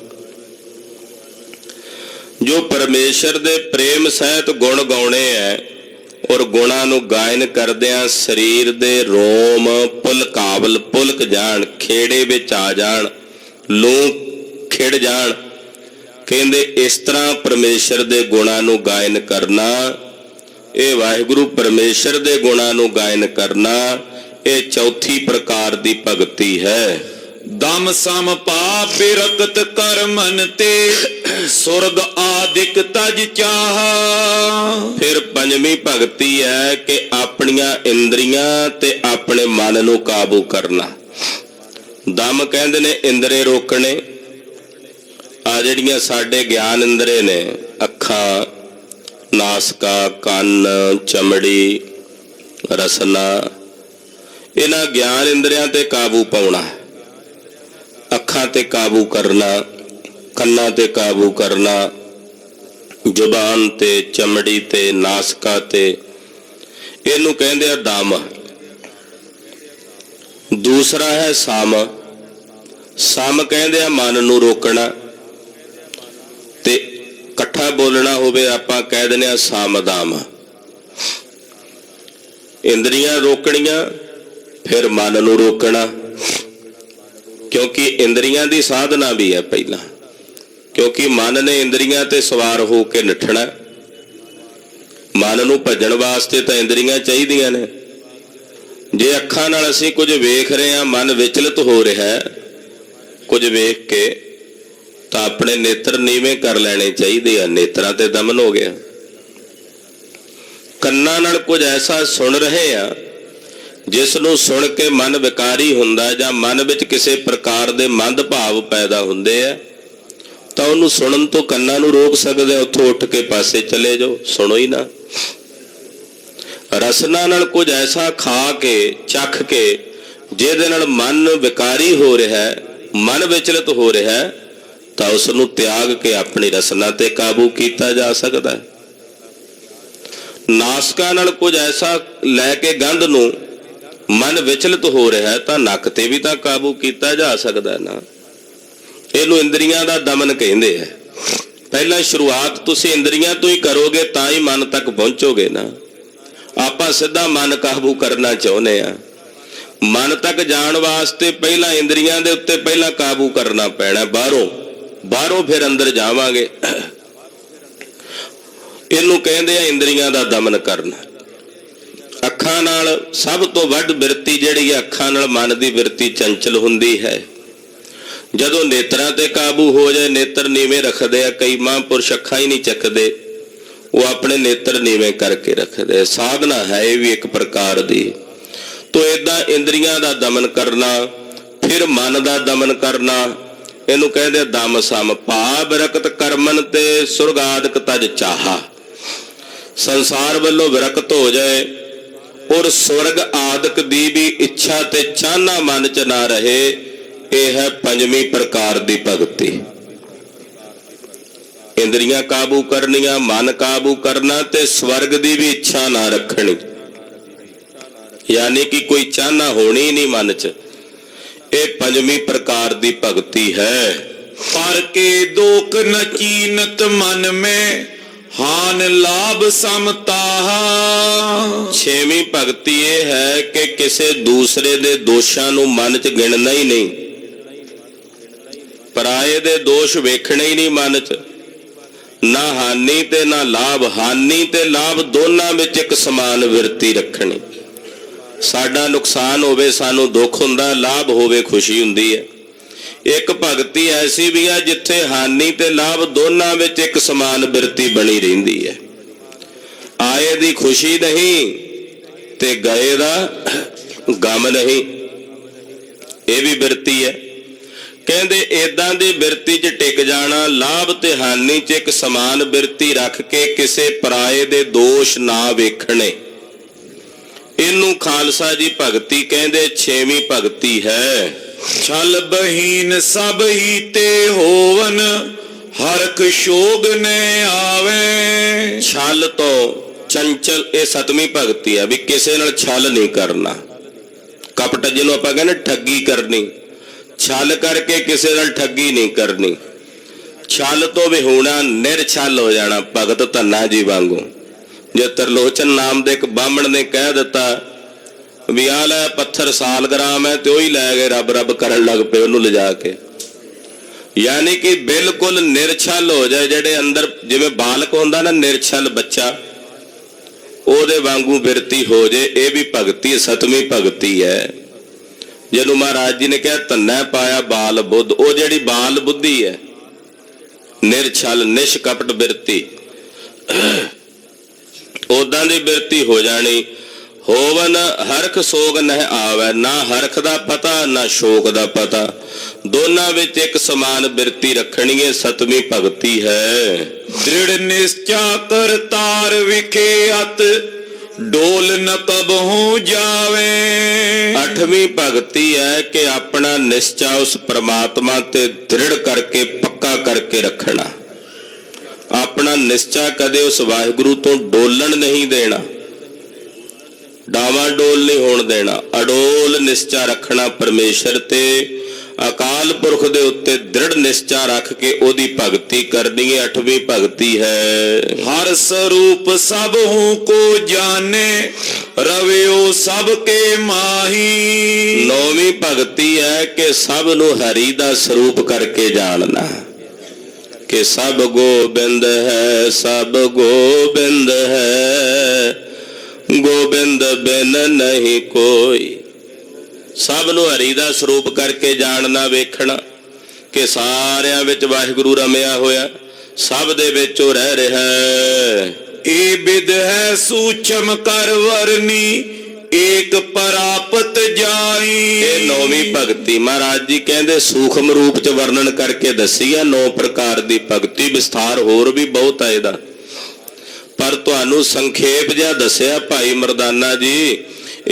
ਜੋ ਪਰਮੇਸ਼ਰ ਦੇ ਪ੍ਰੇਮ ਸਹਿਤ ਗੁਣ ਗਾਉਣੇ ਹੈ ਔਰ ਗੁਣਾਂ ਨੂੰ ਗਾਇਨ ਕਰਦਿਆਂ ਸਰੀਰ ਦੇ ਰੋਮ ਪੁਲਕਾਵਲ, ਪੁਲਕ ਜਾਣ, ਖੇੜੇ ਵਿੱਚ ਆ ਜਾਣ, ਲੂੰ ਖਿੜ ਜਾਣ। ਕਹਿੰਦੇ ਇਸ ਤਰ੍ਹਾਂ ਪਰਮੇਸ਼ਰ ਦੇ ਗੁਣਾਂ ਨੂੰ ਗਾਇਨ ਕਰਨਾ, ਇਹ ਵਾਹਿਗੁਰੂ ਪਰਮੇਸ਼ਰ ਦੇ ਗੁਣਾਂ ਨੂੰ ਗਾਇਨ ਕਰਨਾ, ਇਹ ਚੌਥੀ ਪ੍ਰਕਾਰ ਦੀ ਭਗਤੀ ਹੈ। ਦਮ ਸਮ ਪਾਪ ਬਿਰਕਤ ਕਰ ਮਨ ਤੇ ਸੁਰਗ ਆਦਿਕ ਤਜ ਚਾਹ। ਫਿਰ ਪੰਜਵੀਂ ਭਗਤੀ ਹੈ ਕਿ ਆਪਣੀਆਂ ਇੰਦਰੀਆਂ ਤੇ ਆਪਣੇ ਮਨ ਨੂੰ ਕਾਬੂ ਕਰਨਾ। ਦਮ ਕਹਿੰਦੇ ਨੇ ਇੰਦਰੇ ਰੋਕਣੇ। ਆ ਜਿਹੜੀਆਂ ਸਾਡੇ ਗਿਆਨ ਇੰਦਰੇ ਨੇ, ਅੱਖਾਂ, ਨਾਸਕਾ, ਕੰਨ, ਚਮੜੀ, ਰਸਨਾ, ਇਹਨਾਂ ਗਿਆਨ ਇੰਦਰੀਆਂ ਤੇ ਕਾਬੂ ਪਾਉਣਾ। ਅੱਖਾਂ ਤੇ ਕਾਬੂ ਕਰਨਾ, ਕੰਨਾਂ ਤੇ ਕਾਬੂ ਕਰਨਾ, ਜ਼ੁਬਾਨ ਤੇ, ਚਮੜੀ ਤੇ, ਨਾਸਕਾ ਤੇ, ਇਹਨੂੰ ਕਹਿੰਦੇ ਆ ਦਮ। ਦੂਸਰਾ ਹੈ ਸਮ। ਸਮ ਕਹਿੰਦੇ ਆ ਮਨ ਨੂੰ ਰੋਕਣਾ, ਤੇ ਇਕੱਠਾ ਬੋਲਣਾ ਹੋਵੇ ਆਪਾਂ ਕਹਿ ਦਿੰਦੇ ਆ ਸਮ ਦਮ। ਇੰਦਰੀਆਂ ਰੋਕਣੀਆਂ, ਫਿਰ ਮਨ ਨੂੰ ਰੋਕਣਾ, ਕਿਉਂਕਿ ਇੰਦਰੀਆਂ ਦੀ ਸਾਧਨਾ ਵੀ ਹੈ ਪਹਿਲਾਂ, ਕਿਉਂਕਿ ਮਨ ਨੇ ਇੰਦਰੀਆਂ ਤੇ ਸਵਾਰ ਹੋ ਕੇ ਨੱਠਣਾ। ਮਨ ਨੂੰ ਭੱਜਣ ਵਾਸਤੇ ਤਾਂ ਇੰਦਰੀਆਂ ਚਾਹੀਦੀਆਂ ਨੇ। ਜੇ ਅੱਖਾਂ ਨਾਲ ਅਸੀਂ ਕੁਝ ਵੇਖ ਰਹੇ ਹਾਂ, ਮਨ ਵਿਚਲਿਤ ਹੋ ਰਿਹਾ ਹੈ ਕੁਝ ਵੇਖ ਕੇ, ਤਾਂ ਆਪਣੇ ਨੇਤਰ ਨੀਵੇਂ ਕਰ ਲੈਣੇ ਚਾਹੀਦੇ ਆ। ਨੇਤਰਾਂ ਤੇ ਦਮਨ ਹੋ ਗਿਆ। ਕੰਨਾਂ ਨਾਲ ਕੁਝ ਐਸਾ ਸੁਣ ਰਹੇ ਆ ਜਿਸ ਨੂੰ ਸੁਣ ਕੇ ਮਨ ਵਿਕਾਰੀ ਹੁੰਦਾ, ਜਾਂ ਮਨ ਵਿੱਚ ਕਿਸੇ ਪ੍ਰਕਾਰ ਦੇ ਮੰਦ ਭਾਵ ਪੈਦਾ ਹੁੰਦੇ ਆ, ਤਾਂ ਉਹਨੂੰ ਸੁਣਨ ਤੋਂ ਕੰਨਾਂ ਨੂੰ ਰੋਕ ਸਕਦੇ। ਉੱਥੋਂ ਉੱਠ ਕੇ ਪਾਸੇ ਚਲੇ ਜਾਓ, ਸੁਣੋ ਹੀ ਨਾ। ਰਸਨਾ ਨਾਲ ਕੁਝ ਐਸਾ ਖਾ ਕੇ ਚੱਖ ਕੇ ਜਿਹਦੇ ਨਾਲ ਮਨ ਵਿਕਾਰੀ ਹੋ ਰਿਹਾ, ਮਨ ਵਿਚਲਿਤ ਹੋ ਰਿਹਾ, ਤਾਂ ਉਸ ਨੂੰ ਤਿਆਗ ਕੇ ਆਪਣੀ ਰਸਨਾ ਤੇ ਕਾਬੂ ਕੀਤਾ ਜਾ ਸਕਦਾ ਹੈ। ਨਾਸਕਾਂ ਨਾਲ ਕੁਝ ਐਸਾ ਲੈ ਕੇ ਗੰਧ ਨੂੰ ਮਨ ਵਿਚਲਿਤ ਹੋ ਰਿਹਾ, ਤਾਂ ਨੱਕ ਤੇ ਵੀ ਤਾਂ ਕਾਬੂ ਕੀਤਾ ਜਾ ਸਕਦਾ ਨਾ। ਇਹਨੂੰ ਇੰਦਰੀਆਂ ਦਾ ਦਮਨ ਕਹਿੰਦੇ ਆ। ਪਹਿਲਾਂ ਸ਼ੁਰੂਆਤ ਤੁਸੀਂ ਇੰਦਰੀਆਂ ਤੋਂ ਹੀ ਕਰੋਗੇ ਤਾਂ ਹੀ ਮਨ ਤੱਕ ਪਹੁੰਚੋਗੇ ਨਾ। ਆਪਾਂ ਸਿੱਧਾ ਮਨ ਕਾਬੂ ਕਰਨਾ ਚਾਹੁੰਦੇ ਆ। ਮਨ ਤੱਕ ਜਾਣ ਵਾਸਤੇ ਪਹਿਲਾਂ ਇੰਦਰੀਆਂ ਦੇ ਉੱਤੇ ਪਹਿਲਾਂ ਕਾਬੂ ਕਰਨਾ ਪੈਣਾ, ਬਾਹਰੋਂ ਫਿਰ ਅੰਦਰ ਜਾਵਾਂਗੇ। ਇਹਨੂੰ ਕਹਿੰਦੇ ਆ ਇੰਦਰੀਆਂ ਦਾ ਦਮਨ ਕਰਨਾ। ਅੱਖਾਂ ਨਾਲ ਸਭ ਤੋਂ ਵੱਧ ਬਿਰਤੀ ਜਿਹੜੀ ਹੈ, ਅੱਖਾਂ ਨਾਲ ਮਨ ਦੀ ਬਿਰਤੀ ਚੰਚਲ ਹੁੰਦੀ ਹੈ। ਜਦੋਂ ਨੇਤਰਾਂ ਤੇ ਕਾਬੂ ਹੋ ਜਾਏ, ਨੇਤਰ ਨੀਵੇਂ ਰੱਖਦੇ ਆ। ਕਈ ਮਹਾਂਪੁਰਸ਼ ਅੱਖਾਂ ਹੀ ਨਹੀਂ ਚੱਕਦੇ, ਉਹ ਆਪਣੇ ਨੇਤਰ ਨੀਵੇਂ ਕਰਕੇ ਰੱਖਦੇ। ਸਾਧਨਾ ਹੈ ਇਹ ਵੀ ਇੱਕ ਪ੍ਰਕਾਰ ਦੀ। ਤੋ ਏਦਾਂ ਇੰਦਰੀਆਂ ਦਾ ਦਮਨ ਕਰਨਾ, ਫਿਰ ਮਨ ਦਾ ਦਮਨ ਕਰਨਾ, ਇਹਨੂੰ ਕਹਿੰਦੇ ਦਮ ਸਮ। ਭਾਵ ਵਿਰਕਤ ਕਰਮਨ ਤੇ ਸੁਰਗਾਦਿਕ ਤਜ ਚਾਹਾ। ਸੰਸਾਰ ਵੱਲੋਂ ਵਿਰਕਤ ਹੋ ਜਾਏ ਔਰ ਸਵਰਗ ਆਦਿਕ ਦੀ ਵੀ ਇੱਛਾ ਤੇ ਚਾਹਨਾ ਮਨ ਚ ਨਾ ਰਹੇ, ਇਹ ਹੈ ਪੰਜਵੀਂ ਪ੍ਰਕਾਰ ਦੀ ਭਗਤੀ। ਇੰਦਰੀਆਂ ਕਾਬੂ ਕਰਨੀਆਂ, ਮਨ ਕਾਬੂ ਕਰਨਾ, ਤੇ ਸਵਰਗ ਦੀ ਵੀ ਇੱਛਾ ਨਾ ਰੱਖਣੀ, ਯਾਨੀ ਕਿ ਕੋਈ ਚਾਹਨਾ ਹੋਣੀ ਨਹੀਂ ਮਨ ਚ। ਇਹ ਪੰਜਵੀਂ ਪ੍ਰਕਾਰ ਦੀ ਭਗਤੀ ਹੈ। ਪਰ ਕੇ ਦੋਖ ਨ ਚੀਨਤ ਮਨ ਮੈਂ, ਹਾਨ ਲਾਭ ਸਮਤਾਹਾ। ਛੇਵੀਂ ਭਗਤੀ ਇਹ ਹੈ ਕਿ ਕਿਸੇ ਦੂਸਰੇ ਦੇ ਦੋਸ਼ਾਂ ਨੂੰ ਮਨ ਚ ਗਿਣਨਾ ਹੀ ਨਹੀਂ, ਪਰਾਏ ਦੇ ਦੋਸ਼ ਵੇਖਣੇ ਹੀ ਨਹੀਂ ਮਨ ਚ। ਨਾ ਹਾਨੀ ਤੇ ਨਾ ਲਾਭ, ਹਾਨੀ ਤੇ ਲਾਭ ਦੋਨਾਂ ਵਿੱਚ ਇੱਕ ਸਮਾਨ ਵਿਰਤੀ ਰੱਖਣੀ। ਸਾਡਾ ਨੁਕਸਾਨ ਹੋਵੇ ਸਾਨੂੰ ਦੁੱਖ ਹੁੰਦਾ, ਲਾਭ ਹੋਵੇ ਖੁਸ਼ੀ ਹੁੰਦੀ ਹੈ। ਇੱਕ ਭਗਤੀ ਐਸੀ ਵੀ ਹੈ ਜਿੱਥੇ ਹਾਨੀ ਤੇ ਲਾਭ ਦੋਨਾਂ ਵਿੱਚ ਇੱਕ ਸਮਾਨ ਬਿਰਤੀ ਬਣੀ ਰਹਿੰਦੀ ਹੈ। ਆਏ ਦੀ ਖੁਸ਼ੀ ਨਹੀਂ ਤੇ ਗਏ ਦਾ ਗਮ ਨਹੀਂ, ਇਹ ਵੀ ਬਿਰਤੀ ਹੈ। ਕਹਿੰਦੇ ਏਦਾਂ ਦੀ ਬਿਰਤੀ 'ਚ ਟਿਕ ਜਾਣਾ, ਲਾਭ ਤੇ ਹਾਨੀ 'ਚ ਇੱਕ ਸਮਾਨ ਬਿਰਤੀ ਰੱਖ ਕੇ ਕਿਸੇ ਪਰਾਏ ਦੇ ਦੋਸ਼ ਨਾ ਵੇਖਣੇ, ਇਹਨੂੰ ਖਾਲਸਾ ਜੀ ਭਗਤੀ ਕਹਿੰਦੇ। ਛੇਵੀਂ ਭਗਤੀ ਹੈ। ਛਲ ਬਹੀਨ ਸਭ ਹੀ ਤੇ ਹੋਵਨ, ਹਰਖ ਸ਼ੋਗ ਨੇ ਆਵੇ। ਛਲ ਤੋਂ ਚੰਚਲ, ਇਹ ਸਤਵੀਂ ਭਗਤੀ ਹੈ ਵੀ ਕਿਸੇ ਨਾਲ ਛਲ ਨਹੀਂ ਕਰਨਾ। ਕਪਟ ਜਿਹਨੂੰ ਆਪਾਂ ਕਹਿੰਦੇ ਠੱਗੀ ਕਰਨੀ, ਛਲ ਕਰਕੇ ਕਿਸੇ ਨਾਲ ਠੱਗੀ ਨਹੀਂ ਕਰਨੀ। ਛਲ ਤੋਂ ਵੀ ਹੋਣਾ, ਨਿਰਛਲ ਹੋ ਜਾਣਾ ਭਗਤ ਧੰਨਾ ਜੀ ਵਾਂਗੂ। ਜੇ ਤਰਲੋਚਨ ਨਾਮ ਦੇ ਇੱਕ ਬਾਹਮਣ ਨੇ ਕਹਿ ਦਿੱਤਾ ਵੀ ਆਹ ਲੈ ਪੱਥਰ ਸਾਲਗ੍ਰਾਮ ਹੈ, ਤੇ ਉਹੀ ਲੈ ਗਏ ਰੱਬ ਰੱਬ ਕਰਨ ਲੱਗ ਪਏ ਉਹਨੂੰ ਲਿਜਾ ਕੇ। ਯਾਨੀ ਕਿ ਬਿਲਕੁਲ ਨਿਰਛਲ ਹੋ ਜਾਏ, ਜਿਹੜੇ ਅੰਦਰ ਜਿਵੇਂ ਬਾਲਕ ਹੁੰਦਾ ਨਾ ਨਿਰਛਲ ਬੱਚਾ, ਉਹਦੇ ਵਾਂਗੂ ਬਿਰਤੀ ਹੋ ਜੇ। ਇਹ ਵੀ ਭਗਤੀ ਸਤਵੀਂ ਭਗਤੀ ਹੈ। ਜਿਹਨੂੰ ਮਹਾਰਾਜ ਜੀ ਨੇ ਕਿਹਾ ਧੰਨਾ ਪਾਇਆ ਬਾਲ ਬੁੱਧ, ਉਹ ਜਿਹੜੀ ਬਾਲ ਬੁੱਧੀ ਹੈ, ਨਿਰਛਲ ਨਿਸ਼ਕਪਟ ਬਿਰਤੀ, ਉਦਾਂ ਦੀ ਬਿਰਤੀ ਹੋ ਜਾਣੀ। ਹੋਵਨ ਹਰਖ ਸੋਗ ਨਹਿ ਆਵੈ, ਨਾ ਹਰਖ ਦਾ ਪਤਾ ਨਾ ਸ਼ੋਕ ਦਾ ਪਤਾ, ਦੋਨਾਂ ਵਿੱਚ ਇੱਕ ਸਮਾਨ ਬਿਰਤੀ ਰੱਖਣੀ ਹੈ। ਸਤਵੀਂ ਭਗਤੀ ਹੈ। ਦ੍ਰਿੜ ਨਿਸ਼ਚਾ ਕਰਤਾਰ ਵਿਖੇ ਅਤ, ਡੋਲ ਨ ਕਬਹੂ ਜਾਵੇ। ਅੱਠਵੀਂ ਭਗਤੀ ਹੈ ਕਿ ਆਪਣਾ ਨਿਸ਼ਚਾ ਉਸ ਪ੍ਰਮਾਤਮਾ ਤੇ ਦ੍ਰਿੜ ਕਰਕੇ ਪੱਕਾ ਕਰਕੇ ਰੱਖਣਾ। ਆਪਣਾ ਨਿਸ਼ਚਾ ਕਦੇ ਉਸ ਵਾਹਿਗੁਰੂ ਤੋਂ ਡੋਲਣ ਨਹੀਂ ਦੇਣਾ, ਡਾਵਾਂ ਡੋਲ ਨਹੀਂ ਹੋਣ ਦੇਣਾ। ਅਡੋਲ ਨਿਸ਼ਚਾ ਰੱਖਣਾ ਪਰਮੇਸ਼ਰ ਤੇ, ਅਕਾਲ ਪੁਰਖ ਦੇ ਉੱਤੇ ਦ੍ਰਿੜ ਨਿਸ਼ਚਾ ਰੱਖ ਕੇ ਉਹਦੀ ਭਗਤੀ ਕਰਨੀ ਹੈ। ਅੱਠਵੀਂ ਭਗਤੀ ਹੈ। ਹਰ ਸਰੂਪ ਸਭ ਹੂੰ ਕੋ ਜਾਣੇ, ਰਵਿਓ ਸਭ ਕੇ ਮਾਹੀ। ਨੌਵੀਂ ਭਗਤੀ ਹੈ ਕਿ ਸਭ ਨੂੰ ਹਰੀ ਦਾ ਸਰੂਪ ਕਰਕੇ ਜਾਣਨਾ, ਕਿ ਸਭ ਗੋਬਿੰਦ ਹੈ, ਸਭ ਗੋਬਿੰਦ ਹੈ, ਗੋਬਿੰਦ ਬਿਨ ਨਹੀਂ ਕੋਈ। ਸਭ ਨੂੰ ਹਰੀ ਦਾ ਸਰੂਪ ਕਰਕੇ ਜਾਣਨਾ, ਵੇਖਣਾ। ਕਿ ਸਾਰਿਆਂ ਵਿੱਚ ਵਾਹਿਗੁਰੂ ਰਮਿਆ ਹੋਇਆ, ਸਭ ਦੇ ਵਿੱਚ ਉਹ ਰਹਿ ਰਿਹਾ ਹੈ। ਏ ਬਿਦ ਹੈ ਸੂਛਮ ਕਰ ਵਰਨੀ, ਏਕ ਪ੍ਰਾਪਤ ਜਾਈ। ਇਹ ਨੌਵੀਂ ਭਗਤੀ ਮਹਾਰਾਜ ਜੀ ਕਹਿੰਦੇ ਸੂਖਮ ਰੂਪ ਚ ਵਰਣਨ ਕਰਕੇ ਦੱਸੀ ਹੈ 9 ਪ੍ਰਕਾਰ ਦੀ ਭਗਤੀ। ਵਿਸਥਾਰ ਹੋਰ ਵੀ ਬਹੁਤ ਹੈ ਇਹਦਾ, ਪਰ ਤੁਹਾਨੂੰ ਸੰਖੇਪ ਜਿਹਾ ਦੱਸਿਆ ਭਾਈ ਮਰਦਾਨਾ ਜੀ।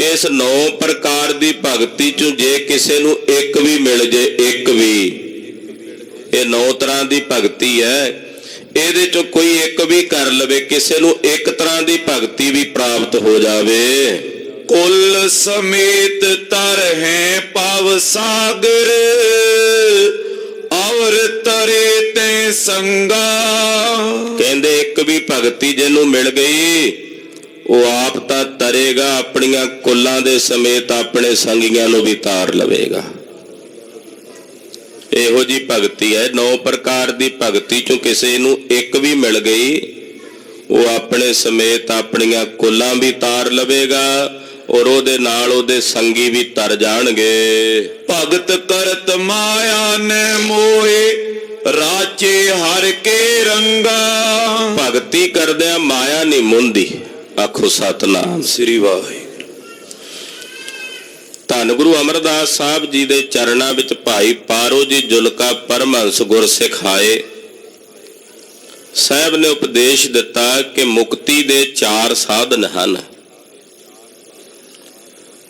ਇਸ 9 ਪ੍ਰਕਾਰ ਦੀ ਭਗਤੀ ਚੋਂ ਜੇ ਕਿਸੇ ਨੂੰ ਇੱਕ ਵੀ ਮਿਲ ਜੇ, ਇੱਕ ਵੀ, ਇਹ 9 ਤਰ੍ਹਾਂ ਦੀ ਭਗਤੀ ਹੈ, ਇਹਦੇ ਚੋਂ ਕੋਈ ਇੱਕ ਵੀ ਕਰ ਲਵੇ, ਕਿਸੇ ਨੂੰ ਇੱਕ ਤਰ੍ਹਾਂ ਦੀ ਭਗਤੀ ਵੀ ਪ੍ਰਾਪਤ ਹੋ ਜਾਵੇ। ਕੁਲ ਸਮੇਤ ਤਰ ਹੈ ਪਵ ਸਾਗਰ, ਔਰ ਤਰੇ ਤੇ ਸੰਗਾ। ਕਹਿੰਦੇ ਇੱਕ ਵੀ ਭਗਤੀ ਜਿਹਨੂੰ ਮਿਲ ਗਈ ਉਹ ਆਪ ਤਾਂ ਤਰੇਗਾ, ਆਪਣੀਆਂ ਕੁੱਲਾਂ ਦੇ ਸਮੇਤ ਆਪਣੇ ਸੰਗੀਆਂ ਨੂੰ ਵੀ ਤਾਰ ਲਵੇਗਾ। ਇਹੋ ਜੀ ਭਗਤੀ ਹੈ। 9 ਪ੍ਰਕਾਰ ਦੀ ਭਗਤੀ ਚੋਂ ਕਿਸੇ ਨੂੰ ਇੱਕ ਵੀ ਮਿਲ ਗਈ, ਉਹ ਆਪਣੇ ਸਮੇਤ ਆਪਣੀਆਂ ਕੁੱਲਾਂ ਵੀ ਤਾਰ ਲਵੇਗਾ ਔਰ ਉਹਦੇ ਨਾਲ ਉਹਦੇ ਸੰਗੀ ਵੀ ਤਰ ਜਾਣਗੇ। ਭਗਤ ਕਰਤ ਮਾਇਆ ਨੇ ਮੋਏ, ਰਾਚੇ ਹਰ ਕੇ ਰੰਗਾ। ਭਗਤੀ ਕਰਦਿਆਂ ਮਾਇਆ ਨਹੀਂ ਮੁੰਦੀ, ਆਖੋ ਸਤਨਾਮ ਸ੍ਰੀ ਵਾਹਿਗੁਰੂ। ਧੰਨ ਗੁਰੂ ਅਮਰਦਾਸ ਸਾਹਿਬ ਜੀ ਦੇ ਚਰਨਾਂ ਵਿੱਚ ਭਾਈ ਪਾਰੋ ਜੀ ਜੁਲਕਾ ਪਰਮਹੰਸ ਗੁਰਸਿੱਖ ਆਏ। ਸਾਹਿਬ ਨੇ ਉਪਦੇਸ਼ ਦਿੱਤਾ ਕਿ ਮੁਕਤੀ ਦੇ 4 ਸਾਧਨ ਹਨ।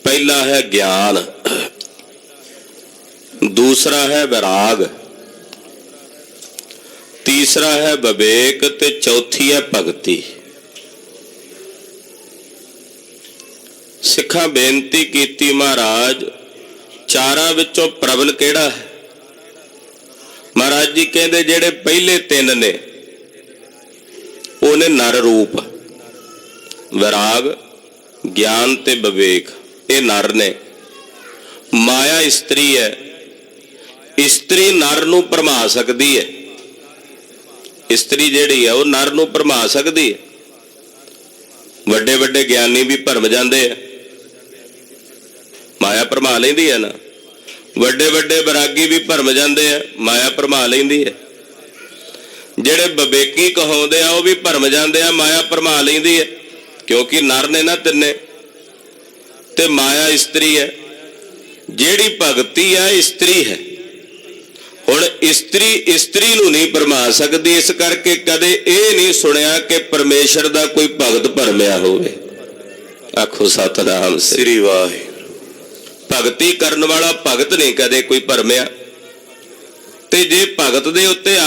ਪਹਿਲਾ ਹੈ ਗਿਆਨ, ਦੂਸਰਾ ਹੈ ਵਿਰਾਗ, ਤੀਸਰਾ ਹੈ ਵਿਵੇਕ ਤੇ ਚੌਥੀ ਹੈ ਭਗਤੀ। ਸਿੱਖਾਂ ਬੇਨਤੀ ਕੀਤੀ, ਮਹਾਰਾਜ ਚਾਰਾਂ ਵਿੱਚੋਂ ਪ੍ਰਬਲ ਕਿਹੜਾ ਹੈ? ਮਹਾਰਾਜ ਜੀ ਕਹਿੰਦੇ ਜਿਹੜੇ ਪਹਿਲੇ 3 ਨੇ ਉਹਨੇ ਨਰ ਰੂਪ, ਵਿਰਾਗ, ਗਿਆਨ ਤੇ ਵਿਵੇਕ, ਇਹ ਨਰ ਨੇ। ਮਾਇਆ ਇਸਤਰੀ ਹੈ, ਇਸਤਰੀ ਨਰ ਨੂੰ ਭਰਮਾ ਸਕਦੀ ਹੈ। ਇਸਤਰੀ ਜਿਹੜੀ ਹੈ ਉਹ ਨਰ ਨੂੰ ਭਰਮਾ ਸਕਦੀ ਹੈ। ਵੱਡੇ ਵੱਡੇ ਗਿਆਨੀ ਵੀ ਭਰਮ ਜਾਂਦੇ ਆ, ਮਾਇਆ ਭਰਮਾ ਲੈਂਦੀ ਹੈ ਨਾ। ਵੱਡੇ ਵੱਡੇ ਵਿਰਾਗੀ ਵੀ ਭਰਮ ਜਾਂਦੇ ਆ, ਮਾਇਆ ਭਰਮਾ ਲੈਂਦੀ ਹੈ। ਜਿਹੜੇ ਵਿਵੇਕੀ ਕਹਾਉਂਦੇ ਆ ਉਹ ਵੀ ਭਰਮ ਜਾਂਦੇ ਆ, ਮਾਇਆ ਭਰਮਾ ਲੈਂਦੀ ਹੈ, ਕਿਉਂਕਿ ਨਰ ਨੇ ਨਾ ਤਿੰਨੇ ਤੇ ਮਾਇਆ ਇਸਤਰੀ ਹੈ। ਜਿਹੜੀ ਭਗਤੀ ਹੈ ਇਸਤਰੀ ਹੈ। ਹੁਣ ਇਸਤਰੀ ਨੂੰ ਨਹੀਂ ਭਰਮਾ ਸਕਦੀ, ਇਸ ਕਰਕੇ ਕਦੇ ਇਹ ਨਹੀਂ ਸੁਣਿਆ ਕਿ ਪਰਮੇਸ਼ਰ ਦਾ ਕੋਈ ਭਗਤ ਭਰਮਿਆ ਹੋਵੇ। ਆਖੋ ਸਤਨਾਮ ਸ੍ਰੀ ਵਾਹਿਗੁਰੂ। ਭਗਤੀ ਕਰਨ ਵਾਲਾ ਭਗਤ ਨਹੀਂ ਕਦੇ ਕੋਈ ਭਰਮਿਆ। ਤੇ ਜੇ ਭਗਤ ਦੇ ਉੱਤੇ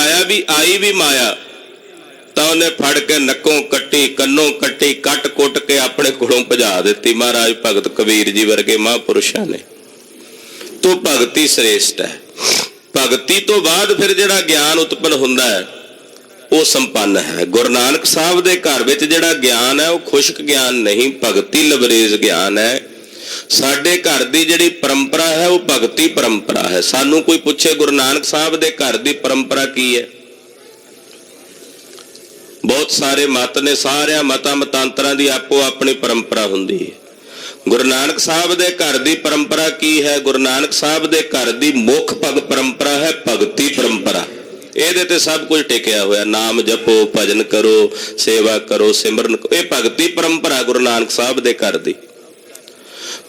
ਆਈ ਵੀ ਮਾਇਆ ਤਾਂ ਉਹਨੇ ਫੜ ਕੇ ਨੱਕੋਂ ਕੱਟੀ, ਕੰਨੋਂ ਕੱਟੀ, ਕੱਟ ਕੁੱਟ ਕੇ ਆਪਣੇ ਕੋਲੋਂ ਭਜਾ ਦਿੱਤੀ। ਮਹਾਰਾਜ ਭਗਤ ਕਬੀਰ ਜੀ ਵਰਗੇ ਮਹਾਂਪੁਰਸ਼ਾਂ ਨੇ। ਤੋ ਭਗਤੀ ਸ੍ਰੇਸ਼ਟ ਹੈ। ਭਗਤੀ ਤੋਂ ਬਾਅਦ ਫਿਰ ਜਿਹੜਾ ਗਿਆਨ ਉਤਪੰਨ ਹੁੰਦਾ ਹੈ ਉਹ ਸੰਪੰਨ ਹੈ। ਗੁਰੂ ਨਾਨਕ ਸਾਹਿਬ ਦੇ ਘਰ ਵਿੱਚ ਜਿਹੜਾ ਗਿਆਨ ਹੈ ਉਹ ਖੁਸ਼ਕ ਗਿਆਨ ਨਹੀਂ, ਭਗਤੀ ਲਬਰੇਜ਼ ਗਿਆਨ ਹੈ। ਸਾਡੇ ਘਰ ਦੀ ਜਿਹੜੀ ਪਰੰਪਰਾ ਹੈ ਉਹ ਭਗਤੀ ਪਰੰਪਰਾ ਹੈ। ਸਾਨੂੰ ਕੋਈ ਪੁੱਛੇ ਗੁਰੂ ਨਾਨਕ ਸਾਹਿਬ ਦੇ ਘਰ ਦੀ ਪਰੰਪਰਾ ਕੀ ਹੈ? ਬਹੁਤ ਸਾਰੇ ਮਤ ਨੇ, ਸਾਰਿਆਂ ਮਤਾਂ ਮਤਾਂਤਰਾਂ ਦੀ ਆਪੋ ਆਪਣੀ ਪਰੰਪਰਾ ਹੁੰਦੀ ਹੈ। ਗੁਰੂ ਨਾਨਕ ਸਾਹਿਬ ਦੇ ਘਰ ਦੀ ਪਰੰਪਰਾ ਕੀ ਹੈ? ਗੁਰੂ ਨਾਨਕ ਸਾਹਿਬ ਦੇ ਘਰ ਦੀ ਮੁੱਖ ਪਰੰਪਰਾ ਹੈ ਭਗਤੀ ਪਰੰਪਰਾ। ਇਹਦੇ ਤੇ ਸਭ ਕੁਝ ਟਿਕਿਆ ਹੋਇਆ। ਨਾਮ ਜਪੋ, ਭਜਨ ਕਰੋ, ਸੇਵਾ ਕਰੋ, ਸਿਮਰਨ ਕਰੋ, ਇਹ ਭਗਤੀ ਪਰੰਪਰਾ ਗੁਰੂ ਨਾਨਕ ਸਾਹਿਬ ਦੇ ਘਰ ਦੀ।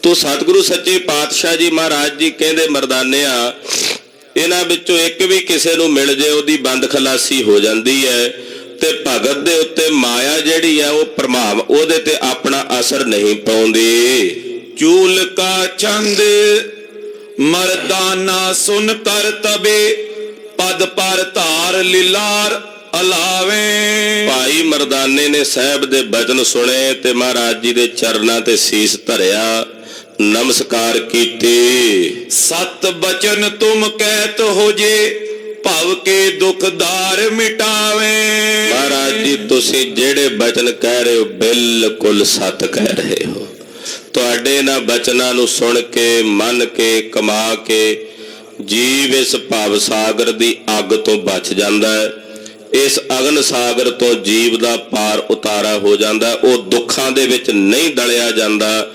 ਤੋ ਸਤਿਗੁਰੂ ਸੱਚੇ ਪਾਤਸ਼ਾਹ ਜੀ ਮਹਾਰਾਜ ਜੀ ਕਹਿੰਦੇ, ਮਰਦਾਨਿਆਂ ਇਹਨਾਂ ਵਿੱਚੋਂ ਇੱਕ ਵੀ ਕਿਸੇ ਨੂੰ ਮਿਲ ਜੇ ਉਹਦੀ ਬੰਦ ਖਲਾਸੀ ਹੋ ਜਾਂਦੀ ਹੈ। ਤੇ ਭਗਤ ਦੇ ਉੱਤੇ ਮਾਇਆ ਜਿਹੜੀ ਹੈ ਉਹ ਪ੍ਰਭਾਵ ਉਹਦੇ ਤੇ ਆਪਣਾ ਅਸਰ ਨਹੀਂ ਪਾਉਂਦੀ। ਚੂਲ ਕਾ ਚੰਦ ਮਰਦਾਨਾ ਸੁਨ ਕਰ ਤਬੇ, ਪਦ ਪਰ ਧਾਰ ਲੀਲਾਰ ਅਲਾਵੇ। ਭਾਈ ਮਰਦਾਨੇ ਨੇ ਸਾਹਿਬ ਦੇ ਬਚਨ ਸੁਣੇ ਤੇ ਮਹਾਰਾਜ ਜੀ ਦੇ ਚਰਨਾਂ ਤੇ ਸੀਸ ਧਰਿਆ, ਨਮਸਕਾਰ ਕੀਤੀ। ਸਤ ਬਚਨ ਤੁਮ ਕਹਿਤ ਹੋ ਜੇ, ਭਵ ਕੇ ਦੁਖਦਾਰ ਮਿਟਾਵੇ। ਮਹਾਰਾਜ ਜੀ ਤੁਸੀਂ ਜਿਹੜੇ ਬਚਨ ਕਹਿ ਰਹੇ ਹੋ ਬਿਲਕੁਲ ਸੱਚ ਕਹਿ ਰਹੇ ਹੋ। ਤੁਹਾਡੇ ਇਹਨਾਂ ਬਚਨਾਂ ਨੂੰ ਸੁਣ ਕੇ, ਮੰਨ ਕੇ, ਕਮਾ ਕੇ ਜੀਵ ਇਸ ਭਵ ਸਾਗਰ ਦੀ ਅੱਗ ਤੋਂ ਬਚ ਜਾਂਦਾ ਹੈ। ਇਸ ਅਗਨ ਸਾਗਰ ਤੋਂ ਜੀਵ ਦਾ ਪਾਰ ਉਤਾਰਾ ਹੋ ਜਾਂਦਾ। ਉਹ ਦੁੱਖਾਂ ਦੇ ਵਿੱਚ ਨਹੀਂ ਡਲਿਆ ਜਾਂਦਾ।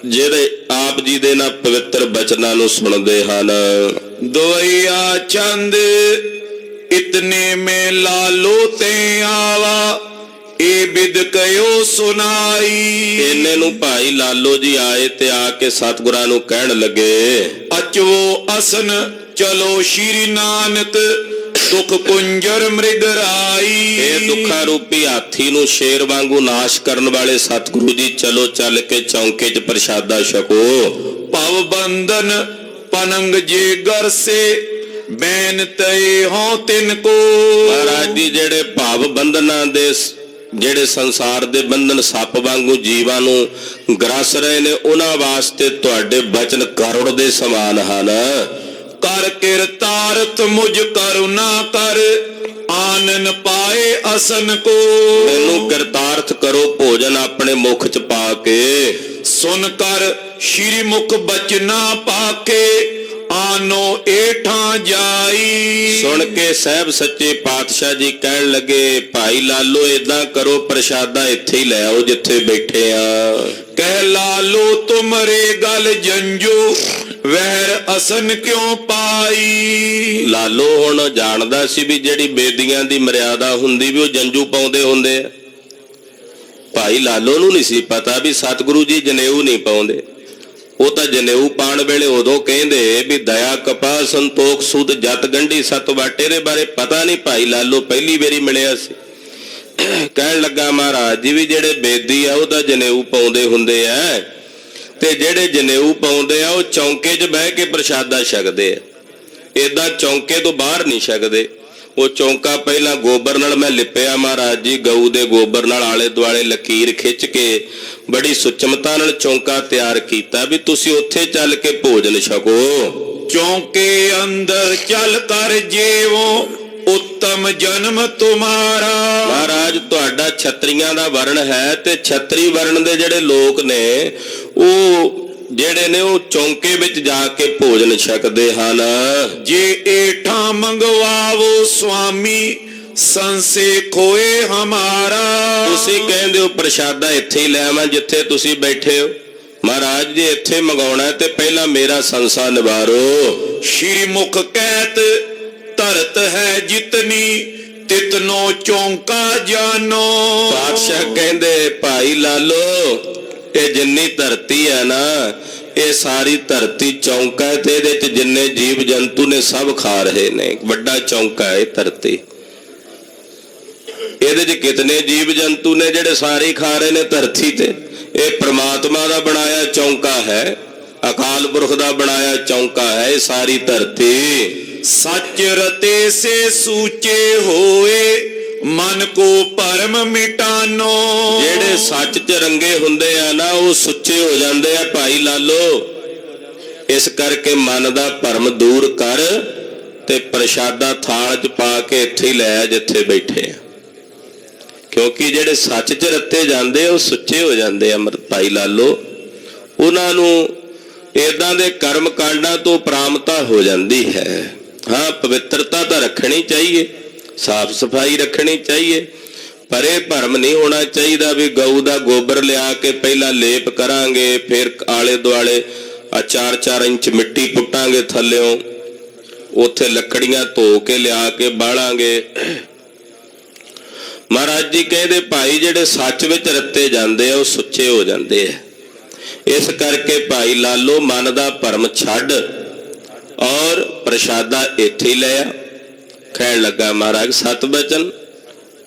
ਜਿਹੜੇ ਆਪ ਜੀ ਦੇ ਨਾ ਪਵਿੱਤਰ ਬਚਨਾਂ ਨੂੰ ਸੁਣਦੇ ਹਨ, दोया चंद इतने में लालो ते आवा ए बिद कयो सुनाई। ਇੰਨੇ ਨੂੰ ਭਾਈ ਲਾਲੋ ਜੀ ਆਏ ਤੇ ਆ ਕੇ ਸਤਿਗੁਰਾਂ ਨੂੰ ਕਹਿਣ ਲੱਗੇ, अचो असन चलो श्री नानक दुख कुंजर मृग राई। ਇਹ ਦੁੱਖਾਂ ਰੂਪੀ ਹਾਥੀ ਨੂੰ ਸ਼ੇਰ ਵਾਂਗੂ ਨਾਸ਼ ਕਰਨ ਵਾਲੇ ਸਤਿਗੁਰੂ ਜੀ, ਚਲੋ ਚੱਲ ਕੇ ਚੌਂਕੇ 'ਚ ਪ੍ਰਸ਼ਾਦਾ ਛਕੋ। भव बंधन पनंग जे घर से बैन तय हो तिनको। ਮਹਾਰਾਜ ਜੀ ਜਿਹੜੇ ਭਾਵ ਬੰਧਨਾਂ ਦੇ ਜਿਹੜੇ ਸੰਸਾਰ ਦੇ ਬੰਧਨ ਸੱਪ ਵਾਂਗੂ ਜੀਵਾਂ ਨੂੰ ਗ੍ਰਸ ਰਹੇ ਨੇ, ਉਹਨਾਂ ਵਾਸਤੇ ਤੁਹਾਡੇ ਬਚਨ ਕਰੁਣ ਦੇ ਸਮਾਨ ਹਨ। कर किरतारथ मुझ करुणा कर आनन पाए असन को। ਮੈਨੂੰ ਕਿਰਤਾਰਥ ਕਰੋ ਭੋਜਨ ਆਪਣੇ ਮੁਖ 'ਚ ਪਾ ਕੇ। सुन कर श्री मुख बचना पाके आनो एठा जाई। ਸੁਣ ਕੇ ਸਾਹਿਬ ਸੱਚੇ ਪਾਤਸ਼ਾਹ ਜੀ ਕਹਿਣ ਲੱਗੇ, ਭਾਈ ਲਾਲੋ ਏਦਾਂ ਕਰੋ, ਪ੍ਰਸ਼ਾਦਾ ਇੱਥੇ ਹੀ ਲੈ ਆਓ ਜਿੱਥੇ ਬੈਠੇ ਆ। कह लालो तुमरे गल जंजो वहर असन क्यों पाई। ਲਾਲੋ ਹੁਣ ਜਾਣਦਾ ਸੀ ਵੀ ਜਿਹੜੀ ਬੇਦੀਆਂ ਦੀ ਮਰਿਆਦਾ ਹੁੰਦੀ ਵੀ ਉਹ ਜੰਜੂ ਪਾਉਂਦੇ ਹੁੰਦੇ ਆ। ਭਾਈ ਲਾਲੋ ਨੂੰ ਨਹੀਂ ਸੀ ਪਤਾ ਵੀ ਸਤਿਗੁਰੂ ਜੀ ਜਨੇਊ ਨਹੀਂ ਪਾਉਂਦੇ। ਉਹ ਤਾਂ ਜਨੇਊ ਪਾਣ ਵੇਲੇ ਉਦੋਂ ਕਹਿੰਦੇ ਵੀ ਦਇਆ ਕਪਾ ਸੰਤੋਖ ਸੁਦ ਜਤ ਗੰਢੀ ਸਤ ਵਾਟੇ ਦੇ ਬਾਰੇ ਪਤਾ ਨਹੀਂ। ਭਾਈ ਲਾਲੋ ਪਹਿਲੀ ਵਾਰੀ ਮਿਲਿਆ ਸੀ। ਕਹਿਣ ਲੱਗਾ, ਮਹਾਰਾਜ ਜੀ ਵੀ ਜਿਹੜੇ ਬੇਦੀ ਆ ਉਹ ਤਾਂ ਜਨੇਊ ਪਾਉਂਦੇ ਹੁੰਦੇ ਆ, ਤੇ ਜਿਹੜੇ ਜਨੇਊ ਪਾਉਂਦੇ ਆ ਉਹ ਚੌਂਕੇ 'ਚ ਬਹਿ ਕੇ ਪ੍ਰਸ਼ਾਦਾ ਛਕਦੇ ਆ, ਏਦਾਂ ਚੌਂਕੇ ਤੋਂ ਬਾਹਰ ਨਹੀਂ ਛਕਦੇ। ਉਹ ਚੌਂਕਾ ਪਹਿਲਾਂ ਗੋਬਰ ਨਾਲ ਮੈਂ ਲਿਪਿਆ ਮਹਾਰਾਜ ਜੀ, ਗਊ ਦੇ ਗੋਬਰ ਨਾਲ ਆਲੇ ਦੁਆਲੇ ਲਕੀਰ ਖਿੱਚ ਕੇ ਬੜੀ ਸੁਚਮਤਾ ਨਾਲ ਚੌਂਕਾ ਤਿਆਰ ਕੀਤਾ ਵੀ ਤੁਸੀਂ ਉੱਥੇ ਚੱਲ ਕੇ ਭੋਜਨ ਛਕੋ। चौके अंदर चल कर जेवो उत्तम जन्म तुम्हारा। ਮਹਾਰਾਜ ਤੁਹਾਡਾ ਛਤਰੀਆਂ ਦਾ ਵਰਣ ਹੈ, ਤੇ ਛਤਰੀ ਵਰਣ ਦੇ ਜਿਹੜੇ ਲੋਕ ਨੇ ਉਹ ਜਿਹੜੇ ਨੇ ਉਹ ਚੌਂਕੇ ਵਿੱਚ ਜਾ ਕੇ ਭੋਜਨ ਛਕਦੇ ਹਨ। जे एठा मंगवावो स्वामी संसे खोए हमारा। ਤੁਸੀਂ ਕਹਿੰਦੇ ਹੋ ਪ੍ਰਸ਼ਾਦਾ ਇੱਥੇ ਹੀ ਲੈ ਆਵਾਂ ਜਿੱਥੇ ਤੁਸੀਂ ਬੈਠੇ ਹੋ। ਮਹਾਰਾਜ ਜੀ ਇੱਥੇ ਮੰਗਾਉਣਾ ਤੇ ਪਹਿਲਾਂ ਮੇਰਾ ਸੰਸਾ ਨਿਵਾਰੋ। श्री मुख कहत धरत है जितनी तितनो चौंका जानो। ਪਾਤਸ਼ਾਹ ਕਹਿੰਦੇ, ਭਾਈ ਲਾਲੋ ਇਹ ਜਿੰਨੀ ਧਰਤੀ ਹੈ ਨਾ, ਇਹ ਸਾਰੀ ਧਰਤੀ ਚੌਂਕਾ ਹੈ, ਤੇ ਇਹਦੇ 'ਚ ਜਿੰਨੇ ਜੀਵ ਜੰਤੂ ਨੇ ਸਭ ਖਾ ਰਹੇ ਨੇ। ਵੱਡਾ ਚੌਂਕਾ ਹੈ ਇਹ ਧਰਤੀ। ਇਹਦੇ 'ਚ ਕਿਤਨੇ ਜੀਵ ਜੰਤੂ ਨੇ ਜਿਹੜੇ ਸਾਰੇ ਖਾ ਰਹੇ ਨੇ ਧਰਤੀ ਤੇ। ਇਹ ਪ੍ਰਮਾਤਮਾ ਦਾ ਬਣਾਇਆ ਚੌਂਕਾ ਹੈ, ਅਕਾਲ ਪੁਰਖ ਦਾ ਬਣਾਇਆ ਚੌਂਕਾ ਹੈ ਇਹ ਸਾਰੀ ਧਰਤੀ। सच रते से सूचे होए मन को परम मिटानो। ਜਿਹੜੇ ਸੱਚ 'ਚ ਰੰਗੇ ਹੁੰਦੇ ਆ ਨਾ ਉਹ ਸੁੱਚੇ ਹੋ ਜਾਂਦੇ ਆ ਭਾਈ ਲਾਲੋ। ਇਸ ਕਰਕੇ ਮਨ ਦਾ ਭਰਮ ਦੂਰ ਕਰ ਤੇ ਪ੍ਰਸ਼ਾਦਾ ਥਾਲ 'ਚ ਪਾ ਕੇ ਇੱਥੇ ਹੀ ਲੈ ਆ ਜਿੱਥੇ ਬੈਠੇ ਆ, ਕਿਉਂਕਿ ਜਿਹੜੇ ਸੱਚ 'ਚ ਰੱਤੇ ਜਾਂਦੇ ਉਹ ਸੁੱਚੇ ਹੋ ਜਾਂਦੇ ਆ ਭਾਈ ਲਾਲੋ। ਉਹਨਾਂ ਨੂੰ ਏਦਾਂ ਦੇ ਕਰਮ ਕਾਂਡਾਂ ਤੋਂ ਪ੍ਰਾਪਤਾ ਹੋ ਜਾਂਦੀ ਹੈ। हाँ, पवित्रता तो रखनी चाहिए, साफ सफाई रखनी चाहिए, पर यह भरम नहीं होना चाहिए भी गऊ का गोबर लिया के पहला लेप करांगे, फिर आले दुआले 4-4 इंच मिट्टी पुटांगे थल्लों, उत्थे लकड़ियां धो के लिया के बालांगे। महाराज जी कहते भाई जिहड़े सच विच रत्ते जांदे आ, वो सुच्चे हो जांदे आ। इस करके भाई लालो मन का भरम छड्ड और प्रशादा इत्थे ही लिया। कहन लगा, महाराज सत बचन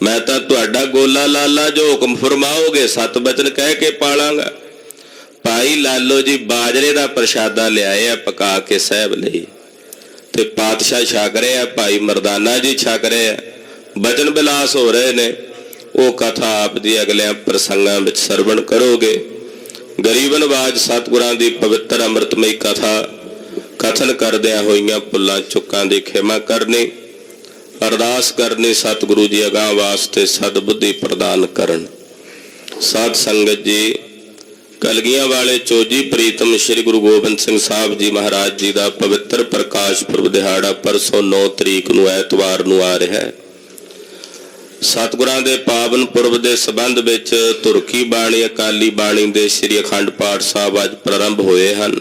मैं तो तुहाडा गोला लाला, जो हुक्म फरमाओगे सत बचन कह के पालांगा। भाई लालो जी बाजरे का प्रशादा लिया पका के साहब लई, ते पातशाह छक रहे हैं, भाई मरदाना जी छक रहे हैं, बचन बिलास हो रहे ने। वो कथा आप दी अगले प्रसंगां विच सरवण करोगे। गरीबन बाज सतगुरां दी पवित्र अमृतमई कथा कथन करदियां होइयां भुल्लां चुक्कां दी खेमा करनी, अरदास करनी सतगुरु जी अगां वास्ते सदबुद्धि प्रदान करन। साध संगत जी, कलगियां वाले चोजी प्रीतम श्री गुरु गोबिंद सिंह साहब जी महाराज जी का पवित्र प्रकाश पुरब दिहाड़ा परसों 9 तरीक नूं ऐतवार नूं आ रहा है। सतगुरां दे पावन पुरब दे संबंध विच तुरकी बाणी अकाली बाणी दे श्री अखंड पाठ साहब अज प्रारंभ होए हन।